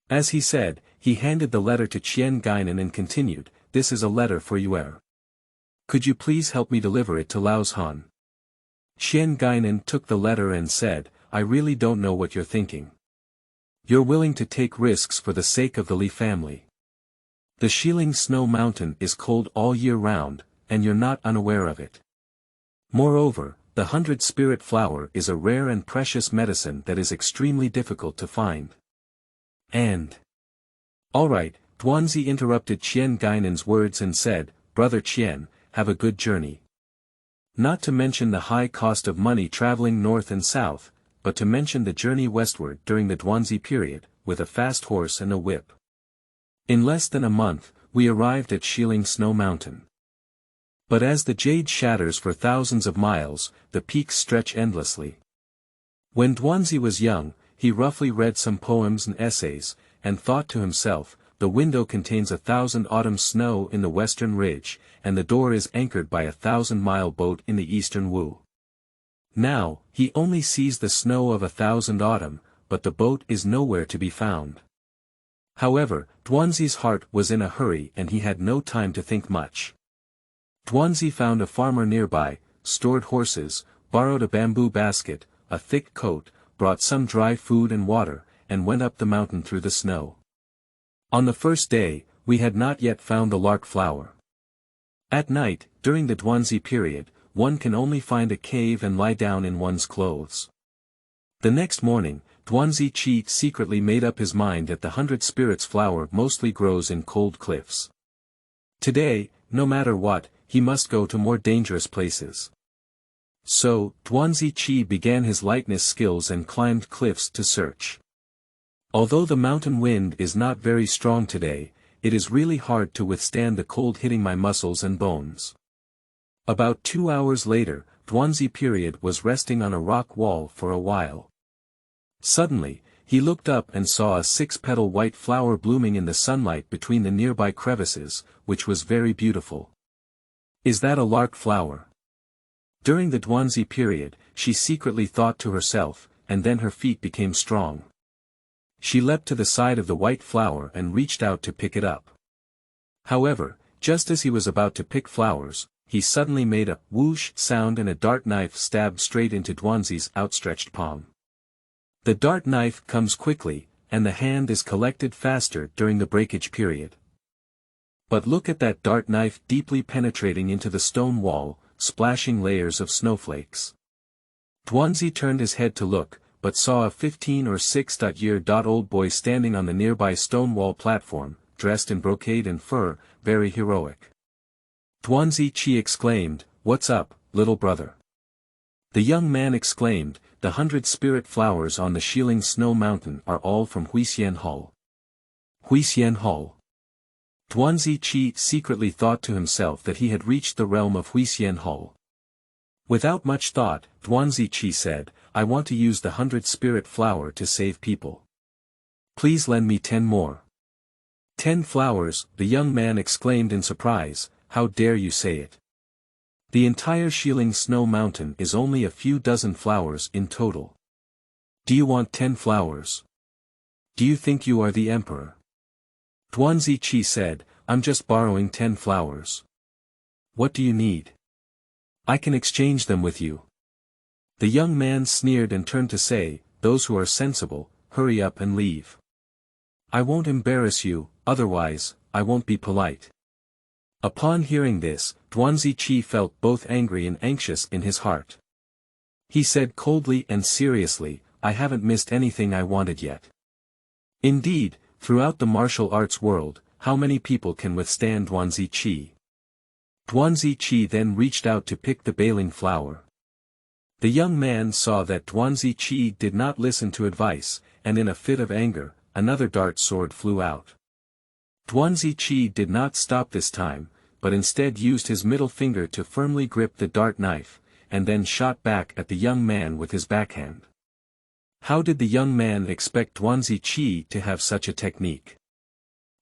As he said, he handed the letter to Guinan and continued, this is a letter for you. Could you please help me deliver it to Lao's Han? Guinan took the letter and said, I really don't know what you're thinking. You're willing to take risks for the sake of the Li family. The Xiling Snow Mountain is cold all year round, and you're not unaware of it. Moreover, the 100 Spirit Flower is a rare and precious medicine that is extremely difficult to find. And... Alright, Duanzi interrupted Guinan's words and said, Brother Qian, have a good journey. Not to mention the high cost of money traveling north and south, but to mention the journey westward during the Duanzi period, with a fast horse and a whip. In less than a month, we arrived at Xiling Snow Mountain. But as the jade shatters for thousands of miles, the peaks stretch endlessly. When Duanzi was young, he roughly read some poems and essays, and thought to himself, the window contains 1,000 autumn snow in the western ridge, and the door is anchored by 1,000-mile boat in the eastern Wu. Now, he only sees the snow of 1,000 autumn, but the boat is nowhere to be found. However, Duanzi's heart was in a hurry and he had no time to think much. Duanzi found a farmer nearby, stored horses, borrowed a bamboo basket, a thick coat, brought some dry food and water, and went up the mountain through the snow. On the first day, we had not yet found the lark flower. At night, during the Duanzi period, one can only find a cave and lie down in one's clothes. The next morning, Duanzi Qi secretly made up his mind that the 100 Spirits Flower mostly grows in cold cliffs. Today, no matter what, he must go to more dangerous places. So, Duanzi Qi began his lightness skills and climbed cliffs to search. Although the mountain wind is not very strong today, it is really hard to withstand the cold hitting my muscles and bones. About 2 hours later, Duanzi period was resting on a rock wall for a while. Suddenly, he looked up and saw a 6-petal white flower blooming in the sunlight between the nearby crevices, which was very beautiful. Is that a lark flower? During the Duanzi period, she secretly thought to herself, and then her feet became strong. She leapt to the side of the white flower and reached out to pick it up. However, just as he was about to pick flowers, he suddenly made a whoosh sound and a dart knife stabbed straight into Duanzi's outstretched palm. The dart knife comes quickly, and the hand is collected faster during the breakage period. But look at that dart knife deeply penetrating into the stone wall, splashing layers of snowflakes. Duanzi turned his head to look, but saw a 15 or 6-year-old boy standing on the nearby stone wall platform, dressed in brocade and fur, very heroic. Duanzi Qi exclaimed, "What's up, little brother?" The young man exclaimed, "The 100 Spirit Flowers on the Xiling Snow Mountain are all from Huixian Hall." Huixian Hall. Duanzi Qi secretly thought to himself that he had reached the realm of Huixian Hall. Without much thought, Duanzi Qi said, "I want to use the 100 Spirit Flower to save people. Please lend me 10 more. 10 flowers, the young man exclaimed in surprise, "How dare you say it? The entire Xiling Snow Mountain is only a few dozen flowers in total. Do you want 10 flowers? Do you think you are the emperor?" Duanzi Qi said, "I'm just borrowing 10 flowers. What do you need? I can exchange them with you." The young man sneered and turned to say, "Those who are sensible, hurry up and leave. I won't embarrass you, otherwise, I won't be polite." Upon hearing this, Duanzi Qi felt both angry and anxious in his heart. He said coldly and seriously, "I haven't missed anything I wanted yet." Indeed, throughout the martial arts world, how many people can withstand Duanzi Qi? Duanzi Qi then reached out to pick the baling flower. The young man saw that Duanzi Qi did not listen to advice, and in a fit of anger, another dart sword flew out. Duanzi Qi did not stop this time, but instead used his middle finger to firmly grip the dart knife, and then shot back at the young man with his backhand. How did the young man expect Duanzi Qi to have such a technique?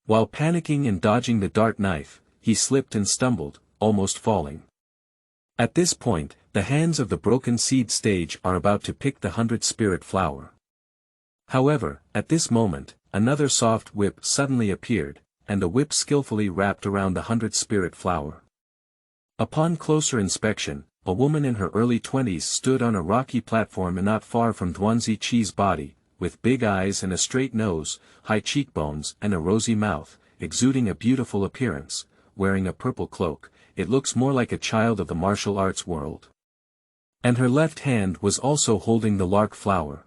While panicking and dodging the dart knife, he slipped and stumbled, almost falling. At this point, the hands of the broken seed stage are about to pick the 100-spirit flower. However, at this moment, another soft whip suddenly appeared, and the whip skillfully wrapped around the 100-spirit flower. Upon closer inspection, a woman in her early 20s stood on a rocky platform not far from Duanzi Qi's body, with big eyes and a straight nose, high cheekbones and a rosy mouth, exuding a beautiful appearance. Wearing a purple cloak, it looks more like a child of the martial arts world. And her left hand was also holding the lark flower.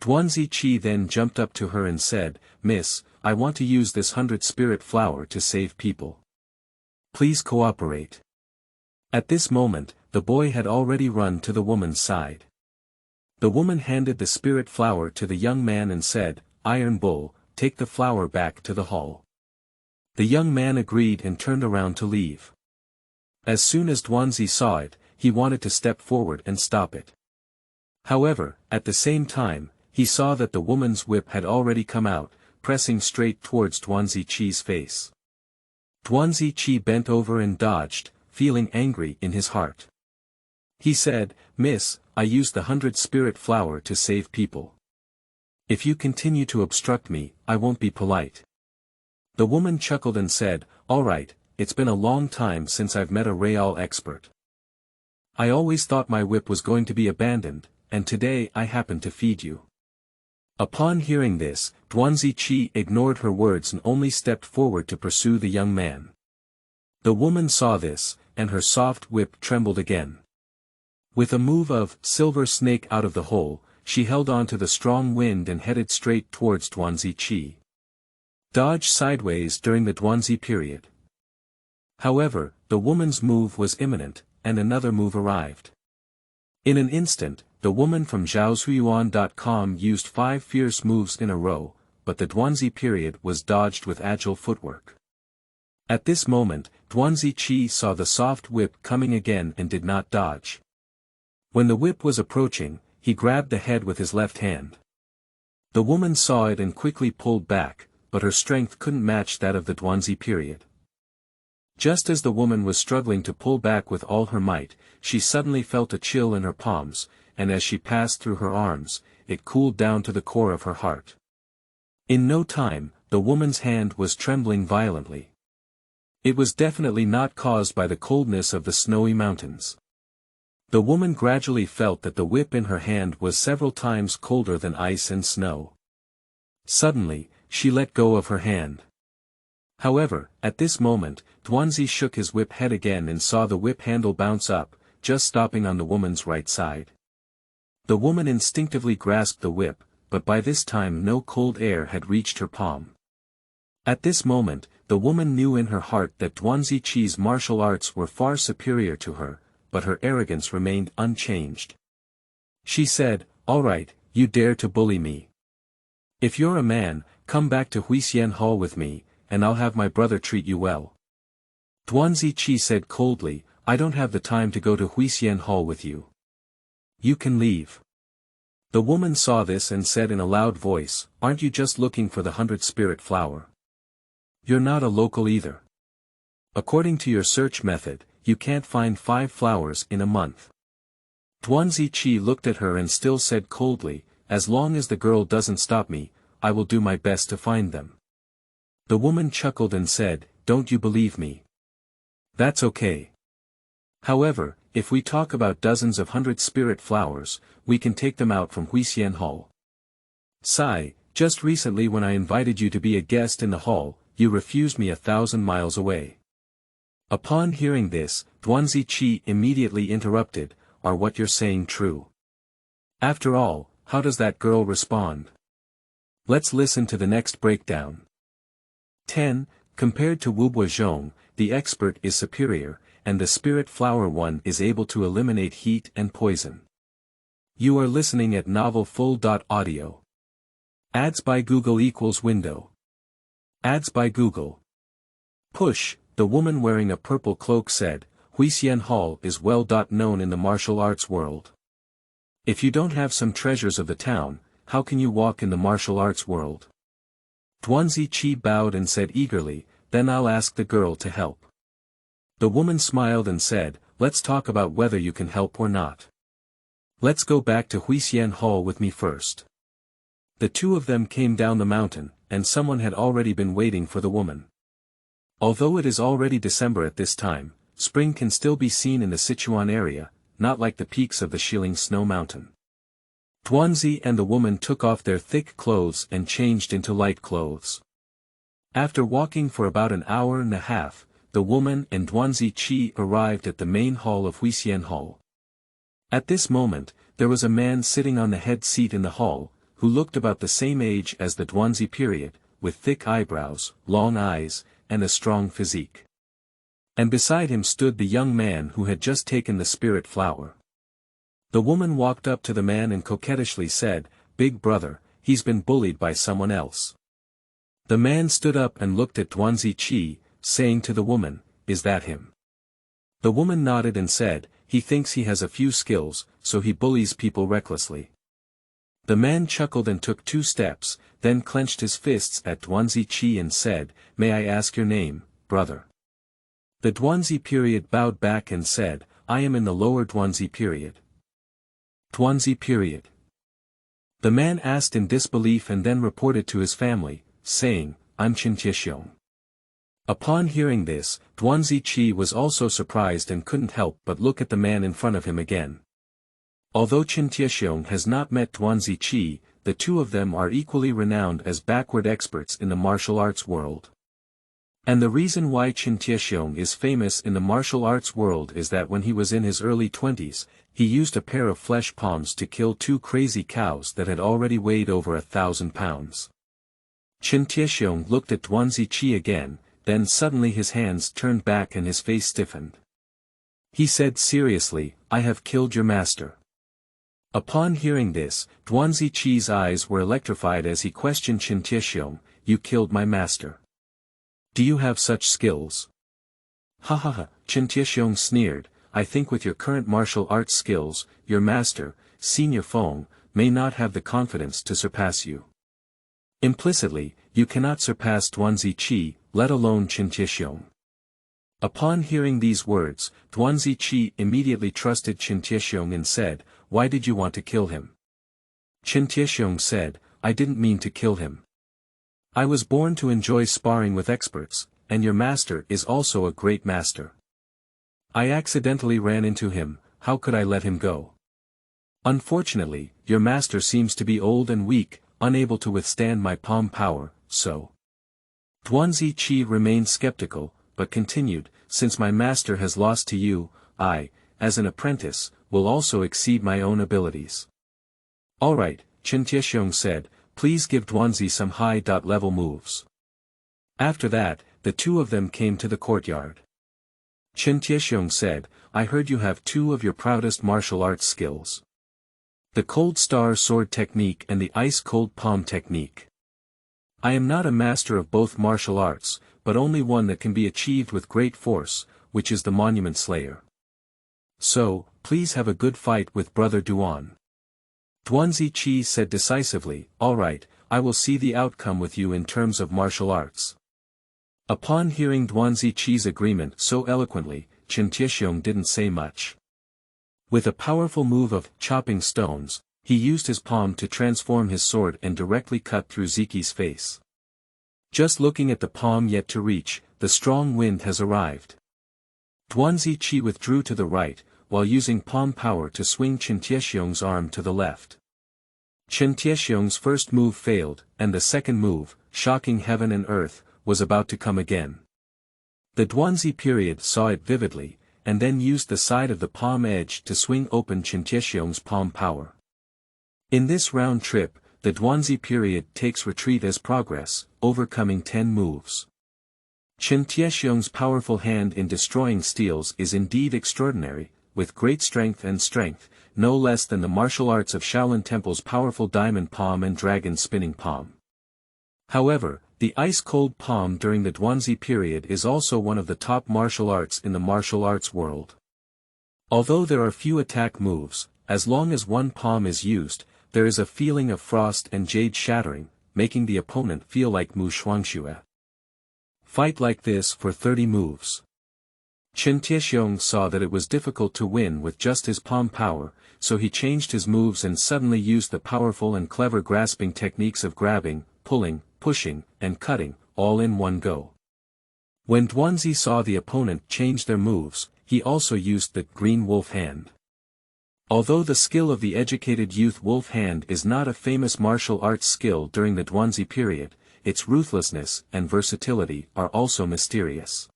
Duanzi Qi then jumped up to her and said, "Miss, I want to use this 100-spirit flower to save people. Please cooperate." At this moment, the boy had already run to the woman's side. The woman handed the spirit flower to the young man and said, "Iron Bull, take the flower back to the hall." The young man agreed and turned around to leave. As soon as Duanzi saw it, he wanted to step forward and stop it. However, at the same time, he saw that the woman's whip had already come out, pressing straight towards Duanzi Qi's face. Duanzi Qi bent over and dodged, feeling angry in his heart. He said, "Miss, I used the 100-spirit flower to save people. If you continue to obstruct me, I won't be polite." The woman chuckled and said, "All right, it's been a long time since I've met a Real expert. I always thought my whip was going to be abandoned, and today I happen to feed you." Upon hearing this, Duanzi Qi ignored her words and only stepped forward to pursue the young man. The woman saw this, and her soft whip trembled again. With a move of silver snake out of the hole, she held on to the strong wind and headed straight towards Duanzi Qi. Dodge sideways during the Duanzi period. However, the woman's move was imminent, and another move arrived. In an instant, the woman from zhaozuiyuan.com used 5 fierce moves in a row, but the Duanzi period was dodged with agile footwork. At this moment, Duanzi Qi saw the soft whip coming again and did not dodge. When the whip was approaching, he grabbed the head with his left hand. The woman saw it and quickly pulled back, but her strength couldn't match that of the Duanzi period. Just as the woman was struggling to pull back with all her might, she suddenly felt a chill in her palms, and as she passed through her arms, it cooled down to the core of her heart. In no time, the woman's hand was trembling violently. It was definitely not caused by the coldness of the snowy mountains. The woman gradually felt that the whip in her hand was several times colder than ice and snow. Suddenly, she let go of her hand. However, at this moment, Duanzi shook his whip head again and saw the whip handle bounce up, just stopping on the woman's right side. The woman instinctively grasped the whip, but by this time no cold air had reached her palm. At this moment, the woman knew in her heart that Duanzi Qi's martial arts were far superior to her, but her arrogance remained unchanged. She said, "All right, you dare to bully me. If you're a man, come back to Huixian Hall with me, and I'll have my brother treat you well." Duanzi Qi said coldly, "I don't have the time to go to Huixian Hall with you. You can leave." The woman saw this and said in a loud voice, "Aren't you just looking for the 100-spirit flower? You're not a local either. According to your search method, you can't find 5 flowers in a month." Duanzi Qi looked at her and still said coldly, "As long as the girl doesn't stop me, I will do my best to find them." The woman chuckled and said, "Don't you believe me? That's okay. However, if we talk about dozens of 100-spirit flowers, we can take them out from Huixian Hall. Sai, just recently when I invited you to be a guest in the hall, you refused me 1,000 miles away." Upon hearing this, Duanzi Qi immediately interrupted, "Are what you're saying true? After all, how does that girl respond? Let's listen to the next breakdown." 10. Compared to Wubo Zhong, the expert is superior, and the spirit flower one is able to eliminate heat and poison. You are listening at novelfull.audio. Ads by Google equals window. Ads by Google. Push, the woman wearing a purple cloak said, "Huixian Hall is well known in the martial arts world. If you don't have some treasures of the town, how can you walk in the martial arts world? Duanzi Qi bowed and said eagerly, then I'll ask the girl to help. The woman smiled and said, let's talk about whether you can help or not. Let's go back to Huixian Hall with me first. The two of them came down the mountain, and someone had already been waiting for the woman. Although it is already December at this time, spring can still be seen in the Sichuan area, not like the peaks of the Shilin Snow Mountain. Duanzi and the woman took off their thick clothes and changed into light clothes. After walking for about an hour and a half, the woman and Duanzi Qi arrived at the main hall of Huixian Hall. At this moment, there was a man sitting on the head seat in the hall, who looked about the same age as the Duanzi period, with thick eyebrows, long eyes, and a strong physique. And beside him stood the young man who had just taken the spirit flower. The woman walked up to the man and coquettishly said, "Big brother, he's been bullied by someone else." The man stood up and looked at Duanzi Qi, saying to the woman, "Is that him?" The woman nodded and said, "He thinks he has a few skills, so he bullies people recklessly." The man chuckled and took 2 steps, then clenched his fists at Duanzi Qi and said, "May I ask your name, brother?" The Duanzi period bowed back and said, "I am in the lower Duanzi period." Duanzi period. The man asked in disbelief and then reported to his family, saying, "I'm Qin. Upon hearing this, Duanzi Qi was also surprised and couldn't help but look at the man in front of him again. Although Qin has not met Duanzi Qi, the two of them are equally renowned as backward experts in the martial arts world. And the reason why Qin is famous in the martial arts world is that when he was in his early 20s, he used a pair of flesh palms to kill 2 crazy cows that had already weighed over 1,000 pounds. Qin looked at Duanzi Qi again, then suddenly his hands turned back and his face stiffened. He said seriously, "I have killed your master." Upon hearing this, Duanzi Qi's eyes were electrified as he questioned Qin, "You killed my master. Do you have such skills?" "Ha ha ha," Qin sneered, "I think with your current martial arts skills, your master, Senior Feng, may not have the confidence to surpass you. Implicitly, you cannot surpass Duanzi Qi, let alone Qin." Upon hearing these words, Duanzi Qi immediately trusted Qin and said, "Why did you want to kill him?" Qin said, "I didn't mean to kill him. I was born to enjoy sparring with experts, and your master is also a great master. I accidentally ran into him, how could I let him go? Unfortunately, your master seems to be old and weak, unable to withstand my palm power, so." Duanzi Qi remained skeptical, but continued, "Since my master has lost to you, I, as an apprentice, will also exceed my own abilities." "All right," Qin said, "please give Duanzi some high-level moves." After that, the two of them came to the courtyard. Qin said, "I heard you have 2 of your proudest martial arts skills. The Cold Star Sword technique and the Ice Cold Palm technique. I am not a master of both martial arts, but only one that can be achieved with great force, which is the Monument Slayer. So, please have a good fight with Brother Duan." Duanzi Qi said decisively, "All right, I will see the outcome with you in terms of martial arts." Upon hearing Duanzi Qi's agreement so eloquently, Qin didn't say much. With a powerful move of chopping stones, he used his palm to transform his sword and directly cut through Ziqi's face. Just looking at the palm yet to reach, the strong wind has arrived. Duanzi Qi withdrew to the right, while using palm power to swing Qin arm to the left. Qin first move failed, and the second move, shocking heaven and earth, was about to come again. The Duanzi period saw it vividly, and then used the side of the palm edge to swing open Qin palm power. In this round trip, the Duanzi period takes retreat as progress, overcoming 10 moves. Qin powerful hand in destroying steels is indeed extraordinary, with great strength, no less than the martial arts of Shaolin Temple's powerful diamond palm and dragon spinning palm. However, the ice-cold palm during the Duanzi period is also one of the top martial arts in the martial arts world. Although there are few attack moves, as long as one palm is used, there is a feeling of frost and jade shattering, making the opponent feel like mu shuangxue. Fight like this for 30 moves. Chen Tiexiong saw that it was difficult to win with just his palm power, so he changed his moves and suddenly used the powerful and clever grasping techniques of grabbing, pulling, pushing, and cutting, all in one go. When Duanzi saw the opponent change their moves, he also used the green wolf hand. Although the skill of the educated youth wolf hand is not a famous martial arts skill during the Duanzi period, its ruthlessness and versatility are also mysterious.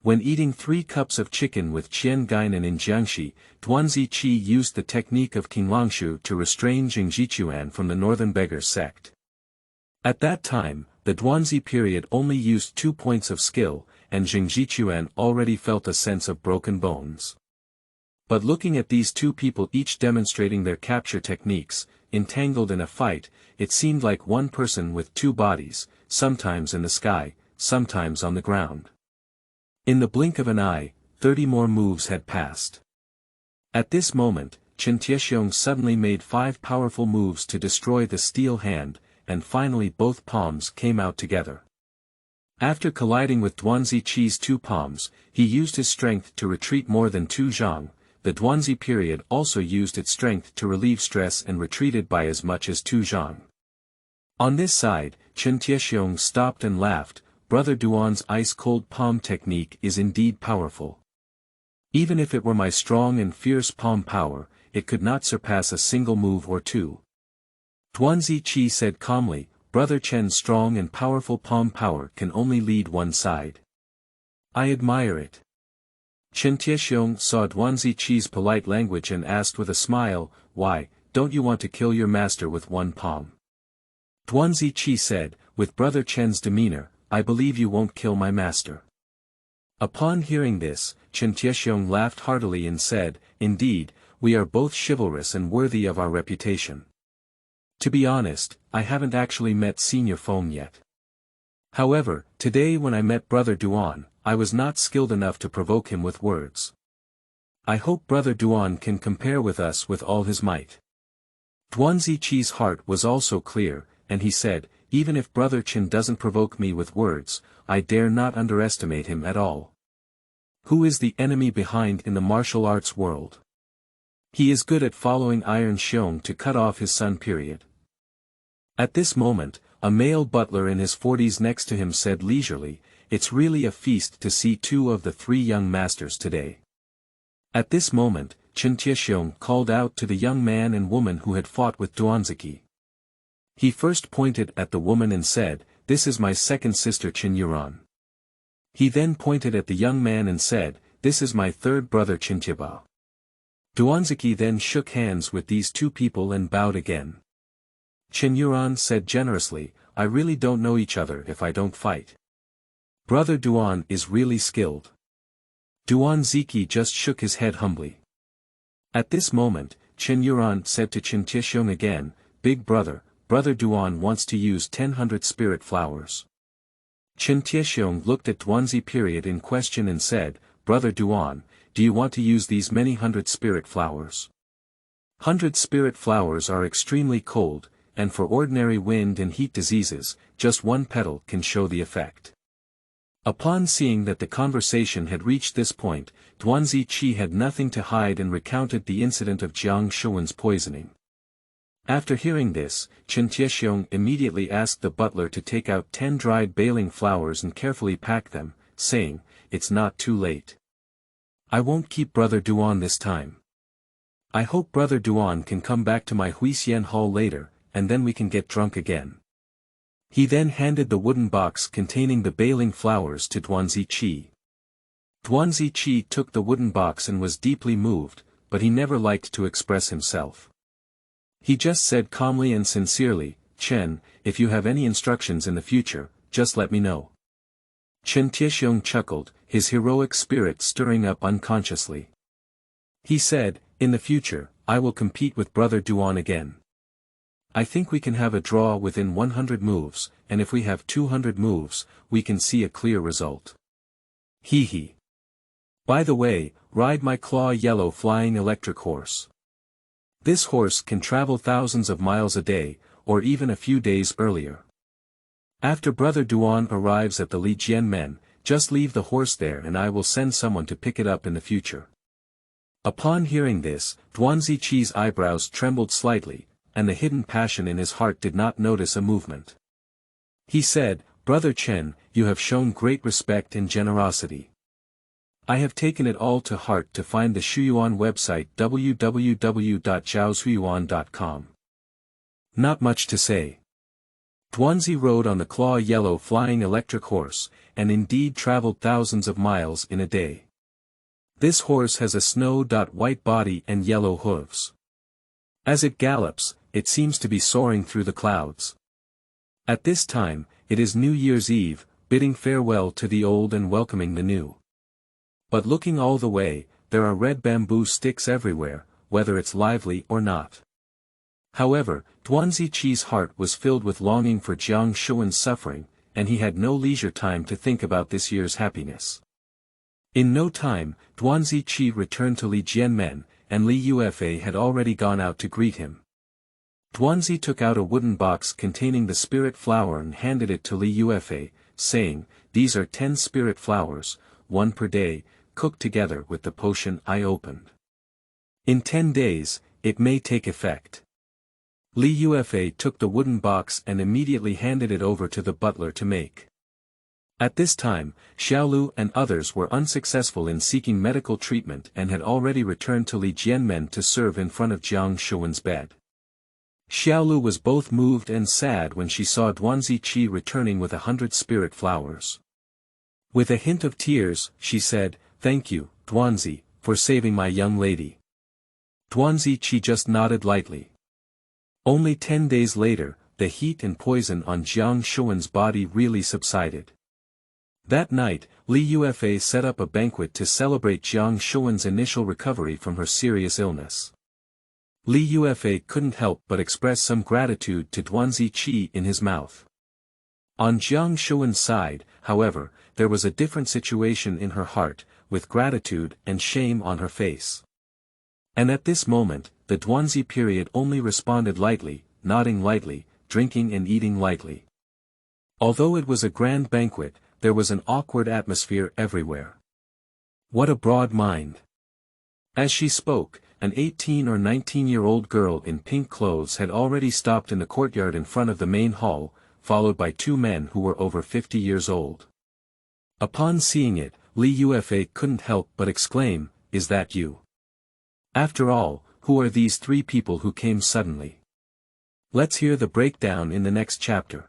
When eating 3 cups of chicken with Guinan in Jiangxi, Duanzi Qi used the technique of Qinglangshu to restrain Shuwan from the northern beggar sect. At that time, the Duanzi period only used 2 points of skill, and Shuwan already felt a sense of broken bones. But looking at these 2 people each demonstrating their capture techniques, entangled in a fight, it seemed like one person with 2 bodies, sometimes in the sky, sometimes on the ground. In the blink of an eye, 30 more moves had passed. At this moment, Chen Tiexiong suddenly made 5 powerful moves to destroy the steel hand, and finally both palms came out together. After colliding with Duanzi Qi's 2 palms, he used his strength to retreat more than 2 zhang. The Duanzi period also used its strength to relieve stress and retreated by as much as 2 zhang. On this side, Chen Tiexiong stopped and laughed. Brother Duan's ice-cold palm technique is indeed powerful. Even if it were my strong and fierce palm power, it could not surpass a single move or 2. Duanzi Qi said calmly, Brother Chen's strong and powerful palm power can only lead one side. I admire it. Chen Tiexiong saw Duanzi Qi's polite language and asked with a smile, why, don't you want to kill your master with 1 palm? Duanzi Qi said, with Brother Chen's demeanor, I believe you won't kill my master. Upon hearing this, Chen Tiexiong laughed heartily and said, indeed, we are both chivalrous and worthy of our reputation. To be honest, I haven't actually met Senior Feng yet. However, today when I met Brother Duan, I was not skilled enough to provoke him with words. I hope Brother Duan can compare with us with all his might. Duanzi Qi's heart was also clear, and he said, even if Brother Chen doesn't provoke me with words, I dare not underestimate him at all. Who is the enemy behind in the martial arts world? He is good at following Iron Xiong to cut off his sun period. At this moment, a male butler in his 40s next to him said leisurely, it's really a feast to see 2 of the 3 young masters today. At this moment, Chen Tiexiong called out to the young man and woman who had fought with Duanzi. He first pointed at the woman and said, this is my second sister Qin Yuan. He then pointed at the young man and said, this is my 3rd brother Qin Tieba. Duanzi then shook hands with these 2 people and bowed again. Qin Yuan said generously, I really don't know each other if I don't fight. Brother Duan is really skilled. Duan Ziqi just shook his head humbly. At this moment, Qin Yuan said to Chen Tiexiong again, big brother, Brother Duan wants to use 100 spirit flowers. Chen Tiexiong looked at Duanzi period in question and said, Brother Duan, do you want to use these many 100 spirit flowers? 100 spirit flowers are extremely cold, and for ordinary wind and heat diseases, just 1 petal can show the effect. Upon seeing that the conversation had reached this point, Duanzi Qi had nothing to hide and recounted the incident of Jiang Shuwan's poisoning. After hearing this, Chen Tiexiong immediately asked the butler to take out 10 dried baling flowers and carefully pack them, saying, it's not too late. I won't keep Brother Duan this time. I hope Brother Duan can come back to my Huixian Hall later, and then we can get drunk again. He then handed the wooden box containing the baling flowers to Duanzi Qi. Duanzi Qi took the wooden box and was deeply moved, but he never liked to express himself. He just said calmly and sincerely, Chen, if you have any instructions in the future, just let me know. Chen Tiexiong chuckled, his heroic spirit stirring up unconsciously. He said, in the future, I will compete with Brother Duan again. I think we can have a draw within 100 moves, and if we have 200 moves, we can see a clear result. Hee hee. By the way, ride my claw yellow flying electric horse. This horse can travel thousands of miles a day, or even a few days earlier. After Brother Duan arrives at the Li Jianmen, just leave the horse there and I will send someone to pick it up in the future. Upon hearing this, Duan Ziqi's eyebrows trembled slightly, and the hidden passion in his heart did not notice a movement. He said, Brother Chen, you have shown great respect and generosity. I have taken it all to heart to find the Shuyuan website www.zhaoshuyuan.com. Not much to say. Duanzi rode on the claw-yellow flying electric horse, and indeed traveled thousands of miles in a day. This horse has a snow-white body and yellow hooves. As it gallops, it seems to be soaring through the clouds. At this time, it is New Year's Eve, bidding farewell to the old and welcoming the new. But looking all the way, there are red bamboo sticks everywhere, whether it's lively or not. However, Duan Ziqi's heart was filled with longing for Jiang Shuan's suffering, and he had no leisure time to think about this year's happiness. In no time, Duan Ziqi returned to Li Jianmen, and Li Yuefei had already gone out to greet him. Duanzi took out a wooden box containing the spirit flower and handed it to Li Yuefei, saying, These are 10 spirit flowers, 1 per day, cooked together with the potion I opened. In 10 days, it may take effect. Li Yuefei took the wooden box and immediately handed it over to the butler to make. At this time, Xiaolu and others were unsuccessful in seeking medical treatment and had already returned to Li Jianmen to serve in front of Jiang Shuan's bed. Xiaolu was both moved and sad when she saw Duan Ziqi returning with 100 spirit flowers. With a hint of tears, she said, Thank you, Duanzi, for saving my young lady. Duan Ziqi just nodded lightly. Only 10 days later, the heat and poison on Jiang Shuan's body really subsided. That night, Li Yuefei set up a banquet to celebrate Jiang Shuan's initial recovery from her serious illness. Li Yuefei couldn't help but express some gratitude to Duan Ziqi in his mouth. On Jiang Shuan's side, however, there was a different situation in her heart, with gratitude and shame on her face. And at this moment, the Duanzi period only responded lightly, nodding lightly, drinking and eating lightly. Although it was a grand banquet, there was an awkward atmosphere everywhere. What a broad mind! As she spoke, an 18 or 19-year-old girl in pink clothes had already stopped in the courtyard in front of the main hall, followed by 2 men who were over 50 years old. Upon seeing it, Li Yuefei couldn't help but exclaim, Is that you? After all, who are these 3 people who came suddenly? Let's hear the breakdown in the next chapter.